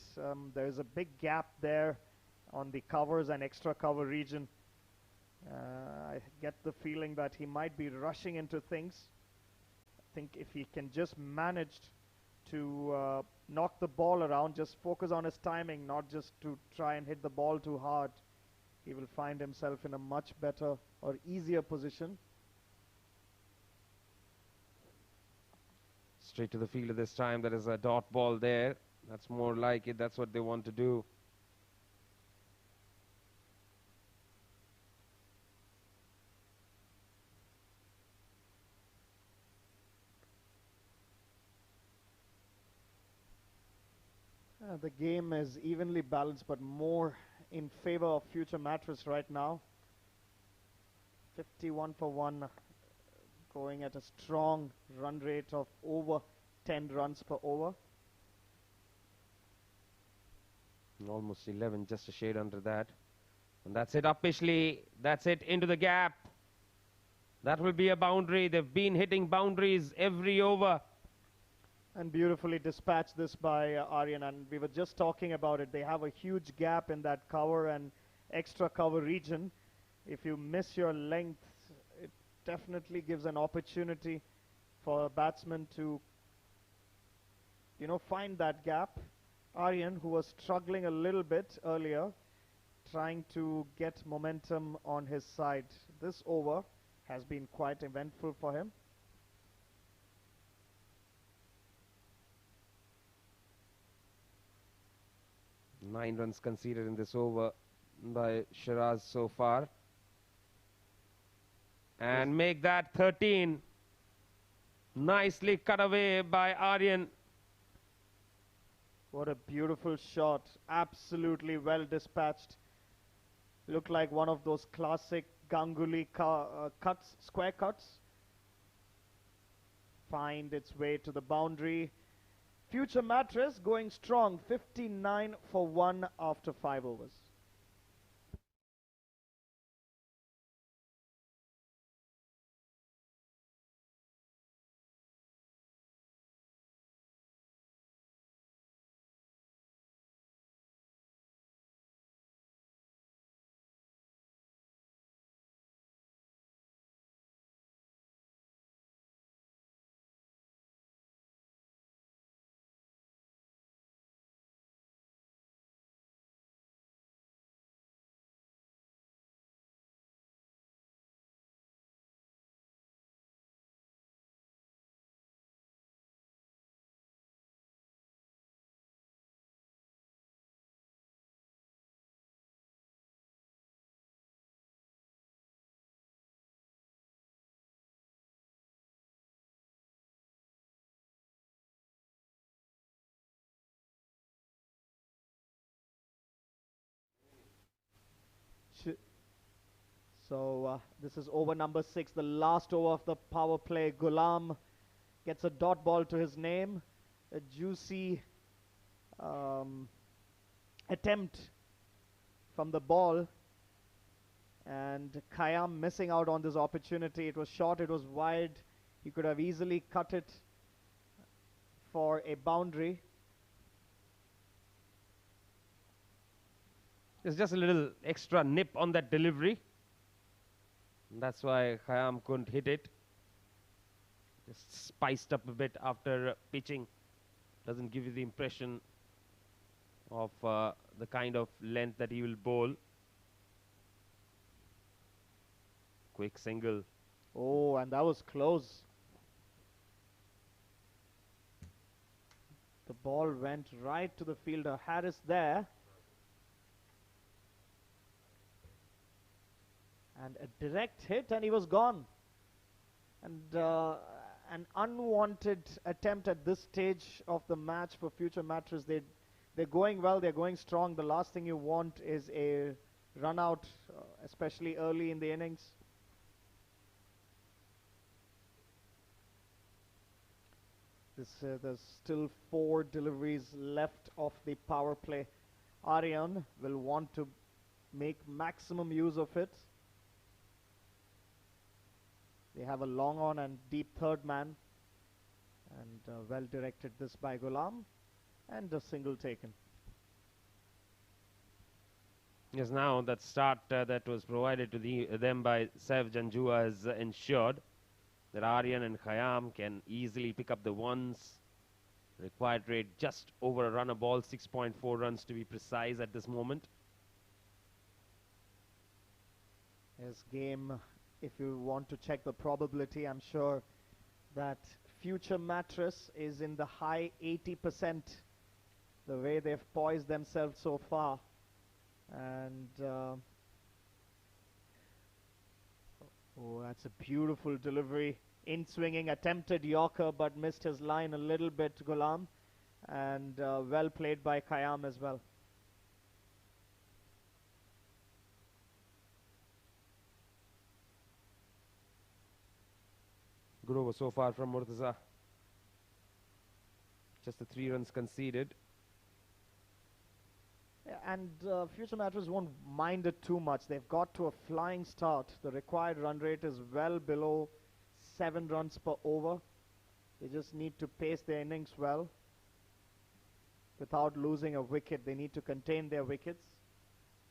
there's a big gap there on the covers and extra cover region. I get the feeling that he might be rushing into things. I think if he can just manage to knock the ball around, just focus on his timing, not just to try and hit the ball too hard, he will find himself in a much better or easier position. Straight to the fielder this time. There is a dot ball there. That's more like it. That's what they want to do. The game is evenly balanced, but more in favor of Future Mattress right now. 51 for 1, going at a strong run rate of over 10 runs per over. Almost 11, just a shade under that. And that's it up Pishley. That's it into the gap. That will be a boundary. They've been hitting boundaries every over. And beautifully dispatched this by Aryan, and we were just talking about it. They have a huge gap in that cover and extra cover region. If you miss your length, it definitely gives an opportunity for a batsman to, find that gap. Aryan, who was struggling a little bit earlier, trying to get momentum on his side. This over has been quite eventful for him. 9 runs conceded in this over by Shiraz so far. And make that 13. Nicely cut away by Aryan. What a beautiful shot. Absolutely well dispatched. Looked like one of those classic Ganguly cuts, square cuts. Find its way to the boundary. Future Mattress going strong, 59 for 1 after 5 overs. So this is over number 6, the last over of the power play. Ghulam gets a dot ball to his name. A juicy attempt from the ball. And Khayyam missing out on this opportunity. It was short, it was wide. He could have easily cut it for a boundary. There's just a little extra nip on that delivery. That's why Khayyam couldn't hit it. Just spiced up a bit after pitching. Doesn't give you the impression of the kind of length that he will bowl. Quick single. Oh, and that was close. The ball went right to the fielder. Harris there. And a direct hit, and he was gone. And an unwanted attempt at this stage of the match for Future Mattress. They're going well, they're going strong. The last thing you want is a run out, especially early in the innings. There's still 4 deliveries left of the power play. Aryan will want to make maximum use of it. They have a long on and deep third man. And well directed this by Ghulam, and a single taken. Yes, now that start that was provided to them by Saif Janjua has ensured that Aryan and Khayyam can easily pick up the ones. Required rate just over a run a ball, 6.4 runs to be precise at this moment. This game, if you want to check the probability, I'm sure that future Mattress is in the high 80%, the way they've poised themselves so far. And oh, that's a beautiful delivery. In swinging, attempted Yorker, but missed his line a little bit, Ghulam. And well played by Khayyam as well. Good over so far from Murtaza. Just the 3 runs conceded. Yeah, and future Mattress won't mind it too much. They've got to a flying start. The required run rate is well below 7 runs per over. They just need to pace their innings well without losing a wicket. They need to contain their wickets.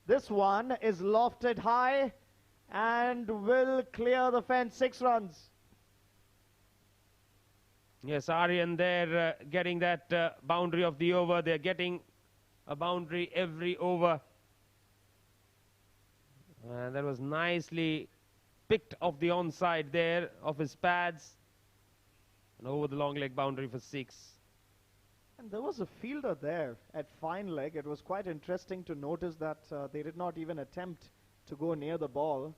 This one is lofted high and will clear the fence. 6 runs. Yes, Aryan there getting that boundary of the over. They're getting a boundary every over. And that was nicely picked off the onside there of his pads. And over the long leg boundary for 6. And there was a fielder there at fine leg. It was quite interesting to notice that they did not even attempt to go near the ball.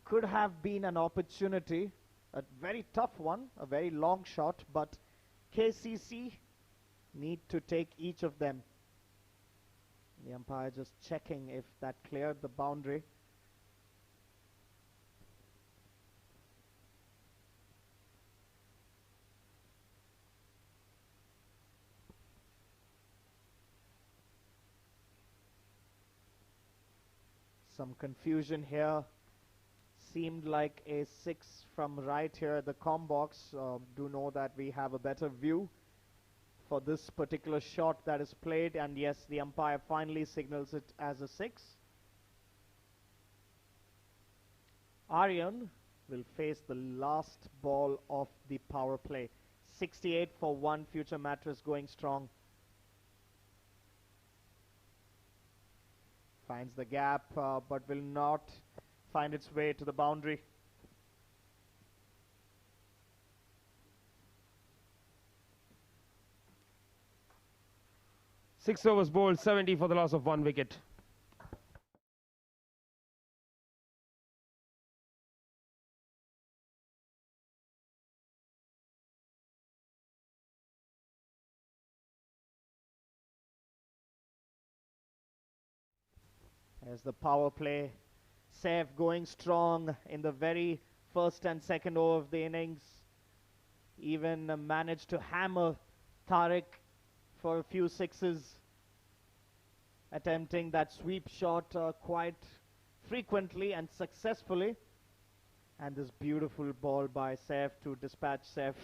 Could have been an opportunity. A very tough one, a very long shot, but KCC need to take each of them. The umpire just checking if that cleared the boundary. Some confusion here. Seemed like a 6 from right here at the com box. Do know that we have a better view for this particular shot that is played, and yes, the umpire finally signals it as a 6. Aryan will face the last ball of the power play. 68 for 1, future Mattress going strong. Finds the gap, but will not find its way to the boundary. Six overs bowled, 70 for the loss of 1 wicket. As the power play, Saif going strong in the very first and second over of the innings. Even managed to hammer Tariq for a few sixes, attempting that sweep shot quite frequently and successfully. And this beautiful ball by Saif to dispatch Saif.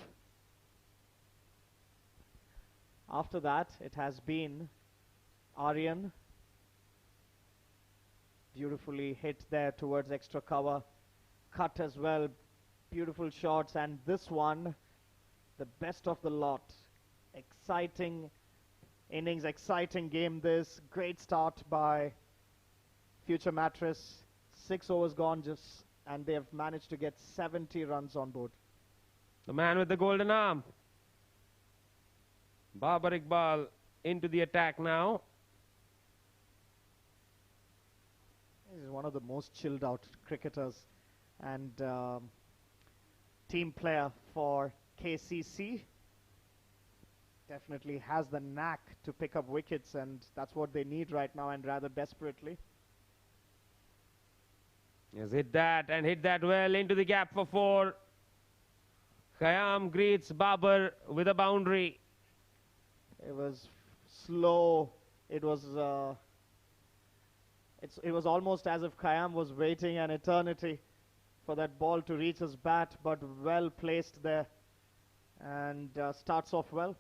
After that, it has been Aryan. Beautifully hit there towards extra cover. Cut as well. Beautiful shots. And this one, the best of the lot. Exciting innings, exciting game this. Great start by future Mattress. 6 overs gone just, and they have managed to get 70 runs on board. The man with the golden arm. Babar Iqbal into the attack now. He's one of the most chilled out cricketers and team player for KCC. Definitely has the knack to pick up wickets, and that's what they need right now, and rather desperately. Yes, hit that and hit that well into the gap for 4. Khayyam greets Babar with a boundary. It was slow. It was it was almost as if Khayyam was waiting an eternity for that ball to reach his bat, but well placed there. and starts off well.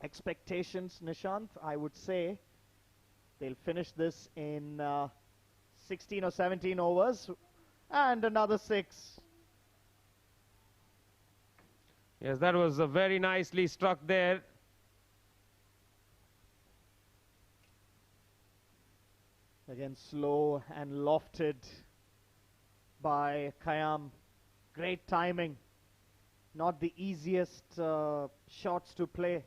Expectations, Nishant, I would say they'll finish this in 16 or 17 overs and another 6. Yes, that was very nicely struck there. Again, slow and lofted by Khayyam. Great timing. Not the easiest shots to play.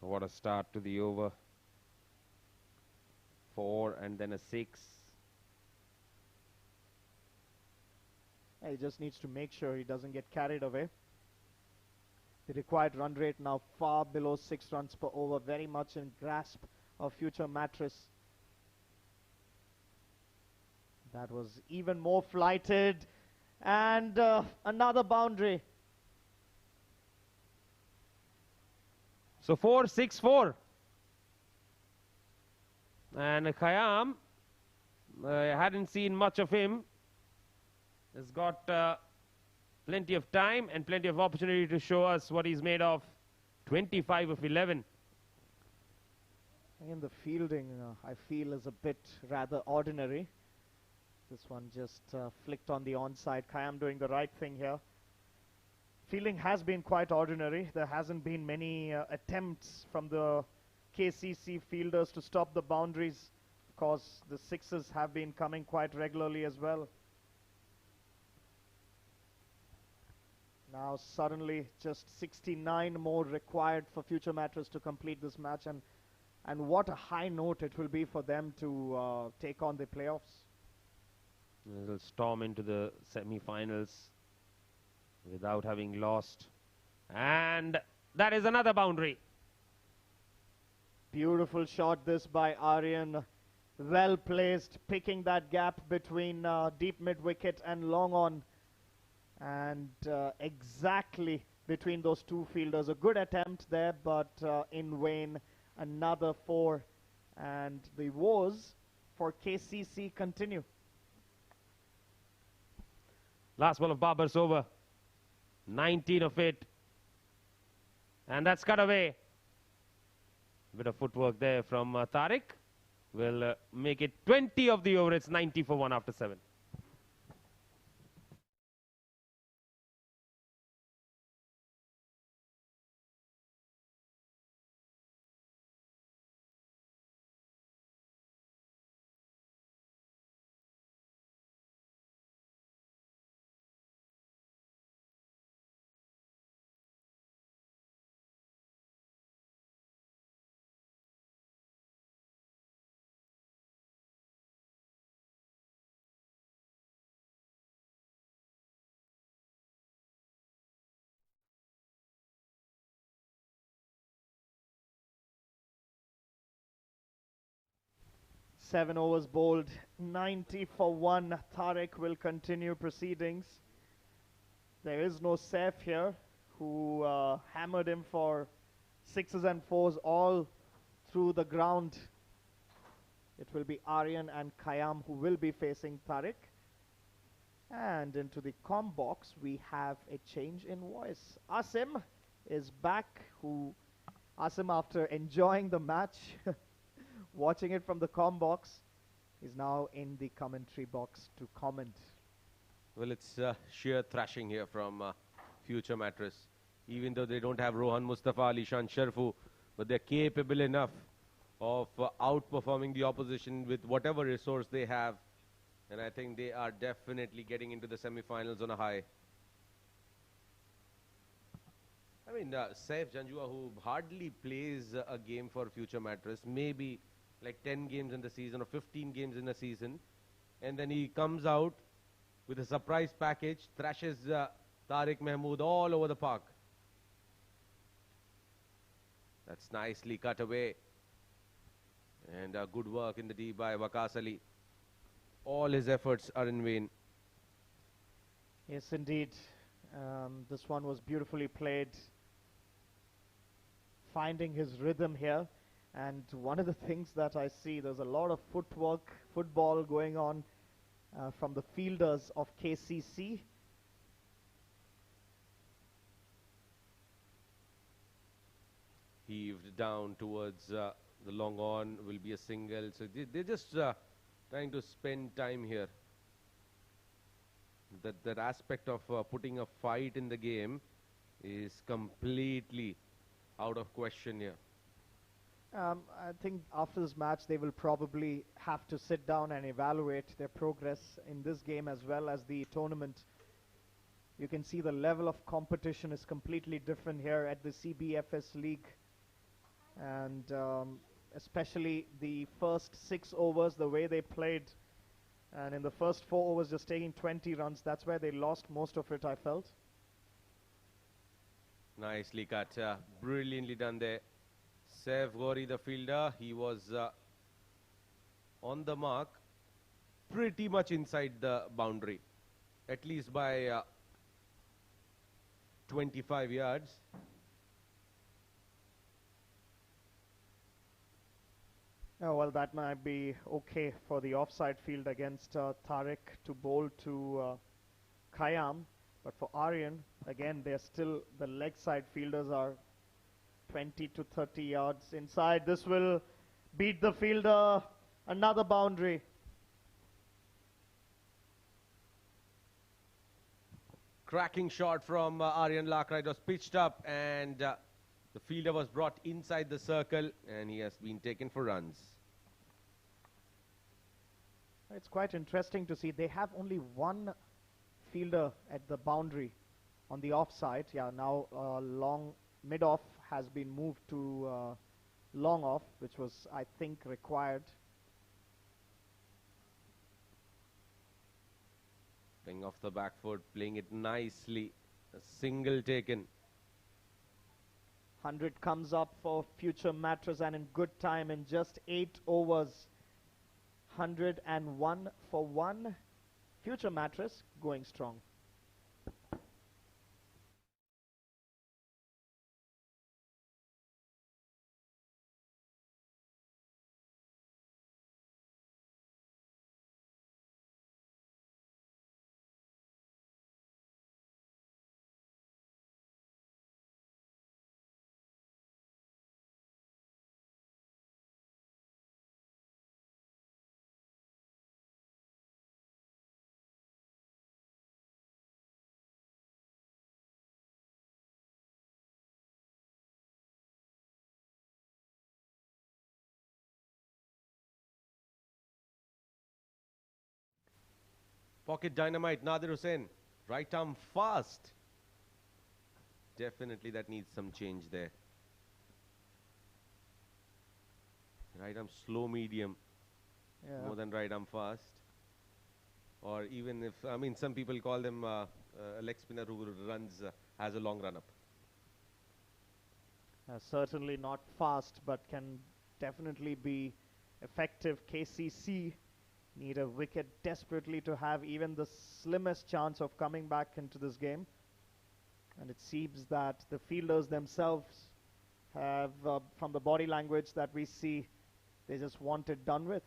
What a start to the over. 4 and then a 6. He just needs to make sure he doesn't get carried away. The required run rate now far below 6 runs per over, very much in grasp of future Mattress. That was even more flighted, and another boundary. So 4, 6, 4. And Khayyam, I hadn't seen much of him. Has got plenty of time and plenty of opportunity to show us what he's made of. 25 of 11. Again, the fielding, I feel, is a bit rather ordinary. This one just flicked on the onside. Khayyam doing the right thing here. Fielding has been quite ordinary. There hasn't been many attempts from the KCC fielders to stop the boundaries. Of course, the 6s have been coming quite regularly as well. Now suddenly just 69 more required for future Mattress to complete this match, and what a high note it will be for them to take on the playoffs. They'll storm into the semi-finals without having lost. And that is another boundary. Beautiful shot this by Aryan. Well placed, picking that gap between deep mid-wicket and long on. And exactly between those two fielders. A good attempt there, but in vain. Another 4. And the woes for KCC continue. Last ball of Babar's over. 19 of it. And that's cut away. Bit of footwork there from Tariq. Will make it 20 of the over. It's 90 for 1 after 7. Seven overs bowled, 90 for 1. Tariq will continue proceedings. There is no Saif here, who hammered him for 6s and 4s all through the ground. It will be Aryan and Khayyam who will be facing Tariq. And into the comm box, we have a change in voice. Asim is back, Asim, after enjoying the match, watching it from the comm box, is now in the commentary box to comment. Well, it's sheer thrashing here from future Mattress. Even though they don't have Rohan Mustafa, Alishan Sharfu, but they're capable enough of outperforming the opposition with whatever resource they have. And I think they are definitely getting into the semi-finals on a high. I mean, Saif Janjua, who hardly plays a game for future Mattress, maybe like 10 games in the season or 15 games in a season, and then he comes out with a surprise package, thrashes Tariq Mahmood all over the park. That's nicely cut away. And good work in the D by Waqas Ali. All his efforts are in vain. Yes, indeed. This one was beautifully played. finding his rhythm here. And one of the things that I see, there's a lot of footwork, football going on from the fielders of KCC. Heaved down towards the long on, will be a single. So they're just trying to spend time here. That aspect of putting a fight in the game is completely out of question here. I think after this match they will probably have to sit down and evaluate their progress in this game as well as the tournament. You can see the level of competition is completely different here at the CBFS League, and especially the first 6 overs, the way they played, and in the first 4 overs just taking 20 runs, that's where they lost most of it, I felt. Nicely cut, brilliantly done there. Sev Gori, the fielder, he was on the mark, pretty much inside the boundary, at least by 25 yards. Oh, well, that might be okay for the offside field against Tariq to bowl to Khayyam. But for Aryan, again, they're still, the leg side fielders are 20 to 30 yards inside. This will beat the fielder. Another boundary. Cracking shot from Aryan Lakra. It was pitched up and the fielder was brought inside the circle and he has been taken for runs. It's quite interesting to see. They have only one fielder at the boundary on the offside. Yeah, now long mid-off has been moved to long off, which was, I think, required. Playing off the back foot, playing it nicely. A single taken. 100 comes up for future Mattress and in good time in just 8 overs. 101 for 1. Future Mattress going strong. Pocket dynamite, Nadir Hussain. Right arm fast. Definitely that needs some change there. Right arm slow medium. Yeah. More than right arm fast. Or even if, I mean, some people call them a leg spinner who runs, has a long run up. Certainly not fast, but can definitely be effective. KCC need a wicket desperately to have even the slimmest chance of coming back into this game. And it seems that the fielders themselves have, from the body language that we see, they just want it done with.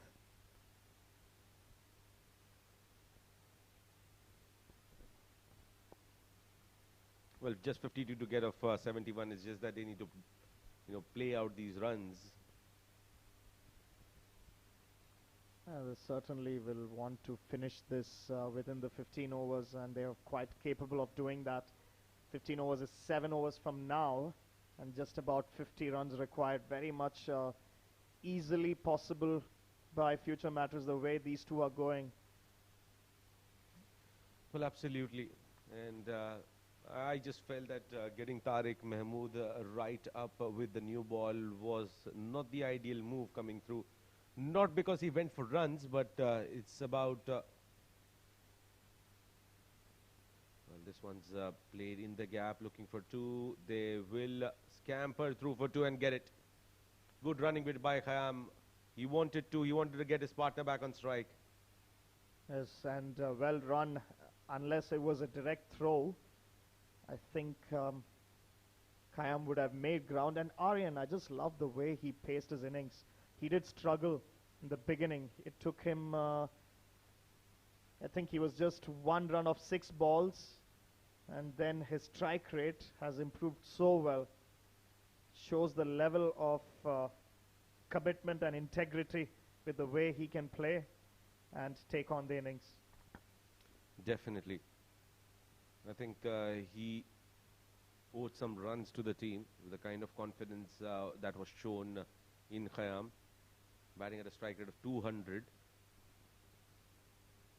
Well, just 52 to get off 71 is just that they need to, play out these runs. They certainly will want to finish this within the 15 overs, and they are quite capable of doing that. 15 overs is 7 overs from now, and just about 50 runs required. Very much easily possible by future Mattress the way these two are going. Well, absolutely. And I just felt that getting Tariq Mahmood right up with the new ball was not the ideal move coming through. Not because he went for runs, but it's about... well, this one's played in the gap, looking for 2. They will scamper through for 2 and get it. Good running bit by Khayyam. He wanted to get his partner back on strike. Yes, and well run, unless it was a direct throw. I think Khayyam would have made ground. And Aryan, I just love the way he paced his innings. He did struggle in the beginning. It took him, I think he was just 1 run of 6 balls. And then his strike rate has improved so well. Shows the level of commitment and integrity with the way he can play and take on the innings. Definitely. I think he owed some runs to the team with the kind of confidence that was shown in Khayyam, batting at a strike rate of 200.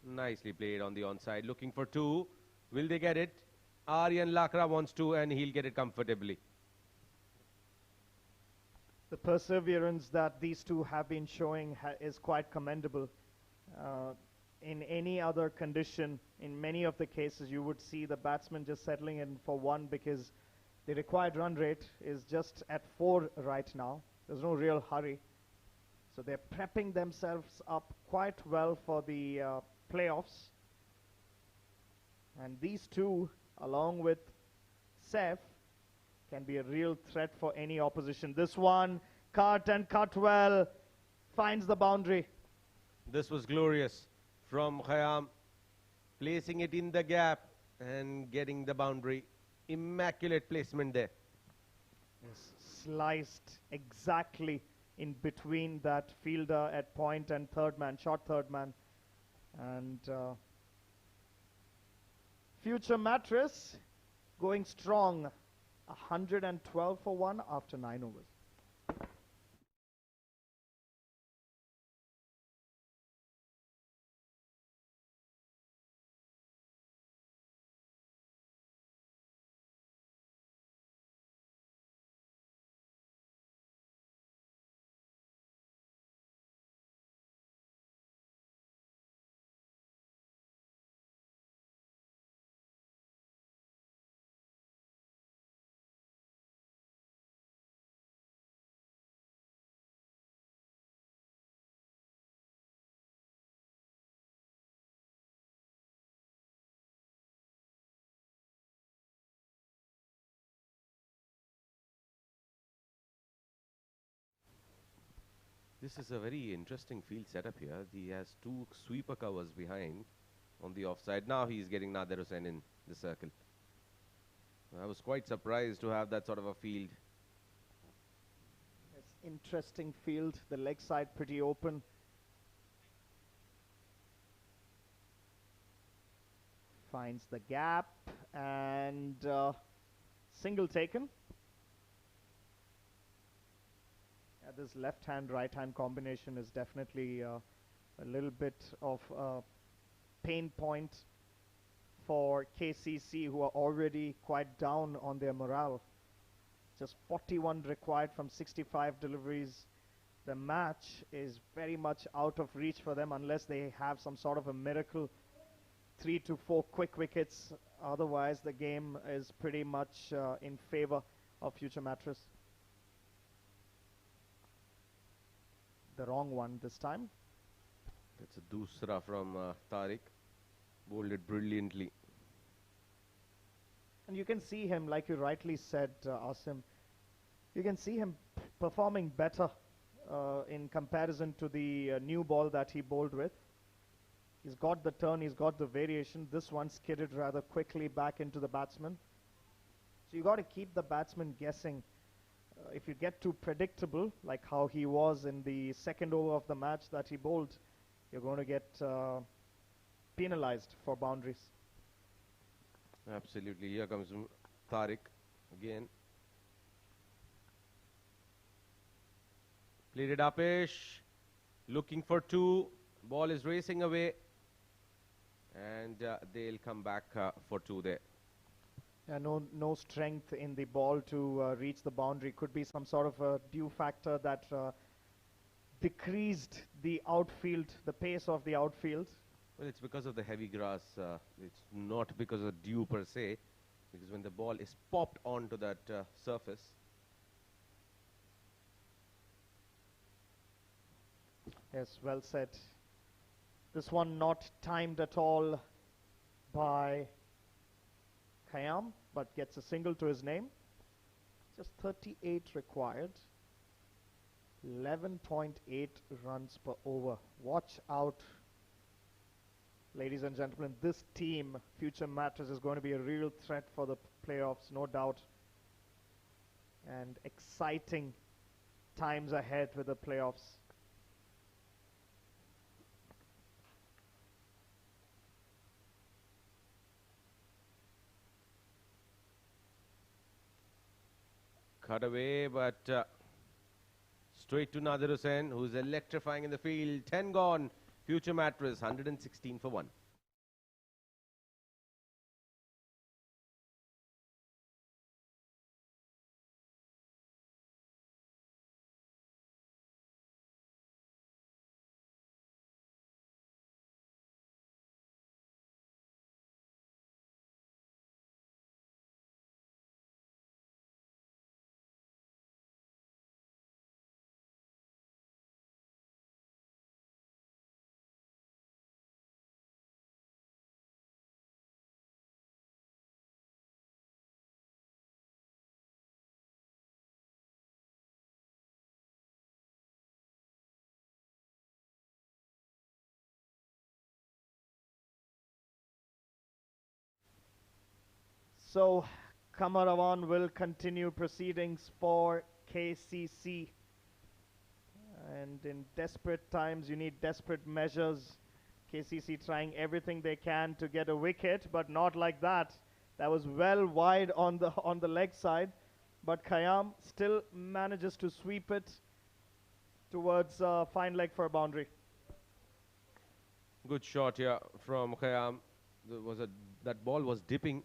Nicely played on the onside, looking for 2. Will they get it? Aryan Lakra wants 2 and he'll get it comfortably. The perseverance that these two have been showing is quite commendable. In any other condition, in many of the cases, you would see the batsman just settling in for 1 because the required run rate is just at 4 right now. There's no real hurry. So they're prepping themselves up quite well for the playoffs. And these two, along with Saif, can be a real threat for any opposition. This one, cut and cut well, finds the boundary. This was glorious from Khayyam, placing it in the gap and getting the boundary. Immaculate placement there. Yes, sliced exactly in between that fielder at point and third man, short third man. And future Mattress going strong. 112 for 1 after 9 overs. This is a very interesting field setup here. He has 2 sweeper covers behind on the offside. Now he's getting Nader Hussain in the circle. I was quite surprised to have that sort of a field. Yes, interesting field. The leg side pretty open. Finds the gap and single taken. This left-hand, right-hand combination is definitely a little bit of a pain point for KCC, who are already quite down on their morale. Just 41 required from 65 deliveries. The match is very much out of reach for them unless they have some sort of a miracle. 3 to 4 quick wickets. Otherwise, the game is pretty much in favor of future Mattress. The wrong one this time. That's a dusra from Tariq. Bowled it brilliantly. And you can see him, like you rightly said, Asim, you can see him performing better in comparison to the new ball that he bowled with. He's got the turn, he's got the variation. This one skidded rather quickly back into the batsman. So you got to keep the batsman guessing. If you get too predictable, like how he was in the second over of the match that he bowled, you're going to get penalized for boundaries. Absolutely. Here comes Tariq again. Played it upish. Looking for 2. Ball is racing away. And they'll come back for 2 there. No strength in the ball to reach the boundary. Could be some sort of a dew factor that decreased the outfield, the pace of the outfield. Well, it's because of the heavy grass. It's not because of dew per se, because when the ball is popped onto that surface. Yes, well said. This one not timed at all by Khayyam, but gets a single to his name. Just 38 required. 11.8 runs per over. Watch out, ladies and gentlemen. This team, Future Mattress, is going to be a real threat for the playoffs, no doubt. And exciting times ahead with the playoffs. Cut away, but straight to Nadir Hussain, who's electrifying in the field. 10 gone. Future Mattress, 116 for 1. So, Karwan will continue proceedings for KCC. And in desperate times, you need desperate measures. KCC trying everything they can to get a wicket, but not like that. That was well wide on the leg side. But Khayyam still manages to sweep it towards fine leg for a boundary. Good shot here from Khayyam. That ball was dipping.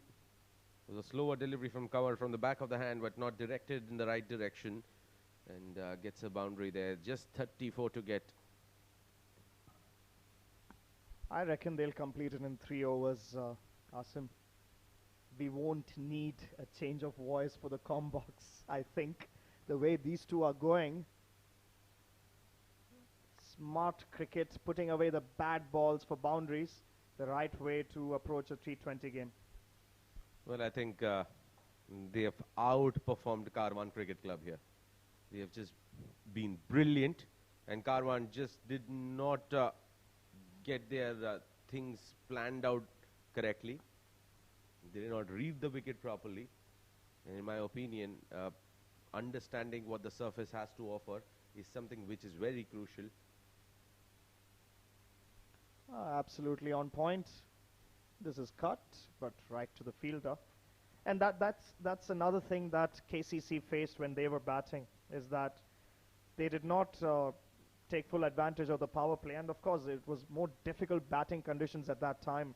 It was a slower delivery from cover from the back of the hand, but not directed in the right direction. And gets a boundary there. Just 34 to get. I reckon they'll complete it in 3 overs, Asim. We won't need a change of voice for the combox. I think the way these two are going, smart cricket, putting away the bad balls for boundaries, the right way to approach a T20 game. Well, I think they have outperformed Karwan Cricket Club here. They have just been brilliant, and Karwan just did not get their things planned out correctly. They did not read the wicket properly. And in my opinion, understanding what the surface has to offer is something which is very crucial. Absolutely on point. This is cut, but right to the fielder. And that's another thing that KCC faced when they were batting, is that they did not take full advantage of the power play. And of course, it was more difficult batting conditions at that time.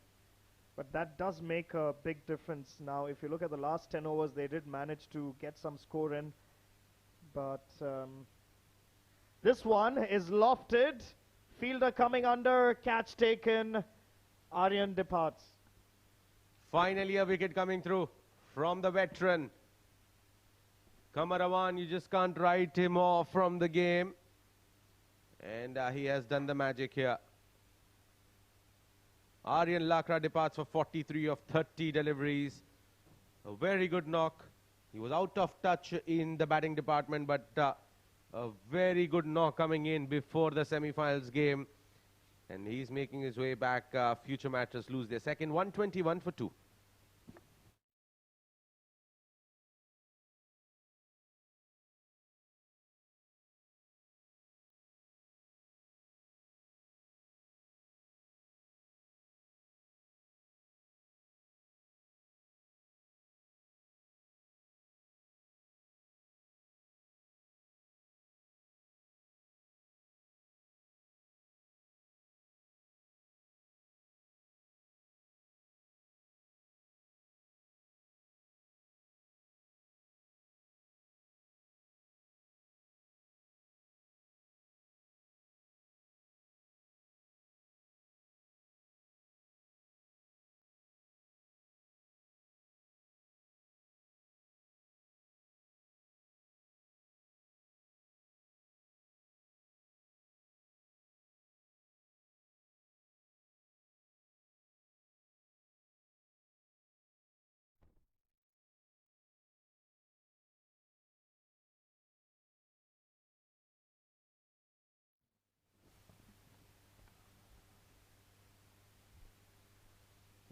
But that does make a big difference. Now, if you look at the last 10 overs, they did manage to get some score in. But this one is lofted. Fielder coming under, catch taken. Aryan departs. Finally, a wicket coming through from the veteran. Karwan, you just can't write him off from the game. And he has done the magic here. Aryan Lakra departs for 43 of 30 deliveries. A very good knock. He was out of touch in the batting department, but a very good knock coming in before the semi-finals game. And he's making his way back. Future Mattress lose their second, 121 for 2.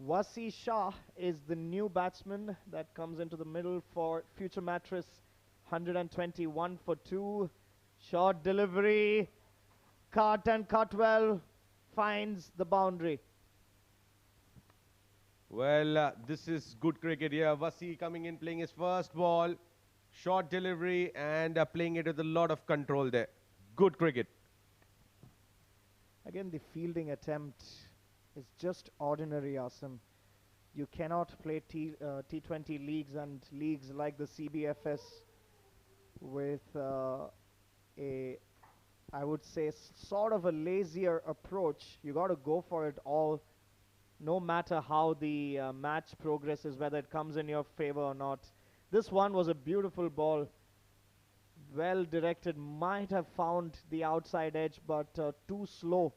Wasi Shah is the new batsman that comes into the middle for Future Mattress. 121 for 2. Short delivery. Cut and cut well. Finds the boundary. Well, this is good cricket here. Wasi coming in, playing his first ball. Short delivery and playing it with a lot of control there. Good cricket. Again, the fielding attempt is just ordinary, Asim. You cannot play T20 leagues and leagues like the CBFS with I would say, sort of a lazier approach. You got to go for it all, no matter how the match progresses, whether it comes in your favor or not. This one was a beautiful ball, well directed, might have found the outside edge, but too slow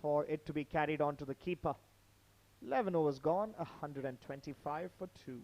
for it to be carried on to the keeper. 11 overs gone, 125 for 2.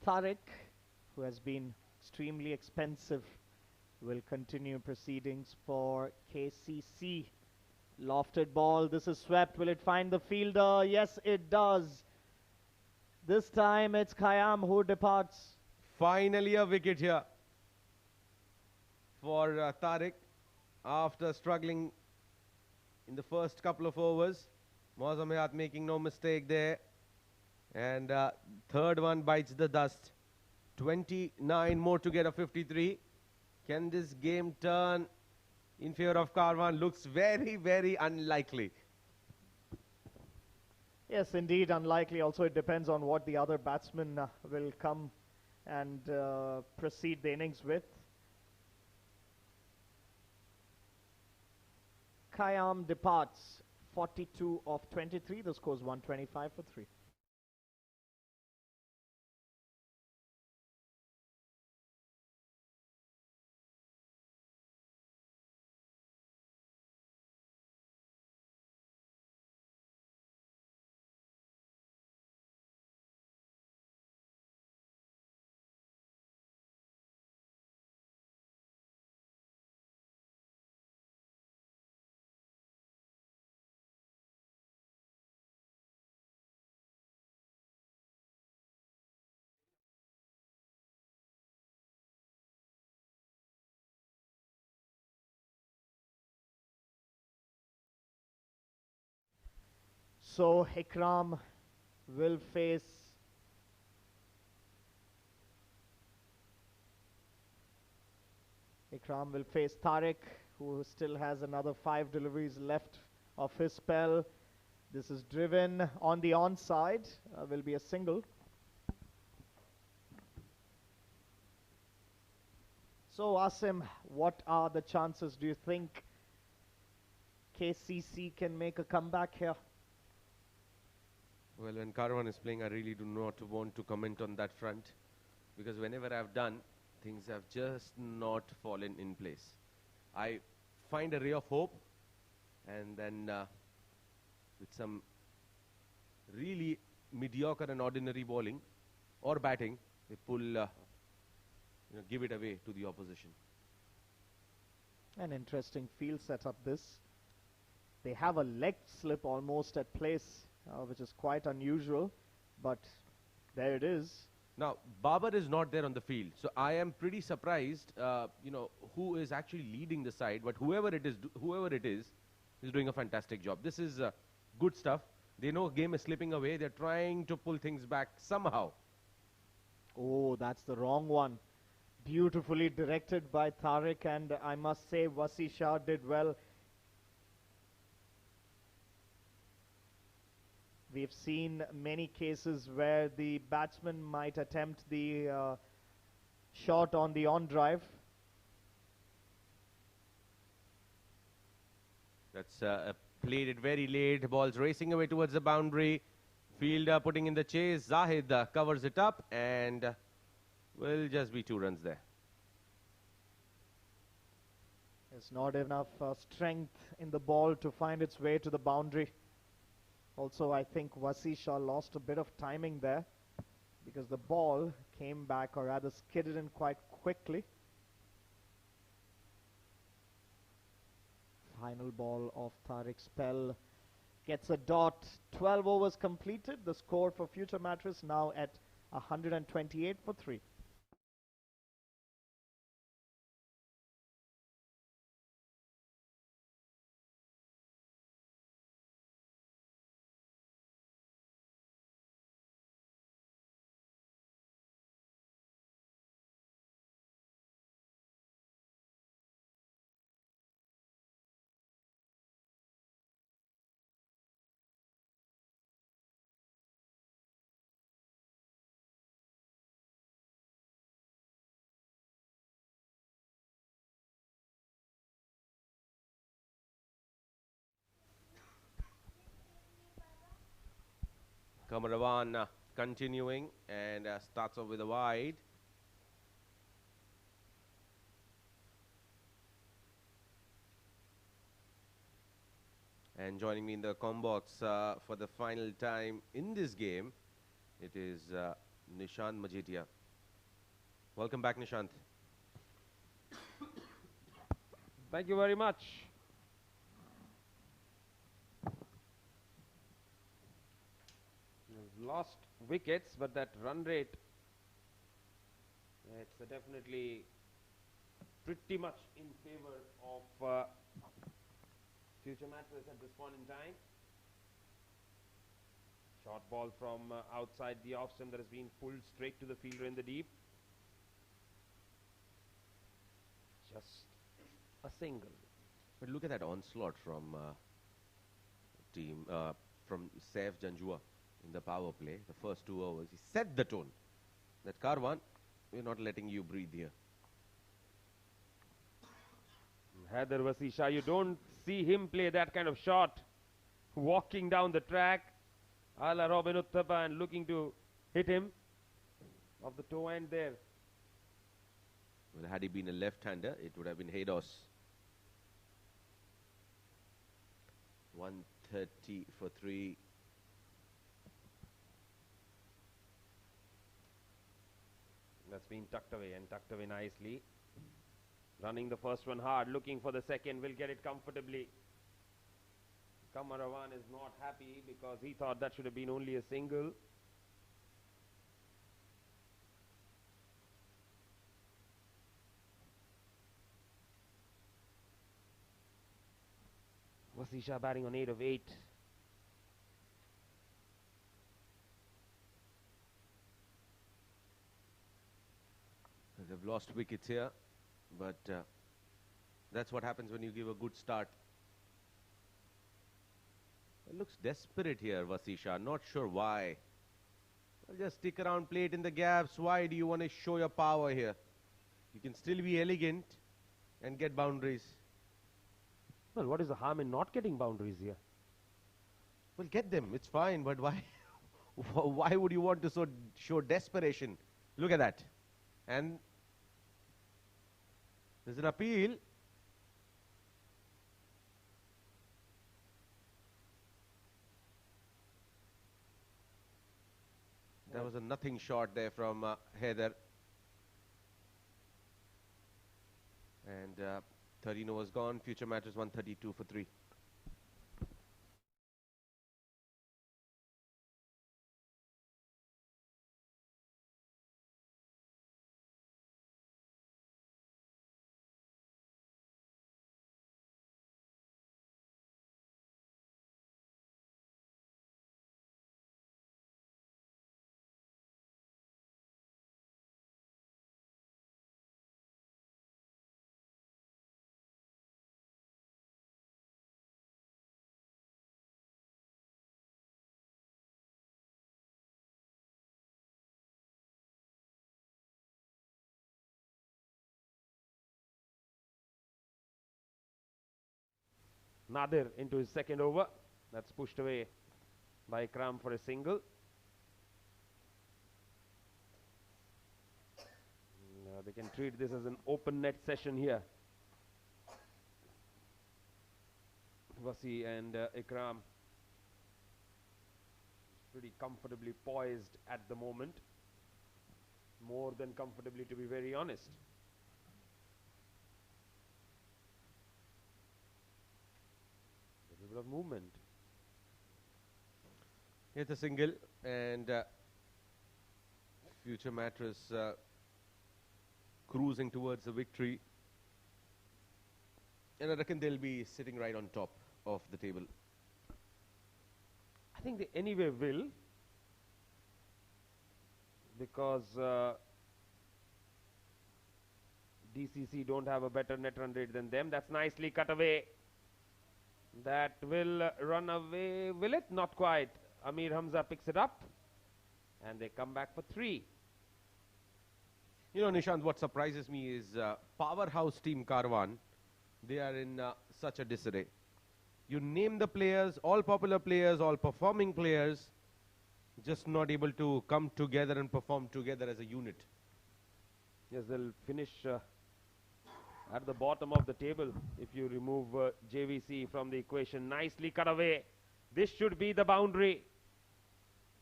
Tariq, who has been extremely expensive, will continue proceedings for KCC. Lofted ball, this is swept. Will it find the fielder? Yes, it does. This time it's Khayyam who departs. Finally a wicket here for Tariq after struggling in the first couple of overs. Mozam Hayat making no mistake there. And third one bites the dust. 29 more to get a 53. Can this game turn in favor of Karwan? Looks very, very unlikely. Yes, indeed, unlikely. Also, it depends on what the other batsman will come and proceed the innings with. Khayyam departs 42 of 23. The score is 125 for 3. So Ikram will face Tariq, who still has another 5 deliveries left of his spell. This is driven on the onside, will be a single. So Asim, what are the chances? Do you think KCC can make a comeback here? Well, when Karwan is playing, I really do not want to comment on that front, because whenever I've done, things have just not fallen in place. I find a ray of hope, and then with some really mediocre and ordinary bowling or batting, they pull, give it away to the opposition. An interesting field setup this. They have a leg slip almost at place, which is quite unusual, but there it is. Now, Babar is not there on the field, so I am pretty surprised, who is actually leading the side, but whoever it is doing a fantastic job. This is good stuff. They know game is slipping away. They're trying to pull things back somehow. Oh, that's the wrong one. Beautifully directed by Tariq, and I must say Wasi Shah did well. We've seen many cases where the batsman might attempt the shot on the on drive. That's played it very late. Ball's racing away towards the boundary. Fielder putting in the chase. Zahid covers it up and will just be 2 runs there. There's not enough strength in the ball to find its way to the boundary. Also, I think Vasisha lost a bit of timing there because the ball came back, or rather skidded in quite quickly. Final ball of Tariq Spell gets a dot. 12 overs completed. The score for Future Mattress now at 128 for 3. Karwan continuing and starts off with a wide. And joining me in the combox for the final time in this game, it is Nishant Majetia. Welcome back, Nishant. Thank you very much. We've lost wickets, but that run rate, it's definitely pretty much in favor of Future Mattress at this point in time. Short ball from outside the off stump that has been pulled straight to the fielder in the deep. Just a single. But look at that onslaught from from Saif Janjua in the power play. The first 2 overs, he set the tone that Karwan, we're not letting you breathe here. Haider Vasisha, you don't see him play that kind of shot. Walking down the track, a la Robin Uthappa, and looking to hit him off the toe end there. Well, had he been a left-hander, it would have been Haydos. 130 for 3. That's been tucked away and tucked away nicely. Running the first one hard, looking for the second, will get it comfortably. Karwan is not happy because he thought that should have been only a single. Vasisha batting on 8 of 8. They've lost wickets here, but that's what happens when you give a good start. It looks desperate here, Vasisha. Not sure why. Well, just stick around, play it in the gaps. Why do you want to show your power here? You can still be elegant and get boundaries. Well, what is the harm in not getting boundaries here? Well, get them. It's fine, but why? Why would you want to show desperation? Look at that. And there's an appeal. There was a nothing shot there from Haider. And 13 overs gone. Future Mattress 132 for 3. Nadir into his second over. That's pushed away by Ikram for a single. They can treat this as an open net session here. Wasi and Ikram pretty comfortably poised at the moment. More than comfortably, to be very honest. A little bit of movement. It's a single, and future Mattress cruising towards the victory. And I reckon they'll be sitting right on top of the table. I think they anyway will, because DCC don't have a better net run rate than them. That's nicely cut away. That will run away, will it? Not quite. Amir Hamza picks it up, and they come back for 3. You know, Nishant, what surprises me is powerhouse team Karwan. They are in such a disarray. You name the players, all popular players, all performing players, just not able to come together and perform together as a unit. Yes, they'll finish at the bottom of the table if you remove JVC from the equation. Nicely cut away. This should be the boundary.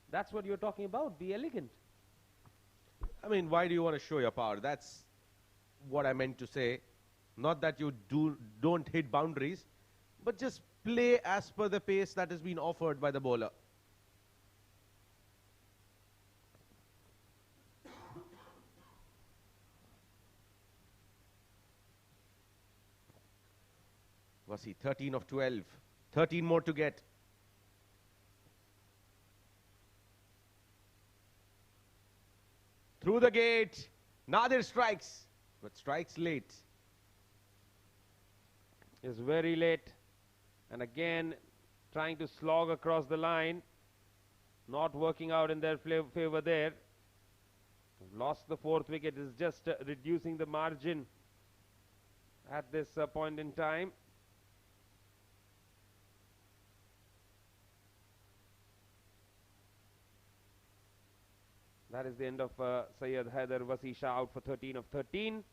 That's what you're talking about. Be elegant. I mean, why do you want to show your power? That's what I meant to say. Not that you don't hit boundaries, but just play as per the pace that has been offered by the bowler. Wasi, 13 of 12. 13 more to get. Through the gate. Nadir strikes, but strikes late. Is very late, and again trying to slog across the line, not working out in their favor there. Lost the 4th wicket. Is just reducing the margin at this point in time. That is the end of Syed Haider Wasi Shah, out for 13 of 13.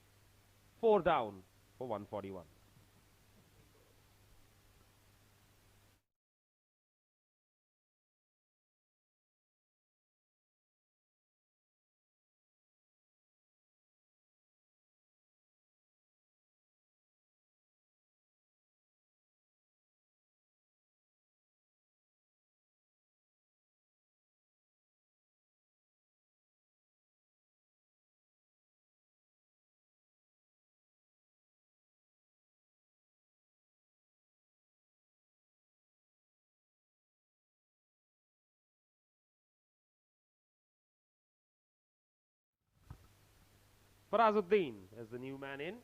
4 down for 141. Farazuddin as the new man in.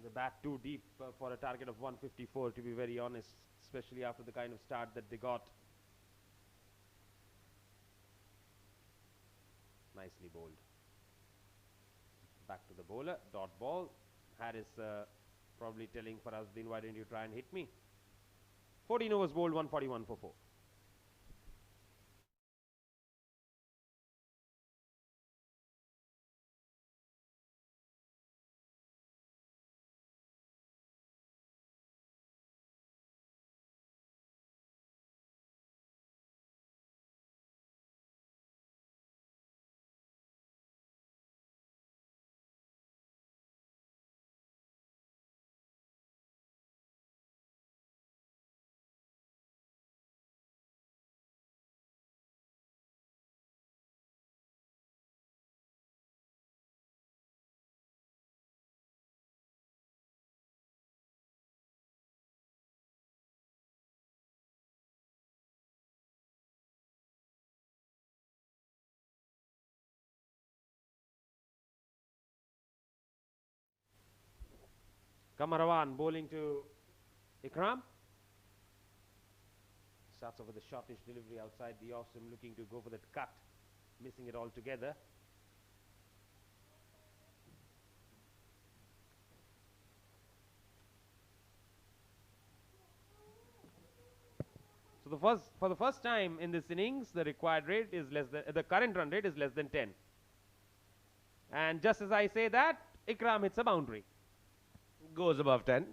The bat too deep for a target of 154, to be very honest, especially after the kind of start that they got. Nicely bowled. Back to the bowler, dot ball. Harris probably telling Farazuddin, why didn't you try and hit me? 14 overs bowled, 141 for 4. Karwan bowling to Ikram. Starts off with a shortish delivery outside the off stump, looking to go for that cut, missing it altogether. for the first time in this innings, the required rate is less than the current run rate is less than 10. And just as I say that, Ikram hits a boundary. Goes above 10.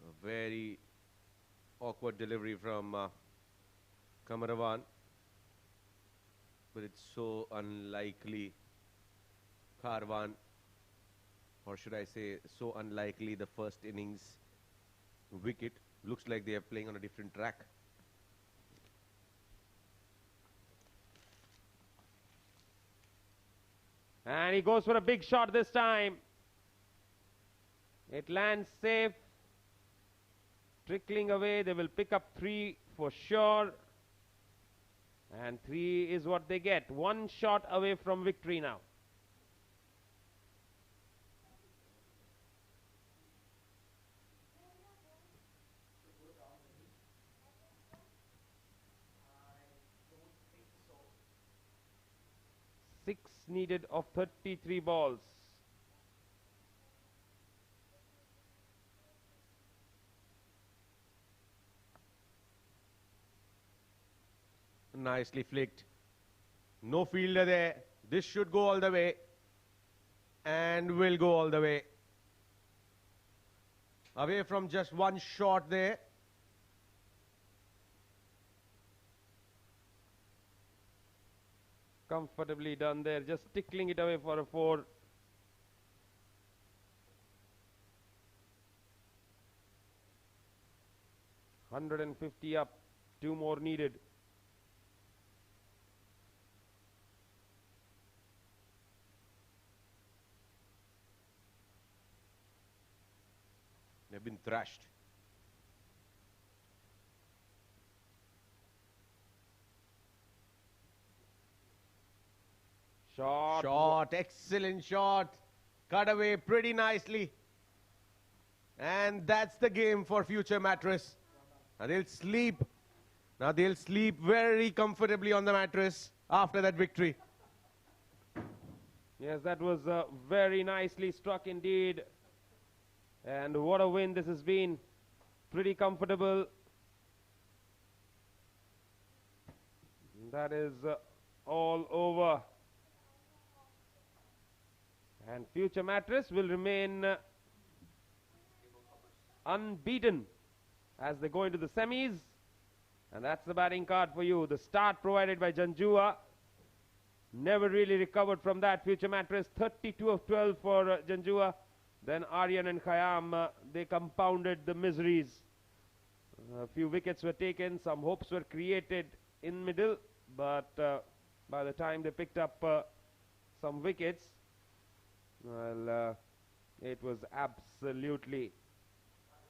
A very awkward delivery from Karwan. But it's so unlikely Karwan, or should I say, so unlikely the first innings wicket. Looks like they are playing on a different track. And he goes for a big shot this time. It lands safe. Trickling away. They will pick up 3 for sure. And 3 is what they get. 1 shot away from victory now. Six needed of 33 balls. Nicely flicked. No fielder there. This should go all the way. And will go all the way. Away from just 1 shot there. Comfortably done there, just tickling it away for a 4. $150 up, 2 more needed. They've been thrashed. Shot, excellent shot. Cut away pretty nicely. And that's the game for future Mattress. Now they'll sleep. Now they'll sleep very comfortably on the mattress after that victory. Yes, that was very nicely struck indeed. And what a win this has been. Pretty comfortable. That is all over. And future Mattress will remain unbeaten as they go into the semis. And that's the batting card for you. The start provided by Janjua. Never really recovered from that. Future Mattress 32 of 12 for Janjua. Then Aryan and Khayyam, they compounded the miseries. A few wickets were taken. Some hopes were created in middle. But by the time they picked up some wickets, well, it was absolutely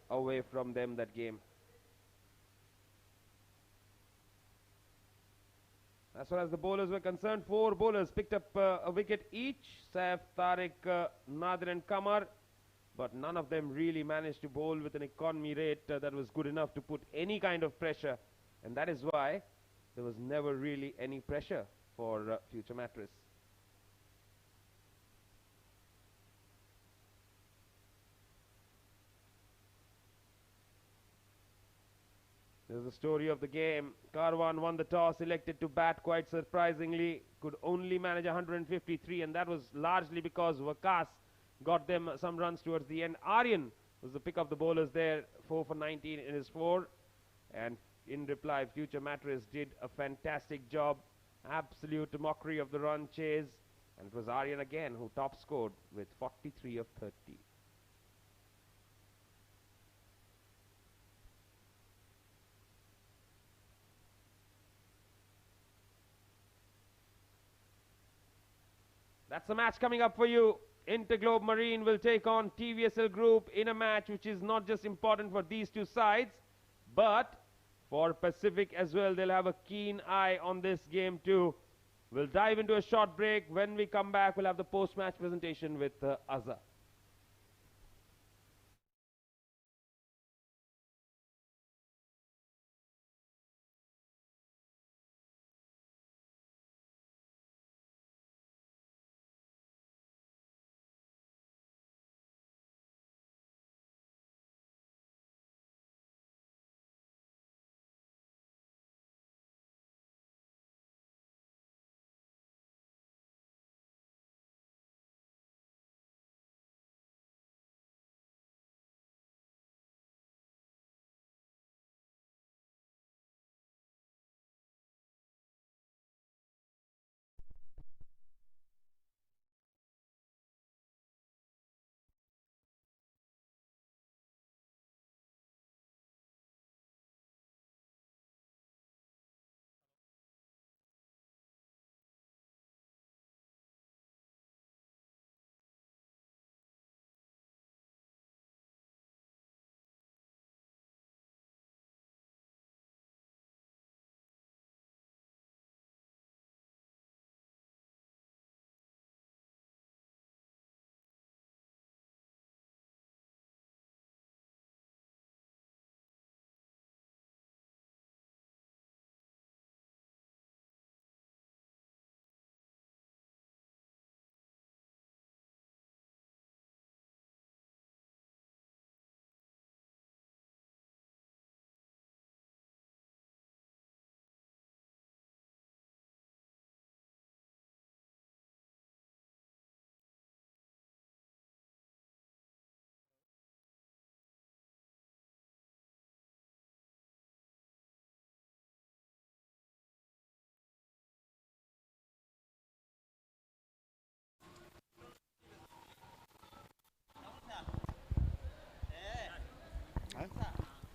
away from them, that game. As far as the bowlers were concerned, 4 bowlers picked up a wicket each. Saif, Tariq, Nadir and Kamar. But none of them really managed to bowl with an economy rate that was good enough to put any kind of pressure. And that is why there was never really any pressure for future Mattress. There's the story of the game. Karwan won the toss, elected to bat quite surprisingly. Could only manage 153, and that was largely because Waqas got them some runs towards the end. Aryan was the pick of the bowlers there, 4 for 19 in his 4. And in reply, future Mattress did a fantastic job. Absolute mockery of the run chase. And it was Aryan again who top scored with 43 of 30. That's the match coming up for you. Interglobe Marine will take on TVSL Group in a match which is not just important for these two sides, but for Pacific as well. They'll have a keen eye on this game too. We'll dive into a short break. When we come back, we'll have the post-match presentation with Azhar.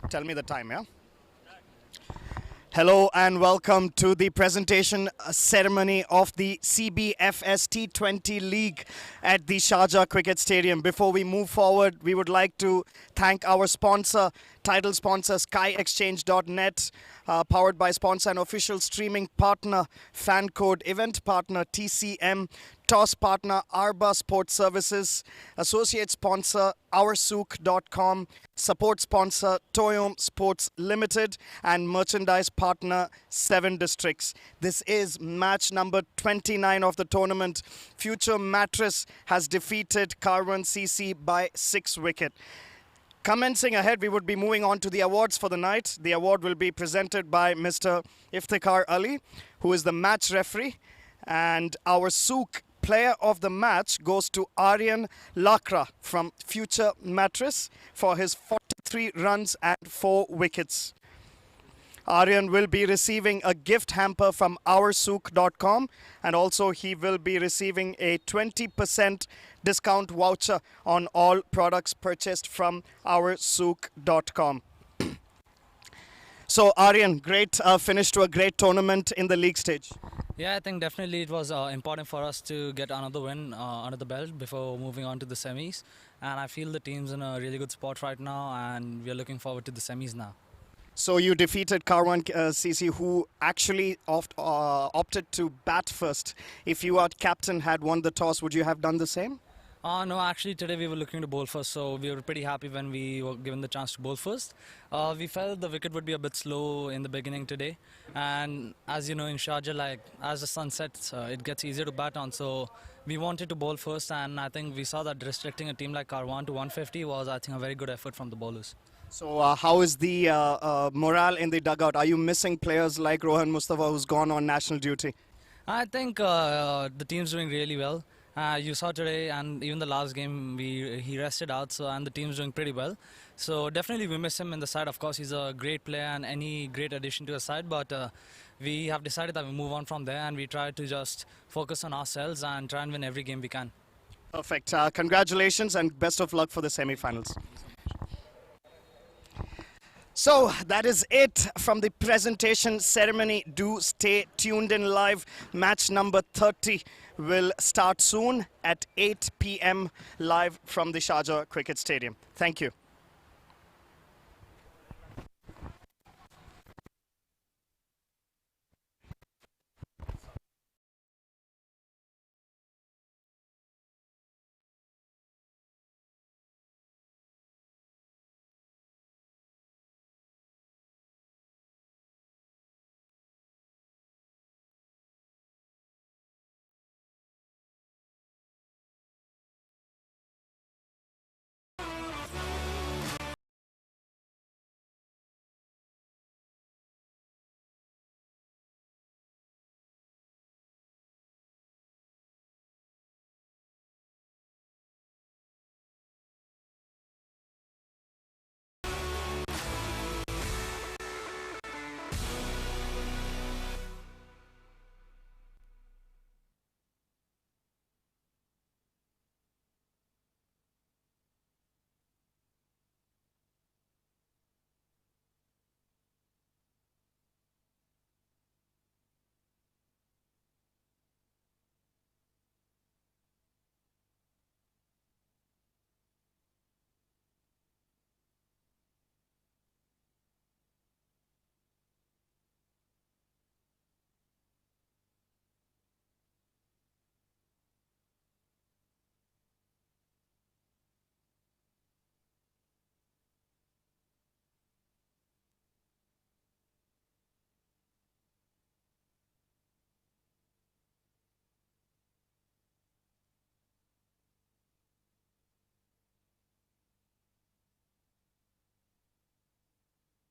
Tell me the time, yeah? Hello and welcome to the presentation ceremony of the CBFS T20 League at the Sharjah Cricket Stadium. Before we move forward, we would like to thank our sponsor, title sponsor SkyExchange.net, powered by sponsor and official streaming partner, fan code event partner TCM, toss partner Arba Sports Services, associate sponsor OurSouk.com, support sponsor Toyom Sports Limited, and merchandise partner 7 Districts. This is match number 29 of the tournament. Future Mattress has defeated Karwan CC by 6 wickets. Commencing ahead, we would be moving on to the awards for the night. The award will be presented by Mr. Iftikhar Ali, who is the match referee, and our Souk player of the match goes to Aryan Lakra from Future Mattress for his 43 runs and 4 wickets. Aryan will be receiving a gift hamper from OurSouk.com, and also he will be receiving a 20% discount voucher on all products purchased from OurSouk.com. So Aryan, great finish to a great tournament in the league stage. Yeah, I think definitely it was important for us to get another win under the belt before moving on to the semis. And I feel the team's in a really good spot right now, and we are looking forward to the semis now. So you defeated Karwan CC, who actually opted to bat first. If you, our captain, had won the toss, would you have done the same? No, actually today we were looking to bowl first, so we were pretty happy when we were given the chance to bowl first. We felt the wicket would be a bit slow in the beginning today, and as you know, in Sharjah, like as the sun sets, it gets easier to bat on, so we wanted to bowl first, and I think we saw that restricting a team like Karwan to 150 was, I think, a very good effort from the bowlers. So how is the morale in the dugout? Are you missing players like Rohan Mustafa, who's gone on national duty? I think the team's doing really well. You saw today, and even the last game, he rested out, so and the team's doing pretty well. So definitely we miss him in the side. Of course, he's a great player and any great addition to the side, but we have decided that we move on from there and we try to just focus on ourselves and try and win every game we can. Perfect. Congratulations and best of luck for the semi-finals. So that is it from the presentation ceremony. Do stay tuned in live. Match number 30 will start soon at 8 p.m. live from the Sharjah Cricket Stadium. Thank you.